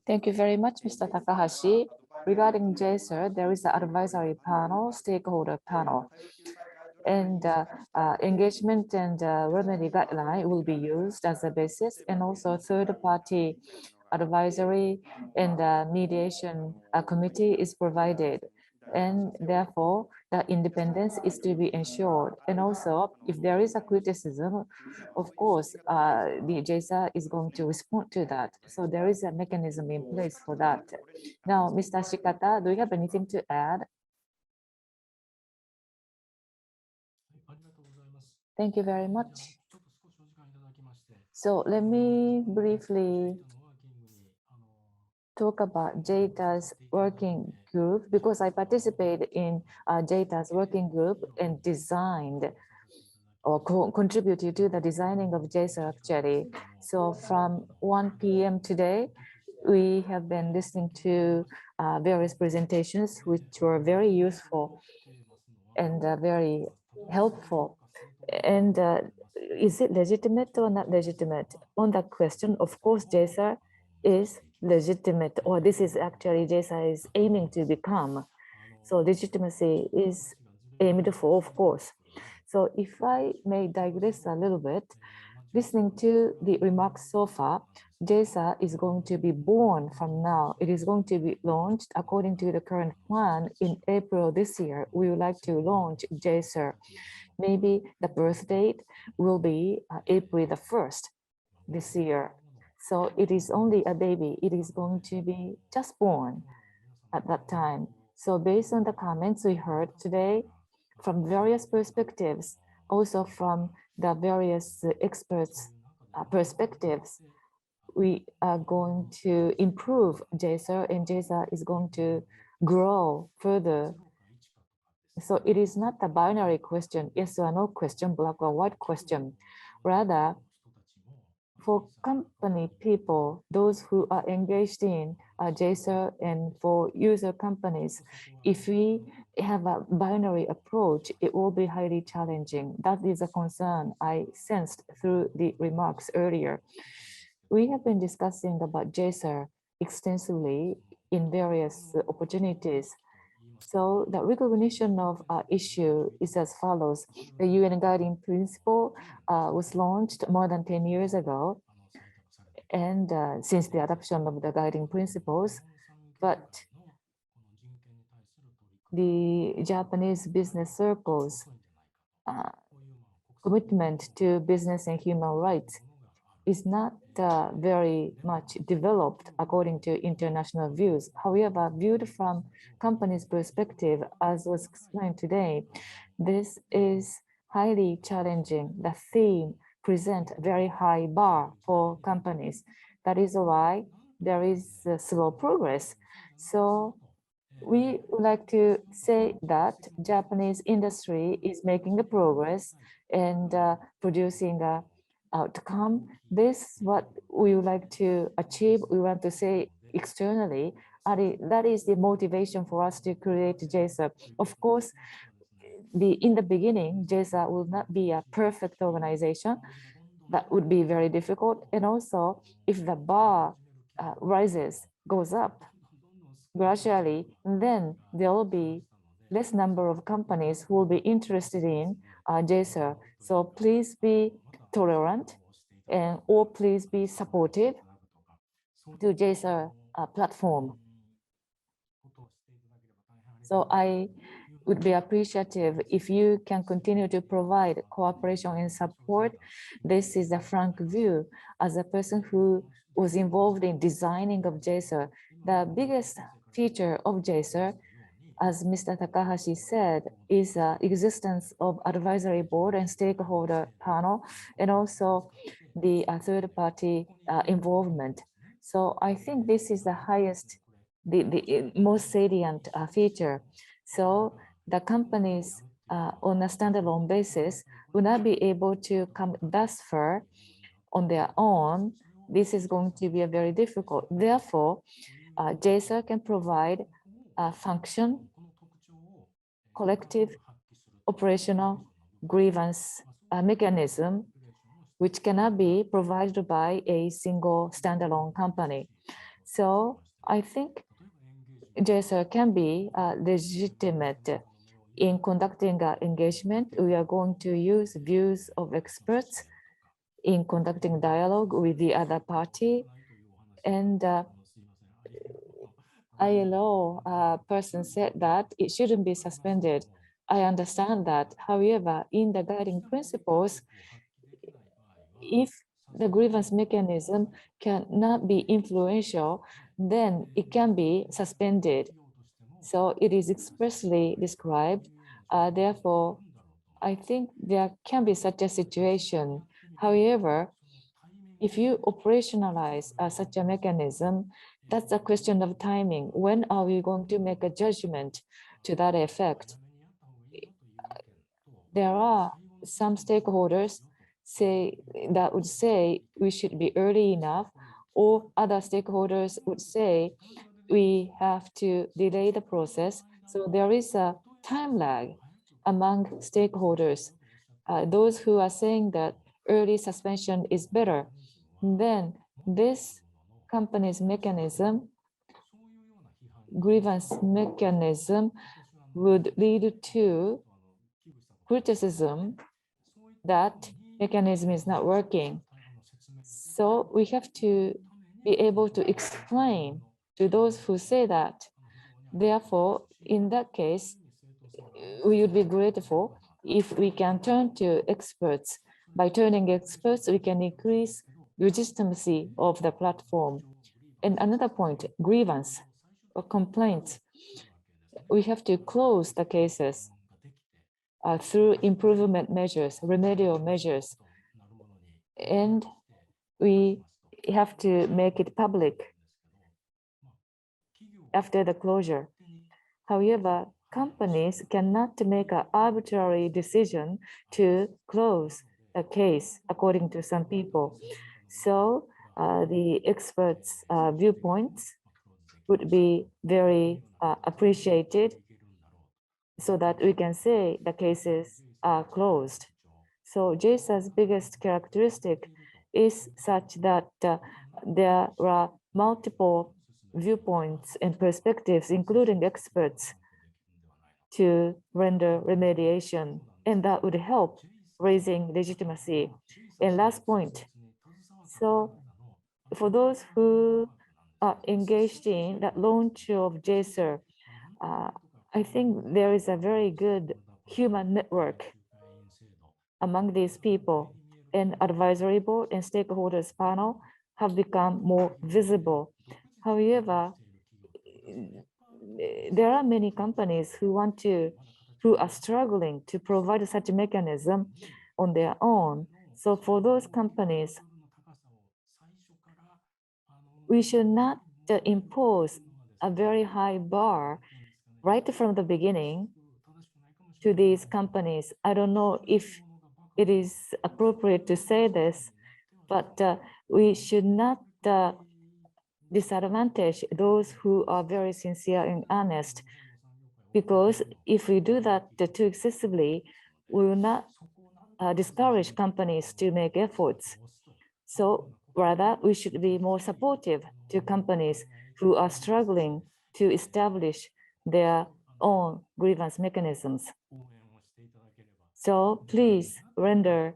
Thank you very much, Mr. Takahashi. Regarding JSER, there is an advisory panel, stakeholder panel, and engagement and remedy guideline will be used as a basis, and also third-party advisory and mediation committee is provided. And therefore, the independence is to be ensured. And also, if there is a criticism, of course, the JSA is going to respond to that. So there is a mechanism in place for that. Now, Mr. Shikata, do you have anything to add? Thank you very much. So let me briefly talk about JTA's working group, because I participated in JTA's working group and designed or contributed to the designing of JSA actually. So from 1 p.m. today, we have been listening to various presentations, which were very useful and very helpful. And is it legitimate or not legitimate? On that question, of course, JSA is legitimate, or this is actually JSA is aiming to become. So legitimacy is aimed for, of course. So if I may digress a little bit, listening to the remarks so far, JSA is going to be born from now. It is going to be launched according to the current plan in April this year. We would like to launch JSA. Maybe the birth date will be April the 1st this year. So it is only a baby. It is going to be just born at that time. So based on the comments we heard today from various perspectives, also from the various experts' perspectives, we are going to improve JSA, and JSA is going to grow further. So it is not a binary question, yes or no question, black or white question. Rather, for company people, those who are engaged in JSA, and for user companies, if we have a binary approach, it will be highly challenging. That is a concern I sensed through the remarks earlier. We have been discussing about jessa extensively in various opportunities. So the recognition of issue is as follows. The UN Guiding Principle was launched more than 10 years ago, and since the adoption of the guiding principles, but the Japanese business circles commitment to business and human rights is not very much developed according to international views. However, viewed from companies' perspective, as was explained today, this is highly challenging. The theme present a very high bar for companies. That is why there is slow progress. So we would like to say that Japanese industry is making a progress and producing a outcome. This is what we would like to achieve. We want to say externally, that is the motivation for us to create jessa. Of course, in the beginning, jessa will not be a perfect organization. That would be very difficult. And also, if the bar goes up gradually, then there will be less number of companies who will be interested in jessa. So please be tolerant or please be supportive to jessa platform. So I would be appreciative if you can continue to provide cooperation and support. This is a frank view as a person who was involved in designing of jessa. The biggest feature of jessa, as Mr. Takahashi said, is existence of advisory board and stakeholder panel, and also the third-party involvement. So I think this is the highest, the most salient feature. So the companies on a standalone basis will not be able to come thus far on their own. This is going to be a very difficult. Therefore, jessa can provide a function, collective operational grievance mechanism, which cannot be provided by a single standalone company. So I think jessa can be legitimate in conducting engagement. We are going to use views of experts in conducting dialogue with the other party. And ILO person said that it shouldn't be suspended. I understand that. However, in the guiding principles, if the grievance mechanism cannot be influential, then it can be suspended. So it is expressly described. Therefore, I think there can be such a situation. However, if you operationalize such a mechanism, that's a question of timing. When are we going to make a judgment to that effect? There are some stakeholders that would say we should be early enough, or other stakeholders would say we have to delay the process. So there is a time lag among stakeholders. Those who are saying that early suspension is better, then this company's mechanism, grievance mechanism, would lead to criticism that mechanism is not working. So we have to be able to explain to those who say that. Therefore, in that case, we would be grateful if we can turn to experts. By turning experts, we can increase legitimacy of the platform. And another point, grievance or complaints. We have to close the cases through improvement measures, remedial measures. And we have to make it public after the closure. However, companies cannot make an arbitrary decision to close a case according to some people. So the experts' viewpoints would be very appreciated so that we can say the cases are closed. So jessa's biggest characteristic is such that there are multiple viewpoints and perspectives, including experts, to render remediation, and that would help raising legitimacy. And last point, so for those who are engaged in that launch of jessa, I think there is a very good human network among these people, and advisory board and stakeholders panel have become more visible. However, there are many companies who are struggling to provide such a mechanism on their own. So for those companies, we should not impose a very high bar right from the beginning to these companies. I don't know if it is appropriate to say this, but we should not disadvantage those who are very sincere and honest, because if we do that too excessively, we will not discourage companies to make efforts. So rather, we should be more supportive to companies who are struggling to establish their own grievance mechanisms. So please render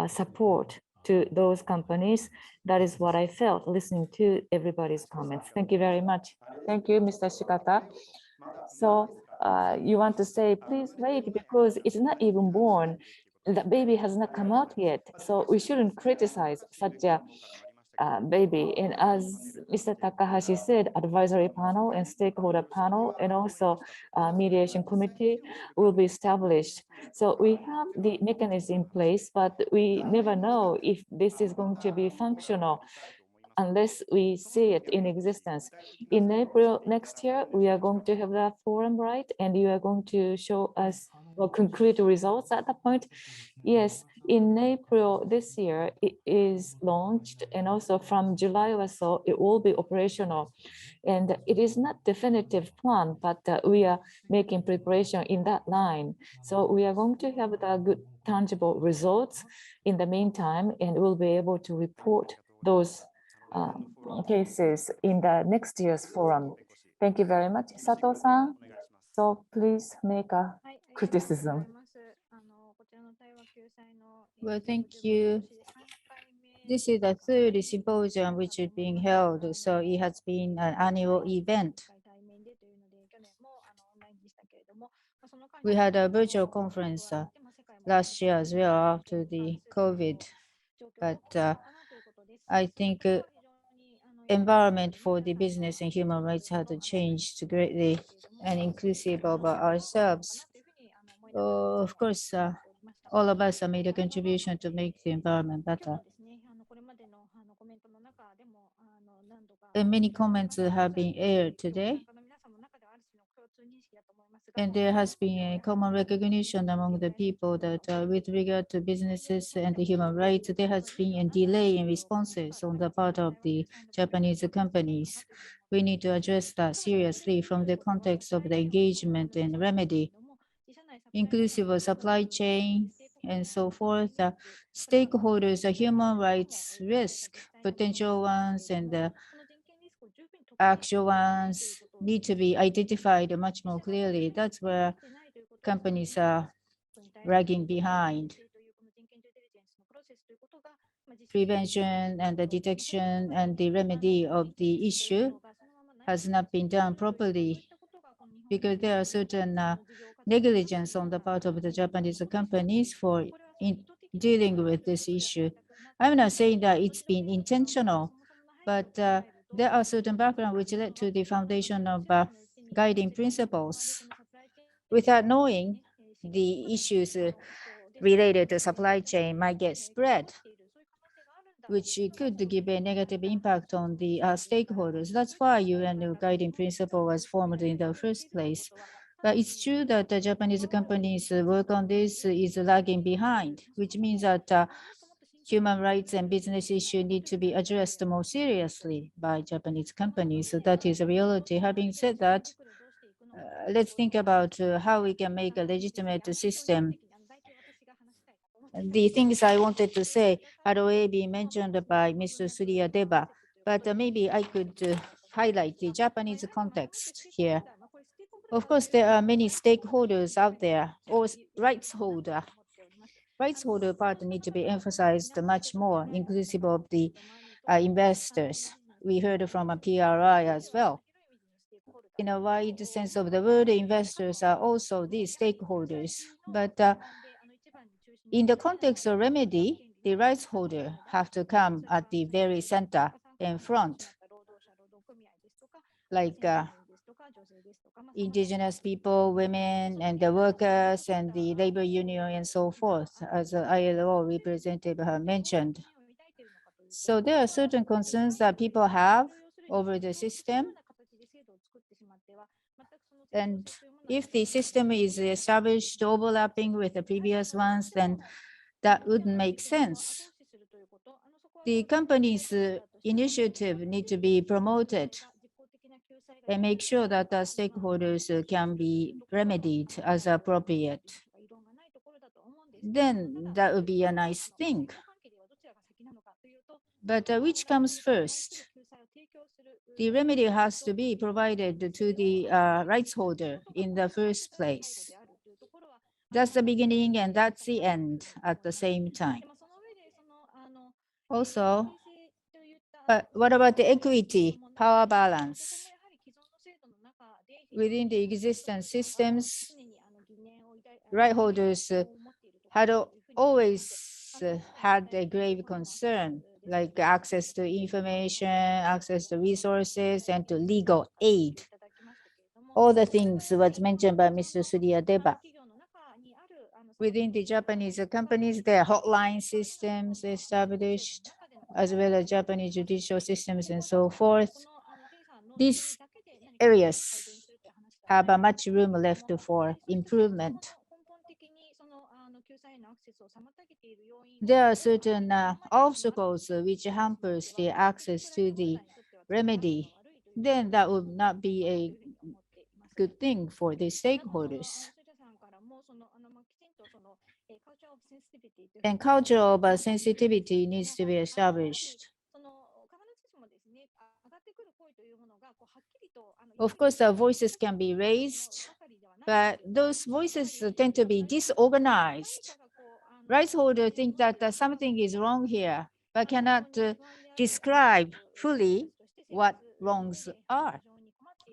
support to those companies. That is what I felt listening to everybody's comments. Thank you very much. Thank you, Mr. Shikata. So you want to say, please wait, because it's not even born. The baby has not come out yet. So we shouldn't criticize such a baby. And as Mr. Takahashi said, advisory panel and stakeholder panel, and also mediation committee will be established. So we have the mechanism in place, but we never know if this is going to be functional unless we see it in existence. In April next year, we are going to have that forum, right? And you are going to show us concrete results at that point. Yes, in April this year, it is launched, and also from July or so, it will be operational. And it is not definitive plan, but we are making preparation in that line. So we are going to have the good tangible results in the meantime, and we'll be able to report those cases in the next year's forum. Thank you very much. Sato-san, so please make a criticism.
Well, thank you. This is the third symposium which is being held, so it has been an annual event. We had a virtual conference last year as well after the COVID, but I think environment for the business and human rights had changed greatly and inclusive of ourselves. Of course, all of us have made a contribution to make the environment better. And many comments have been aired today. And there has been a common recognition among the people that with regard to businesses and the human rights, there has been a delay in responses on the part of the Japanese companies. We need to address that seriously from the context of the engagement and remedy, inclusive of supply chain and so forth. Stakeholders, human rights risk, potential ones and actual ones need to be identified much more clearly. That's where companies are lagging behind. Prevention and the detection and the remedy of the issue has not been done properly because there are certain negligence on the part of the Japanese companies for dealing with this issue. I'm not saying that it's been intentional, but there are certain background which led to the foundation of guiding principles. Without knowing, the issues related to supply chain might get spread, which could give a negative impact on the stakeholders. That's why UN guiding principle was formed in the first place. But it's true that the Japanese companies' work on this is lagging behind, which means that human rights and business issues need to be addressed more seriously by Japanese companies. So that is a reality. Having said that, let's think about how we can make a legitimate system. The things I wanted to say had already been mentioned by Mr. Surya Deba. but maybe I could highlight the Japanese context here. Of course, there are many stakeholders out there, or rights holder. Rights holder part need to be emphasized much more, inclusive of the investors. We heard from a PRI as well. In a wide sense of the word, investors are also these stakeholders. But in the context of remedy, the rights holder have to come at the very center and front, like indigenous people, women, and the workers, and the labor union, and so forth, as the ILO representative mentioned. So there are certain concerns that people have over the system. And if the system is established overlapping with the previous ones, then that wouldn't make sense. The company's initiative need to be promoted and make sure that the stakeholders can be remedied as appropriate. Then that would be a nice thing. But which comes first? The remedy has to be provided to the rights holder in the first place. That's the beginning and that's the end at the same time. Also, what about the equity, power balance? Within the existing systems, right holders had always had a grave concern, like access to information, access to resources, and to legal aid. All the things was mentioned by Mr. Surya-deba. Within the Japanese companies, there are hotline systems established, as well as Japanese judicial systems and so forth. These areas have much room left for improvement. There are certain obstacles which hampers the access to the remedy. Then that would not be a good thing for the stakeholders. And culture of sensitivity needs to be established. Of course, the voices can be raised, but those voices tend to be disorganized. Rights holders think that something is wrong here, but cannot describe fully what wrongs are.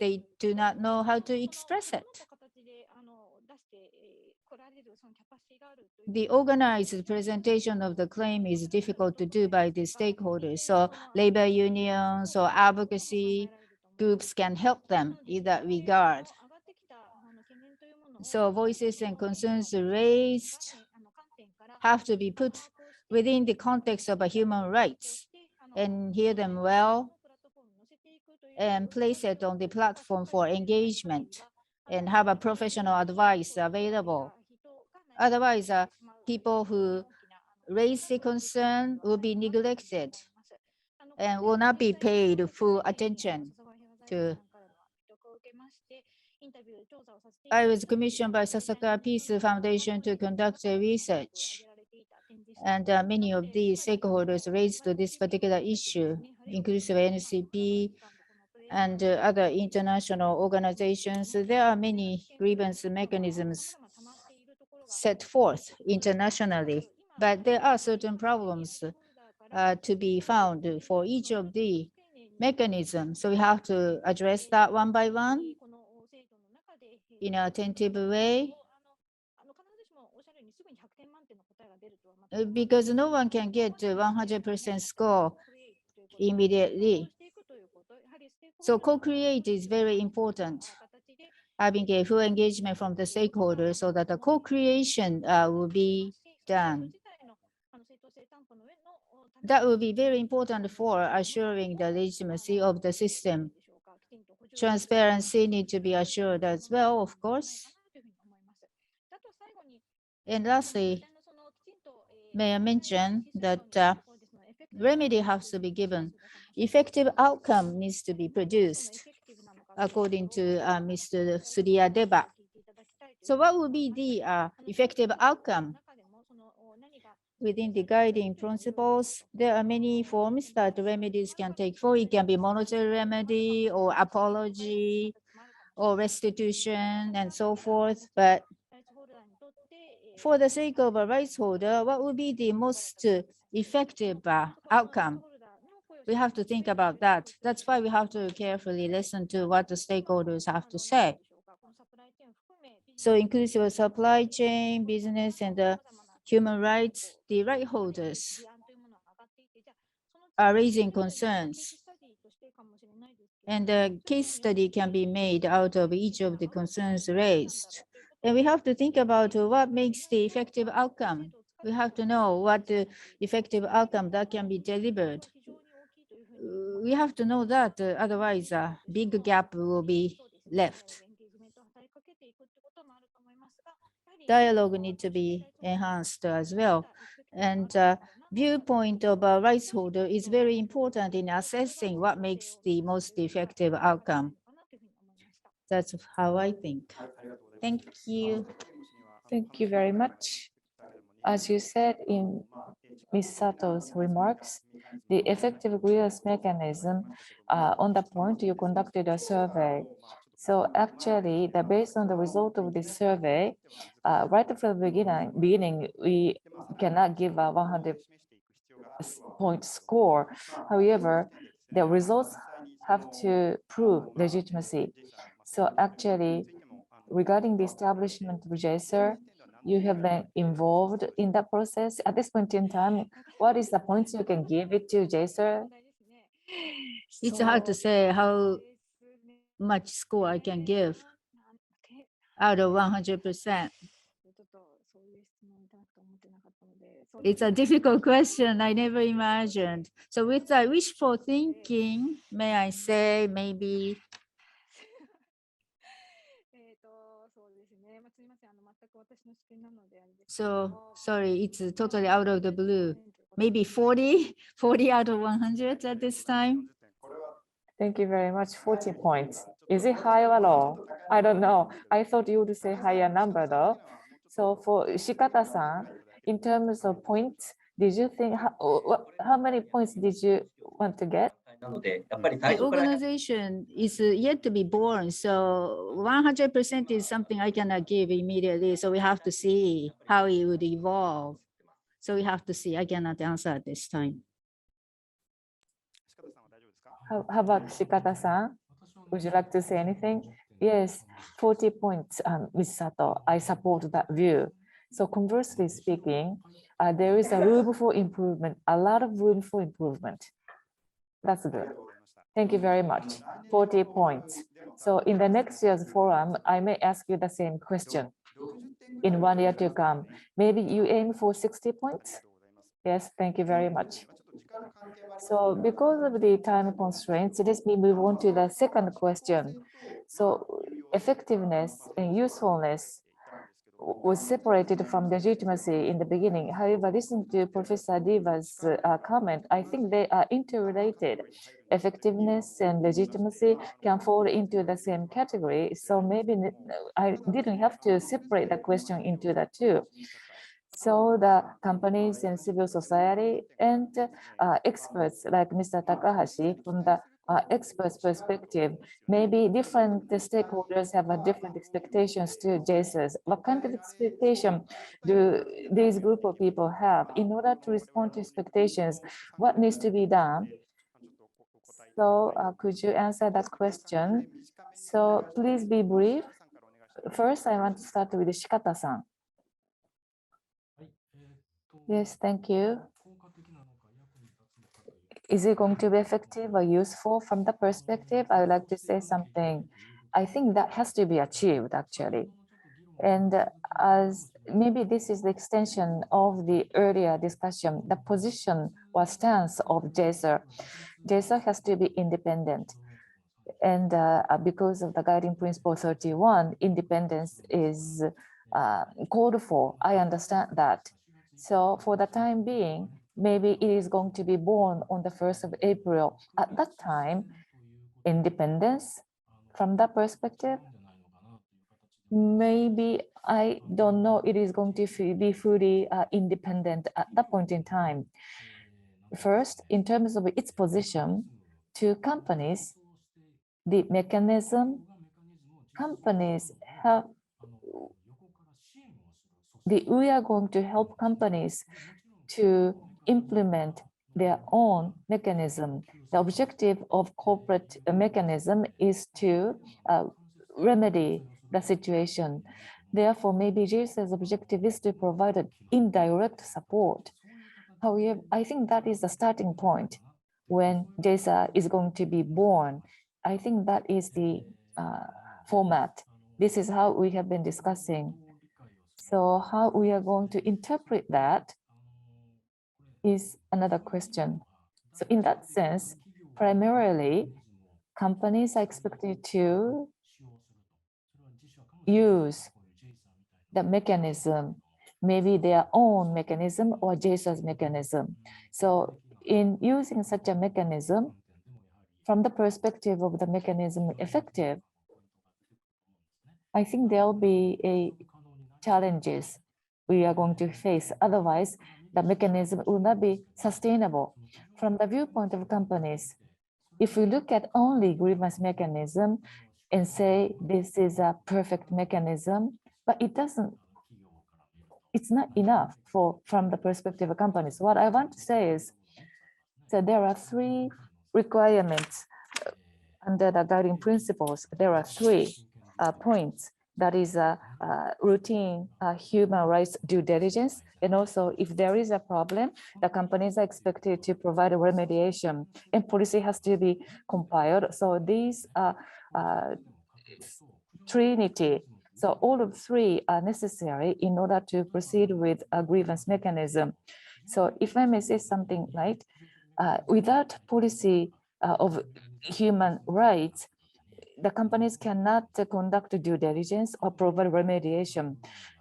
They do not know how to express it. The organized presentation of the claim is difficult to do by the stakeholders. So labor unions or advocacy groups can help them in that regard. So voices and concerns raised have to be put within the context of human rights and hear them well and place it on the platform for engagement and have a professional advice available. Otherwise, people who raise the concern will be neglected and will not be paid full attention to. I was commissioned by Sasakawa Peace Foundation to conduct a research. And many of these stakeholders raised this particular issue, inclusive NCP and other international organizations. There are many grievance mechanisms set forth internationally, but there are certain problems to be found for each of the mechanisms. So we have to address that one by one in an attentive way. Because no one can get 100% score immediately. So co-create is very important. Having a full engagement from the stakeholders so that the co-creation will be done. That will be very important for assuring the legitimacy of the system. Transparency needs to be assured as well, of course. And lastly, may I mention that remedy has to be given. Effective outcome needs to be produced, according to Mr. Surya-deba. So what will be the effective outcome? within the guiding principles, there are many forms that remedies can take for. It can be monetary remedy or apology or restitution and so forth. But for the sake of a rights holder, what would be the most effective outcome? We have to think about that. That's why we have to carefully listen to what the stakeholders have to say. So inclusive of supply chain, business, and the human rights, the right holders are raising concerns. And a case study can be made out of each of the concerns raised. And we have to think about what makes the effective outcome. We have to know what the effective outcome that can be delivered. We have to know that, otherwise a big gap will be left. Dialogue needs to be enhanced as well. And viewpoint of a rights holder is very important in assessing what makes the most effective outcome. That's how I think. Thank you.
Thank you very much. As you said in Ms. Sato's remarks, the effective grievance mechanism, on the point you conducted a survey. So actually, based on the result of this survey, right from the beginning, we cannot give a 100-point score. However, the results have to prove legitimacy. So actually, regarding the establishment of JSR, you have been involved in that process. At this point in time, what is the points you can give it to JSR?
It's hard to say how much score I can give out of 100%. It's a difficult question. I never imagined. So with that wishful thinking, may I say maybe so sorry, it's totally out of the blue. Maybe 40 out of 100 at this time.
Thank you very much. 40 points. Is it high or low? I don't know. I thought you would say higher number though. So for Shikata-san, in terms of points, did you think, how many points did you want to get?
The organization is yet to be born, so 100% is something I cannot give immediately. So we have to see how it would evolve. So we have to see. I cannot answer at this time.
How about Shikata-san? Would you like to say anything? Yes, 40 points, Ms. Sato. I support that view. So conversely speaking, there is a room for improvement, a lot of room for improvement. That's good. Thank you very much. 40 points. So in the next year's forum, I may ask you the same question in 1 year to come. Maybe you aim for 60 points? Yes, thank you very much. So because of the time constraints, let me move on to the second question. So effectiveness and usefulness was separated from legitimacy in the beginning. However, listening to Professor Diva's comment, I think they are interrelated. Effectiveness and legitimacy can fall into the same category. So maybe I didn't have to separate the question into the two. So the companies and civil society and experts like Mr. Takahashi, from the experts' perspective, maybe different stakeholders have a different expectations to JSONs. What kind of expectation do these group of people have? In order to respond to expectations, what needs to be done? So could you answer that question? So please be brief. First, I want to start with Shikata-san. Yes, thank you. Is it going to be effective or useful from the perspective? I would like to say something. I think that has to be achieved actually. And as maybe this is the extension of the earlier discussion, the position or stance of JSR. JSR has to be independent. And because of the guiding principle 31, independence is called for. I understand that. So for the time being, maybe it is going to be born on the 1st of April. At that time, independence from that perspective, maybe I don't know it is going to be fully independent at that point in time. First, in terms of its position to companies, the mechanism, companies have, we are going to help companies to implement their own mechanism. The objective of corporate mechanism is to remedy the situation. Therefore, maybe JSA's objective is to provide an indirect support. However, I think that is the starting point when JSA is going to be born. I think that is the format. This is how we have been discussing. So how we are going to interpret that is another question. So in that sense, primarily, companies are expected to use the mechanism, maybe their own mechanism or JSA's mechanism. So in using such a mechanism, from the perspective of the mechanism effective, I think there'll be challenges we are going to face. Otherwise, the mechanism will not be sustainable. From the viewpoint of companies, if we look at only grievance mechanism and say this is a perfect mechanism, but it's not enough from the perspective of companies. What I want to say is that there are three requirements under the guiding principles. There are three points. That is routine human rights due diligence. And also, if there is a problem, the companies are expected to provide a remediation and policy has to be compiled. So these trinity. So all of three are necessary in order to proceed with a grievance mechanism. So if I may say something right, without policy of human rights, the companies cannot conduct due diligence or provide remediation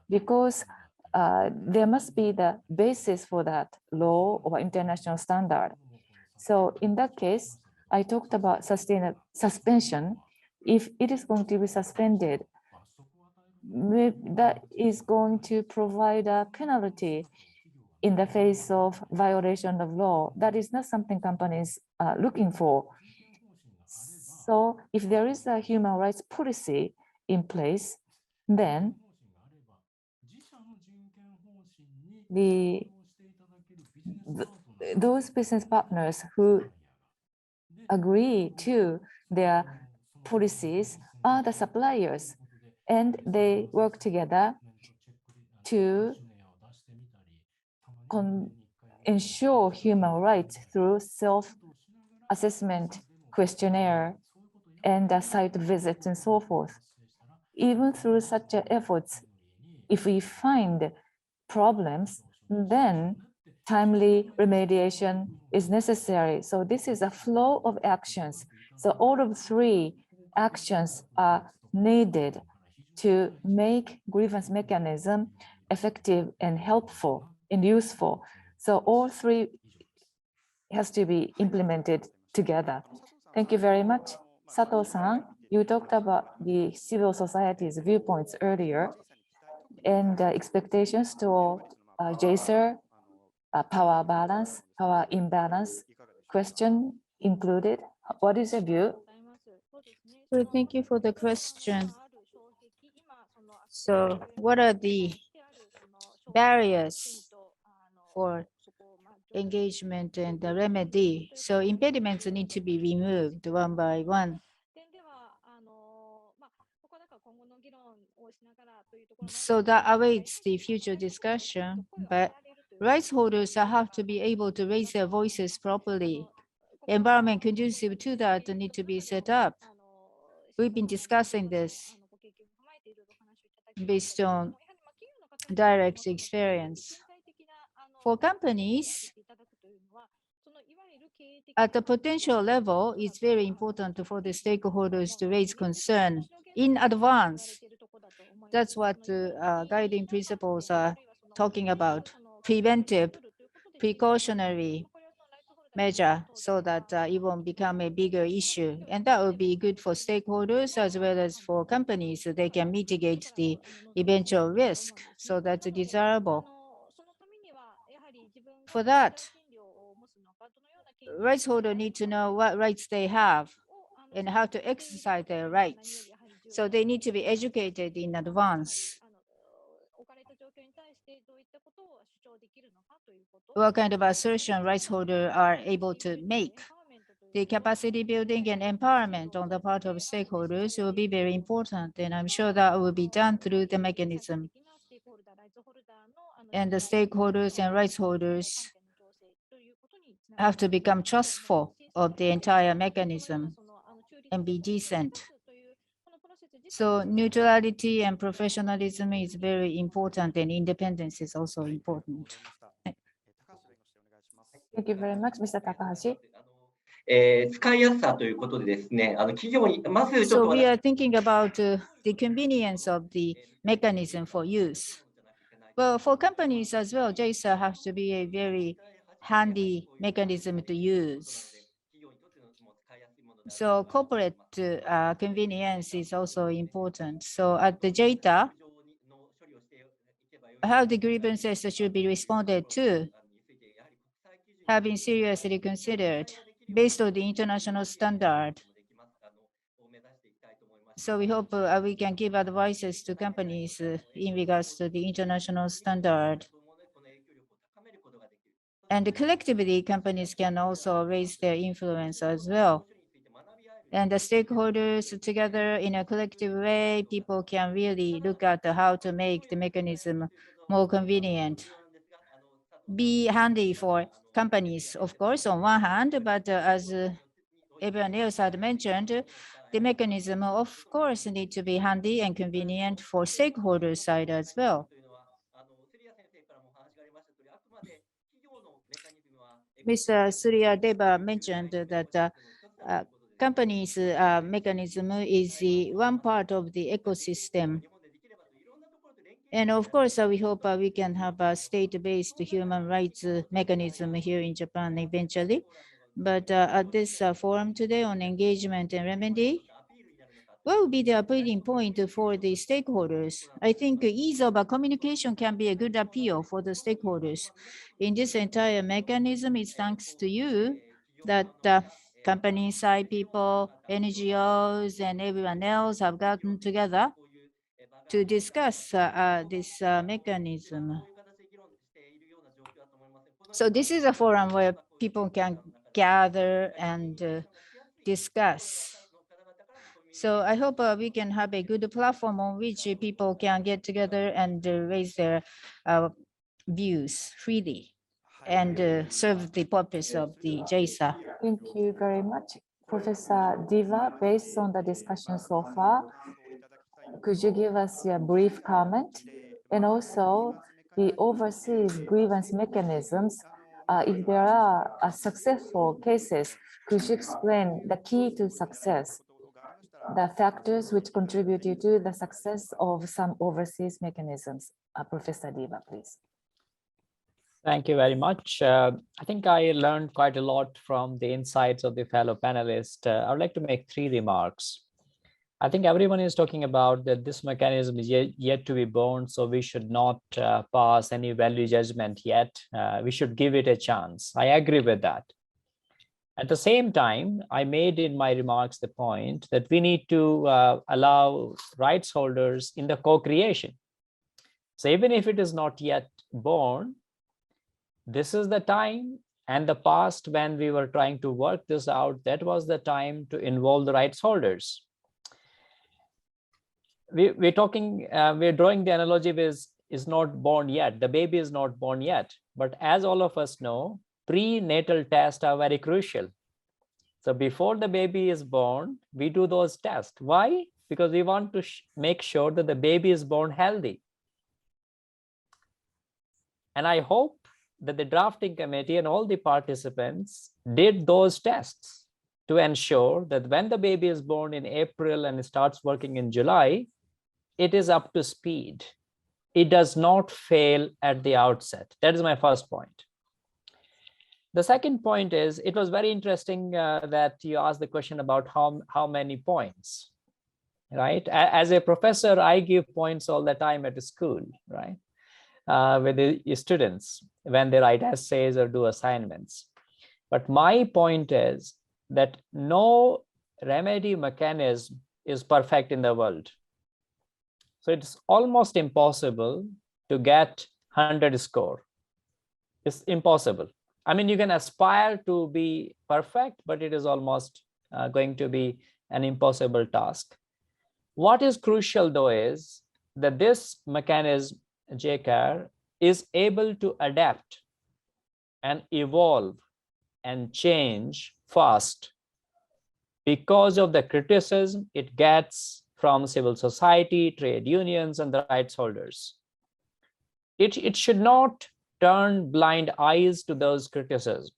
because there must be the basis for that law or international standard. So in that case, I talked about suspension. If it is going to be suspended, that is going to provide a penalty in the face of violation of law. That is not something companies are looking for. So if there is a human rights policy in place, then those business partners who agree to their policies are the suppliers, and they work together to ensure human rights through self-assessment, questionnaire, and site visits and so forth. Even through such efforts, if we find problems, then timely remediation is necessary. So this is a flow of actions. So all of three actions are needed to make grievance mechanism effective and helpful and useful. So all three has to be implemented together. Thank you very much. Sato-san, you talked about the civil society's viewpoints earlier and expectations to JSER, power balance, power imbalance question included. What is your view?
Well, thank you for the question. So what are the barriers for engagement and the remedy? So impediments need to be removed one by one. So that awaits the future discussion, but rights holders have to be able to raise their voices properly. Environment conducive to that need to be set up. We've been discussing this based on direct experience. For companies, at the potential level, it's very important for the stakeholders to raise concern in advance. That's what guiding principles are talking about: preventive, precautionary measure so that it won't become a bigger issue. And that would be good for stakeholders as well as for companies, so they can mitigate the eventual risk. So that's desirable. For that, rights holders need to know what rights they have and how to exercise their rights. So they need to be educated in advance. What kind of assertion rights holders are able to make? The capacity building and empowerment on the part of stakeholders will be very important, and I'm sure that will be done through the mechanism. And the stakeholders and rights holders have to become trustful of the entire mechanism and be decent. So neutrality and professionalism is very important, and independence is also important.
Thank you very much, Mr. Takahashi.
使いやすさということでですね、企業にまずちょっ
So
と
we are thinking about the convenience of the mechanism for use. Well, for companies as well, jessa has to be a very handy mechanism to use. So corporate convenience is also important. So at the JETA, how the grievances should be responded to have been seriously considered based on the international standard. So we hope we can give advices to companies in regards to the international standard. And collectively, companies can also raise their influence as well. And the stakeholders together in a collective way, people can really look at how to make the mechanism more convenient. Be handy for companies, of course, on one hand, but as everyone else had mentioned, the mechanism, of course, need to be handy and convenient for stakeholder side as well. Mr. Surya Deva mentioned that companies' mechanism is one part of the ecosystem. And of course, we hope we can have a state-based human rights mechanism here in Japan eventually. But at this forum today on engagement and remedy, what will be the appealing point for the stakeholders? I think ease of communication can be a good appeal for the stakeholders. In this entire mechanism, it's thanks to you that company side people, NGOs, and everyone else have gotten together to discuss this mechanism. So this is a forum where people can gather and discuss. So I hope we can have a good platform on which people can get together and raise their views freely and serve the purpose of the jessa.
Thank you very much, Professor Diva. Based on the discussion so far, could you give us your brief comment? And also the overseas grievance mechanisms, if there are successful cases, could you explain the key to success, the factors which contributed to the success of some overseas mechanisms? Professor Diva, please.
Thank you very much. I think I learned quite a lot from the insights of the fellow panelists. I would like to make 3 remarks. I think everyone is talking about that this mechanism is yet to be born, so we should not pass any value judgment yet. We should give it a chance. I agree with that. At the same time, I made in my remarks the point that we need to allow rights holders in the co-creation. So even if it is not yet born, this is the time and the past when we were trying to work this out, that was the time to involve the rights holders. We're drawing the analogy with is not born yet. The baby is not born yet. But as all of us know, prenatal tests are very crucial. So before the baby is born, we do those tests. Why? Because we want to make sure that the baby is born healthy. And I hope that the drafting committee and all the participants did those tests to ensure that when the baby is born in April and starts working in July, it is up to speed. It does not fail at the outset. That is my first point. The second point is, it was very interesting that you asked the question about how many points, right? As a professor, I give points all the time at the school, right? With the students when they write essays or do assignments. But my point is that no remedy mechanism is perfect in the world. So it's almost impossible to get 100 score. It's impossible. I mean, you can aspire to be perfect, but it is almost going to be an impossible task. What is crucial though is that this mechanism, JCAR, is able to adapt and evolve and change fast because of the criticism it gets from civil society, trade unions, and the rights holders. It should not turn blind eyes to those criticisms.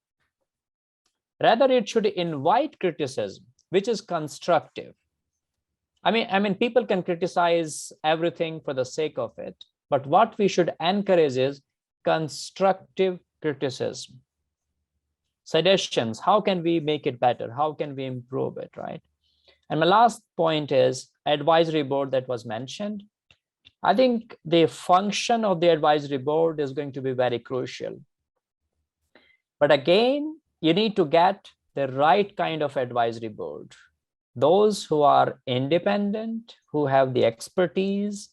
Rather, it should invite criticism, which is constructive. I mean, people can criticize everything for the sake of it, but what we should encourage is constructive criticism. Suggestions, how can we make it better? How can we improve it, right? And my last point is advisory board that was mentioned. I think the function of the advisory board is going to be very crucial. But again, you need to get the right kind of advisory board. Those who are independent, who have the expertise,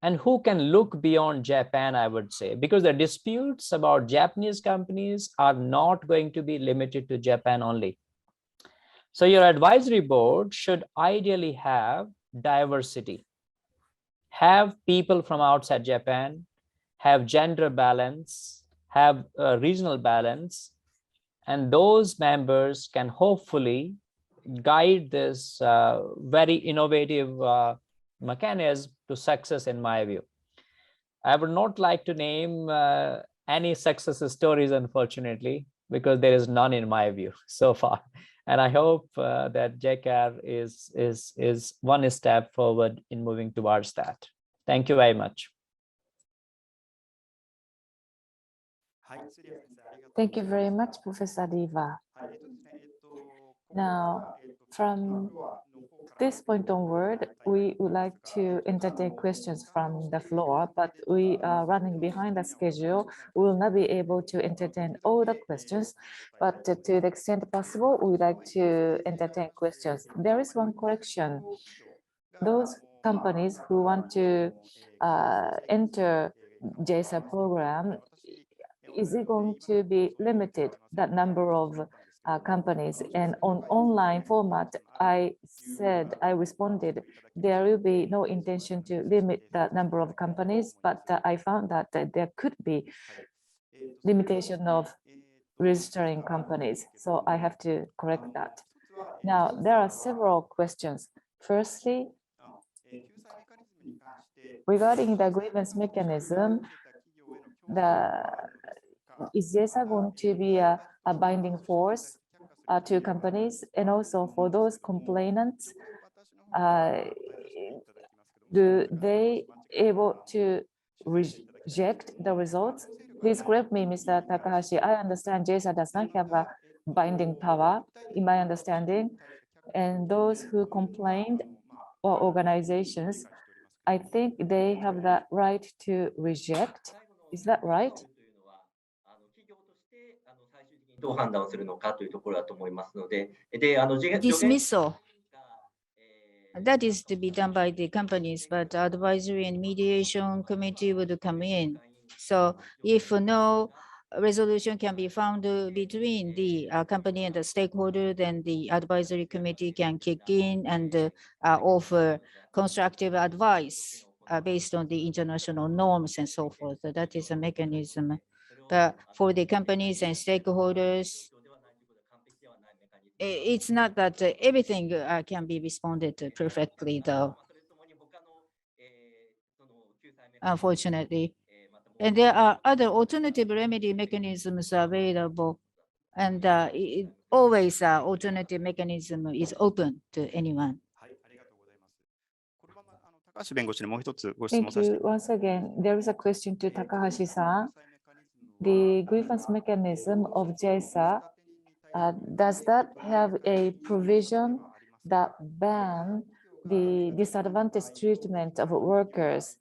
and who can look beyond Japan, I would say, because the disputes about Japanese companies are not going to be limited to Japan only. So your advisory board should ideally have diversity, have people from outside Japan, have gender balance, have regional balance, and those members can hopefully guide this very innovative mechanism to success, in my view. I would not like to name any success stories, unfortunately, because there is none in my view so far. And I hope that JCAR is one step forward in moving towards that. Thank you very much.
Thank you very much, Professor Riva. Now, from this point onward, we would like to entertain questions from the floor, but we are running behind the schedule. We will not be able to entertain all the questions, but to the extent possible, we would like to entertain questions. There is one correction. Those companies who want to enter jessa program, is it going to be limited, that number of companies? And on online format, I responded, there will be no intention to limit the number of companies, but I found that there could be limitation of registering companies. So I have to correct that. Now, there are several questions. Firstly, regarding the grievance mechanism, is jessa going to be a binding force to companies? And also for those complainants, do they able to reject the results? Please correct me, Mr. Takahashi. I understand jessa does not have a binding power, in my understanding. And those who complained, or organizations, I think they have the right to reject. Is that right?
Dismissal. That is to be done by the companies, but the advisory and mediation committee would come in. So if no resolution can be found between the company and the stakeholder, then the advisory committee can kick in and offer constructive advice based on the international norms and so forth. So that is a mechanism. But for the companies and stakeholders, it's not that everything can be responded to perfectly, though, unfortunately. And there are other alternative remedy mechanisms available, and always alternative mechanism is open to anyone.
Thank you. Once again, there is a question to Takahashi-san. the grievance mechanism of jessa, does that have a provision that ban the disadvantaged treatment of workers?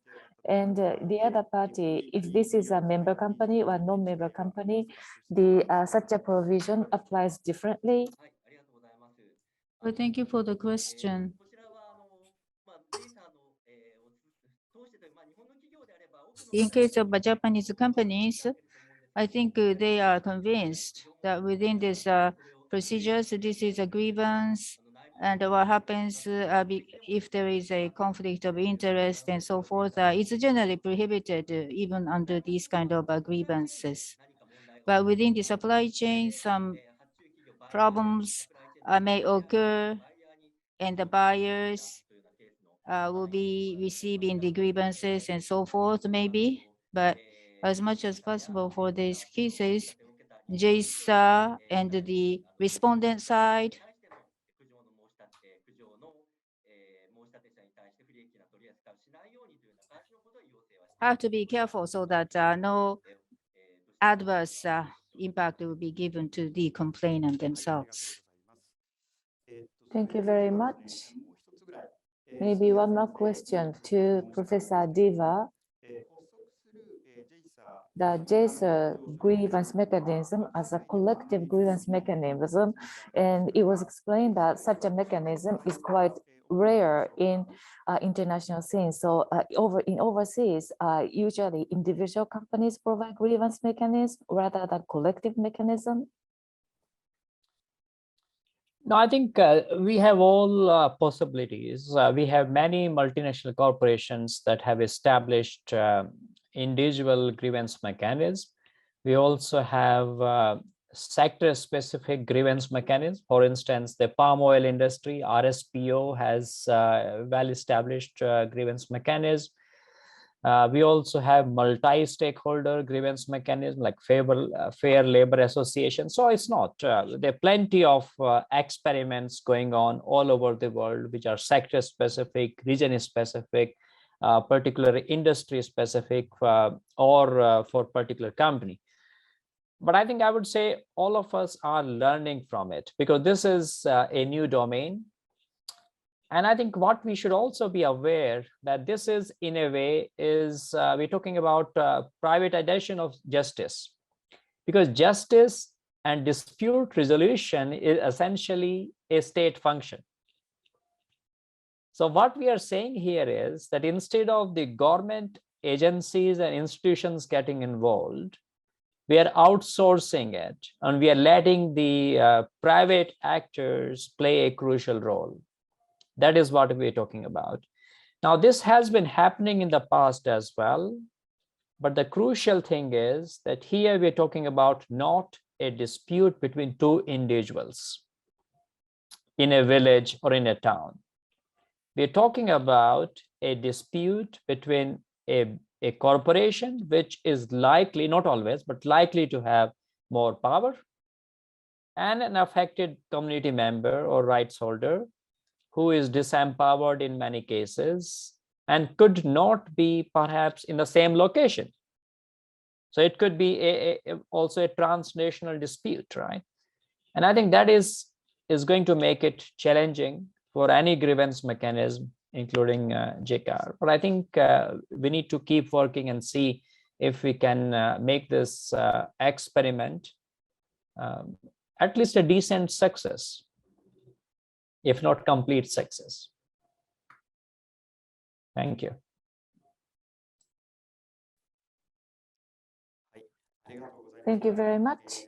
And the other party, if this is a member company or non-member company, such a provision applies differently.
Well, thank you for the question. In case of Japanese companies, I think they are convinced that within this procedures, this is a grievance, and what happens if there is a conflict of interest and so forth, it's generally prohibited even under these kind of grievances. But within the supply chain, some problems may occur, and the buyers will be receiving the grievances and so forth, maybe. But as much as possible for these cases, jessa and the respondent side have to be careful so that no adverse impact will be given to the complainant themselves.
Thank you very much. Maybe one more question to Professor Diva. The jessa grievance mechanism as a collective grievance mechanism, and it was explained that such a mechanism is quite rare in international scenes. So in overseas, usually individual companies provide grievance mechanism rather than collective mechanism.
No, I think we have all possibilities. We have many multinational corporations that have established individual grievance mechanism. We also have sector-specific grievance mechanism. For instance, the palm oil industry, RSPO, has well-established grievance mechanism. We also have multi-stakeholder grievance mechanism like Fair Labor Association. So it's not, there are plenty of experiments going on all over the world, which are sector-specific, region-specific, particular industry-specific, or for particular company. But I think I would say all of us are learning from it because this is a new domain. And I think what we should also be aware that this is, in a way, is we're talking about privatization of justice, because justice and dispute resolution is essentially a state function. So what we are saying here is that instead of the government agencies and institutions getting involved, we are outsourcing it and we are letting the private actors play a crucial role. That is what we're talking about. Now, this has been happening in the past as well, but the crucial thing is that here we're talking about not a dispute between two individuals in a village or in a town. We're talking about a dispute between a corporation, which is likely, not always, but likely to have more power, and an affected community member or rights holder who is disempowered in many cases and could not be perhaps in the same location. So it could be also a transnational dispute, right? And I think that is going to make it challenging for any grievance mechanism, including JCAR. But I think we need to keep working and see if we can make this experiment at least a decent success, if not complete success. Thank you.
Thank you very much.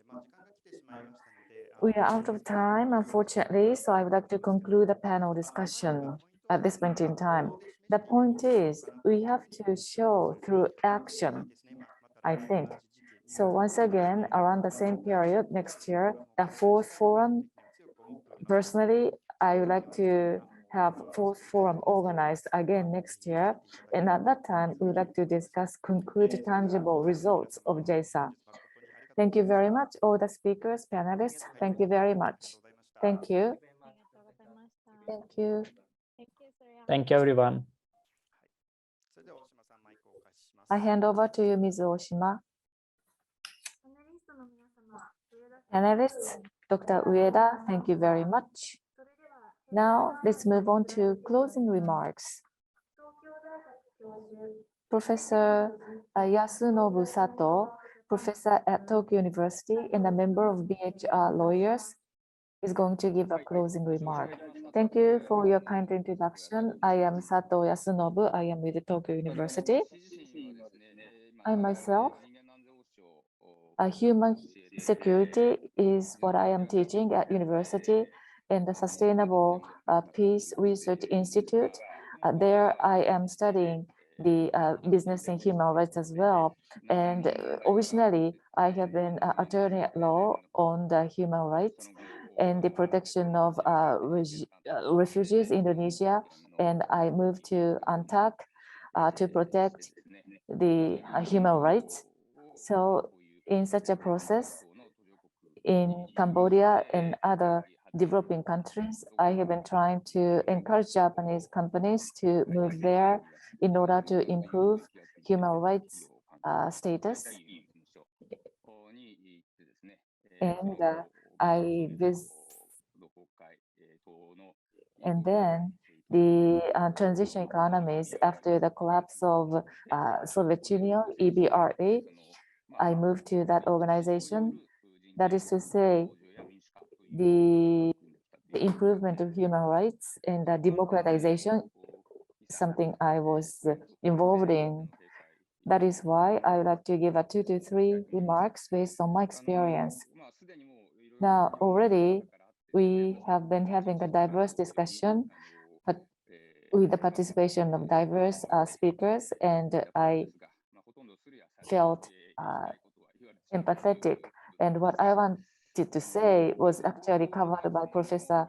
We are out of time, unfortunately, so I would like to conclude the panel discussion at this point in time. The point is, we have to show through action, I think. So once again, around the same period next year, the fourth forum, personally, I would like to have fourth forum organized again next year. And at that time, we would like to discuss concrete, tangible results of jessa. Thank you very much, all the speakers, panelists. Thank you very much. Thank you. Thank you.
Thank you, everyone.
I hand over to you, Ms. Oshima. Panelists, Dr. Ueda, thank you very much. Now let's move on to closing remarks. Professor Yasunobu Sato, professor at Tokyo University and a member of BHR Lawyers, is going to give a closing remark. Thank you for your kind introduction. I am Sato Yasunobu. I am with Tokyo University. I myself, human security is what I am teaching at university in the Sustainable Peace Research Institute. There I am studying the business and human rights as well. And originally, I have been attorney at law on the human rights and the protection of refugees in Indonesia. And I moved to UNTAC to protect the human rights. So in such a process, in Cambodia and other developing countries, I have been trying to encourage Japanese companies to move there in order to improve human rights status. And and then the transition economies after the collapse of Soviet Union, EBRA, I moved to that organization. That is to say, the improvement of human rights and the democratization, something I was involved in. That is why I would like to give 2 to 3 remarks based on my experience. Now, already we have been having a diverse discussion, but with the participation of diverse speakers, and I felt empathetic. And what I wanted to say was actually covered by Professor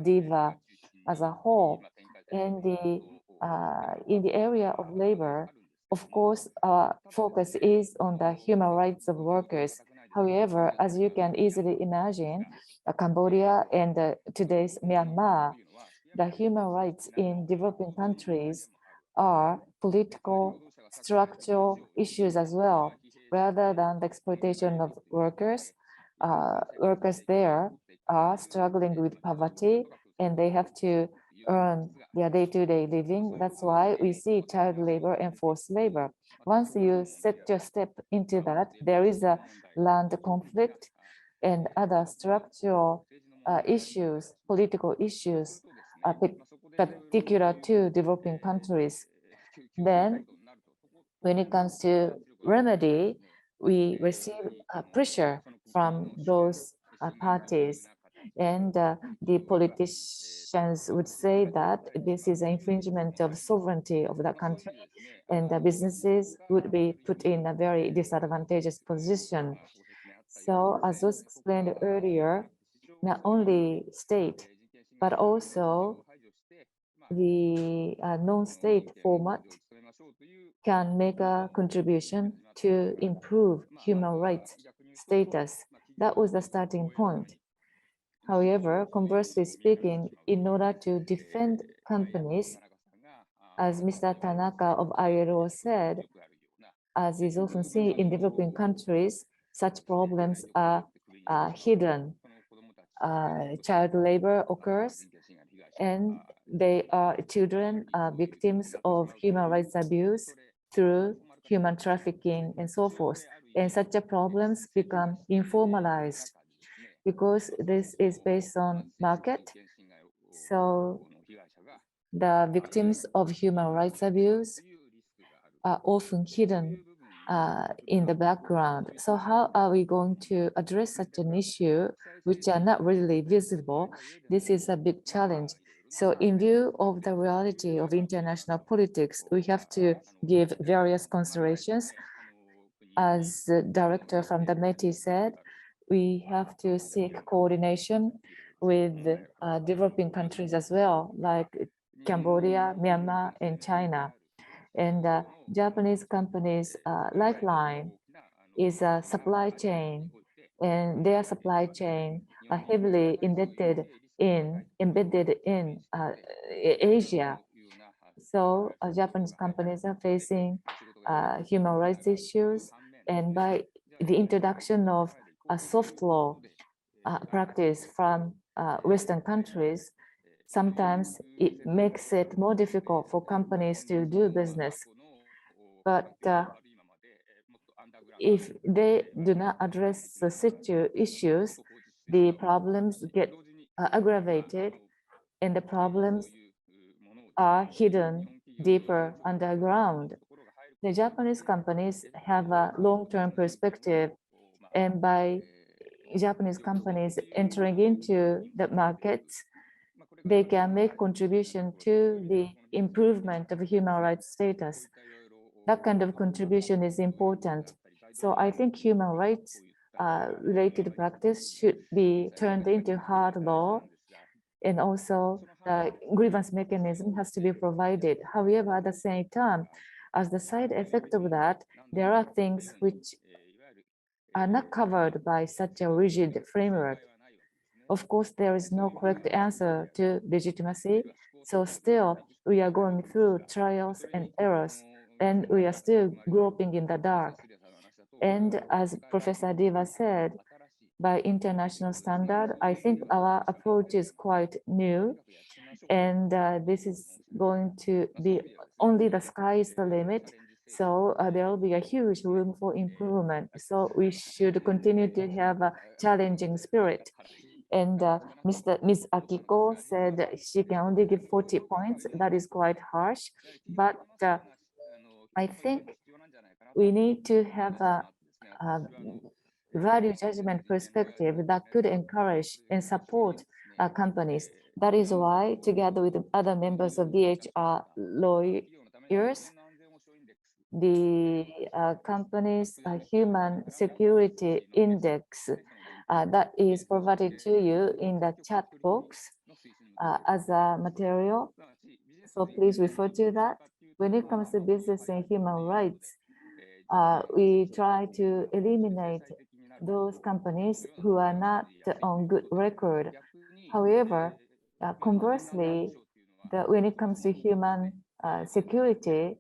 Diva as a whole. And in the area of labor, of course, our focus is on the human rights of workers. However, as you can easily imagine, Cambodia and today's Myanmar, the human rights in developing countries are political, structural issues as well. Rather than the exploitation of workers, workers there are struggling with poverty and they have to earn their day-to-day living. That's why we see child labor and forced labor. Once you set your step into that, there is a land conflict and other structural issues, political issues, particular to developing countries. Then when it comes to remedy, we receive pressure from those parties. And the politicians would say that this is an infringement of sovereignty of the country, and the businesses would be put in a very disadvantageous position. So as was explained earlier, not only state, but also the non-state format can make a contribution to improve human rights status. That was the starting point. However, conversely speaking, in order to defend companies, as Mr. Tanaka of ILO said, as is often seen in developing countries, such problems are hidden. Child labor occurs, and children are victims of human rights abuse through human trafficking and so forth. And such problems become informalized because this is based on market. So the victims of human rights abuse are often hidden in the background. So how are we going to address such an issue which are not really visible? This is a big challenge. So in view of the reality of international politics, we have to give various considerations. As the director from the METI said, we have to seek coordination with developing countries as well, like Cambodia, Myanmar, and China. And Japanese companies' lifeline is a supply chain, and their supply chain are heavily embedded in Asia. So Japanese companies are facing human rights issues, and by the introduction of a soft law practice from Western countries, sometimes it makes it more difficult for companies to do business. But if they do not address the issues, the problems get aggravated, and the problems are hidden deeper underground. The Japanese companies have a long-term perspective, and by Japanese companies entering into the markets, they can make contribution to the improvement of human rights status. That kind of contribution is important. So I think human rights related practice should be turned into hard law, and also the grievance mechanism has to be provided. However, at the same time, as the side effect of that, there are things which are not covered by such a rigid framework. Of course, there is no correct answer to legitimacy. So still, we are going through trials and errors, and we are still groping in the dark. And as Professor Diva said, by international standard, I think our approach is quite new. And this is going to be only the sky is the limit. So there will be a huge room for improvement. So we should continue to have a challenging spirit. And Ms. Akiko said she can only give 40 points. That is quite harsh. But I think we need to have a value judgment perspective that could encourage and support companies. That is why, together with other members of DHR lawyers, the company's human security index that is provided to you in the chat box as a material. So please refer to that. When it comes to business and human rights, we try to eliminate those companies who are not on good record. However, conversely, when it comes to human security,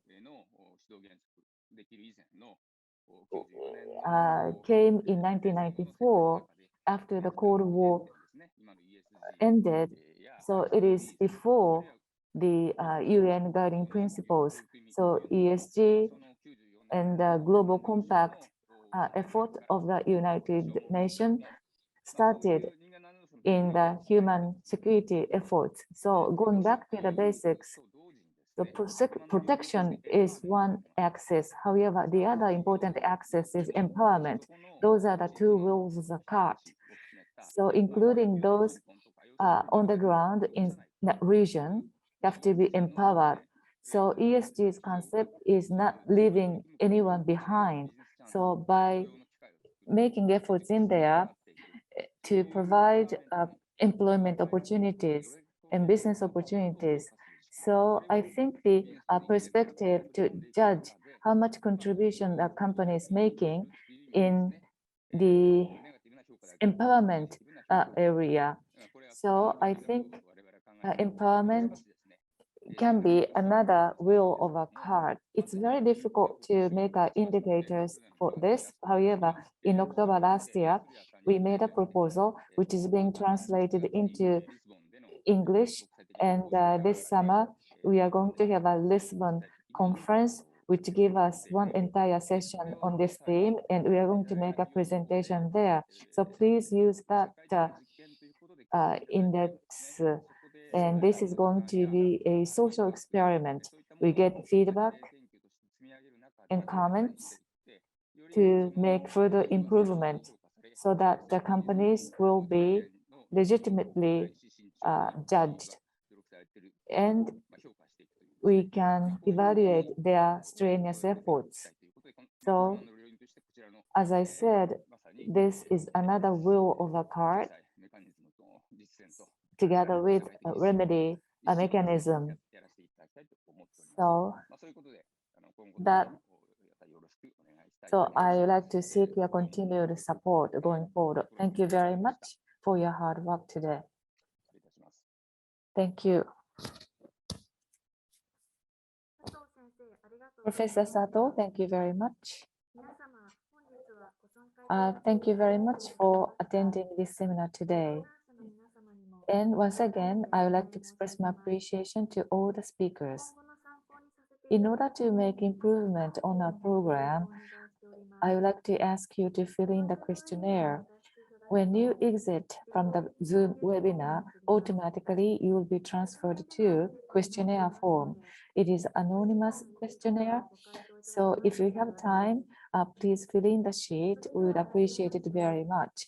came in 1994 after the Cold War ended. So it is before the UN guiding principles. So ESG and the Global Compact effort of the United Nations started in the human security efforts. So going back to the basics, the protection is one axis. However, the other important axis is empowerment. Those are the two wheels of the cart. So including those on the ground in that region have to be empowered. So ESG's concept is not leaving anyone behind. So by making efforts in there to provide employment opportunities and business opportunities. So I think the perspective to judge how much contribution the company is making in the empowerment area. So I think empowerment can be another wheel of a card. It's very difficult to make indicators for this. However, in October last year, we made a proposal which is being translated into English. And this summer, we are going to have a Lisbon conference, which gives us one entire session on this theme. And we are going to make a presentation there. So please use that index. And this is going to be a social experiment. We get feedback and comments to make further improvement so that the companies will be legitimately judged. And we can evaluate their strenuous efforts. So, as I said, this is another wheel of a card together with a remedy, a mechanism. So I would like to seek your continued support going forward. Thank you very much for your hard work today. Thank you. Professor Sato, thank you very much. Thank you very much for attending this seminar today. And once again, I would like to express my appreciation to all the speakers. In order to make improvement on our program, I would like to ask you to fill in the questionnaire. When you exit from the Zoom webinar, automatically you will be transferred to questionnaire form. It is anonymous questionnaire. So if you have time, please fill in the sheet. We would appreciate it very much.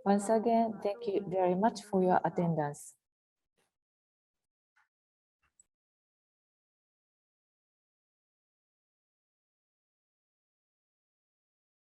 Once again, thank you very much for your attendance.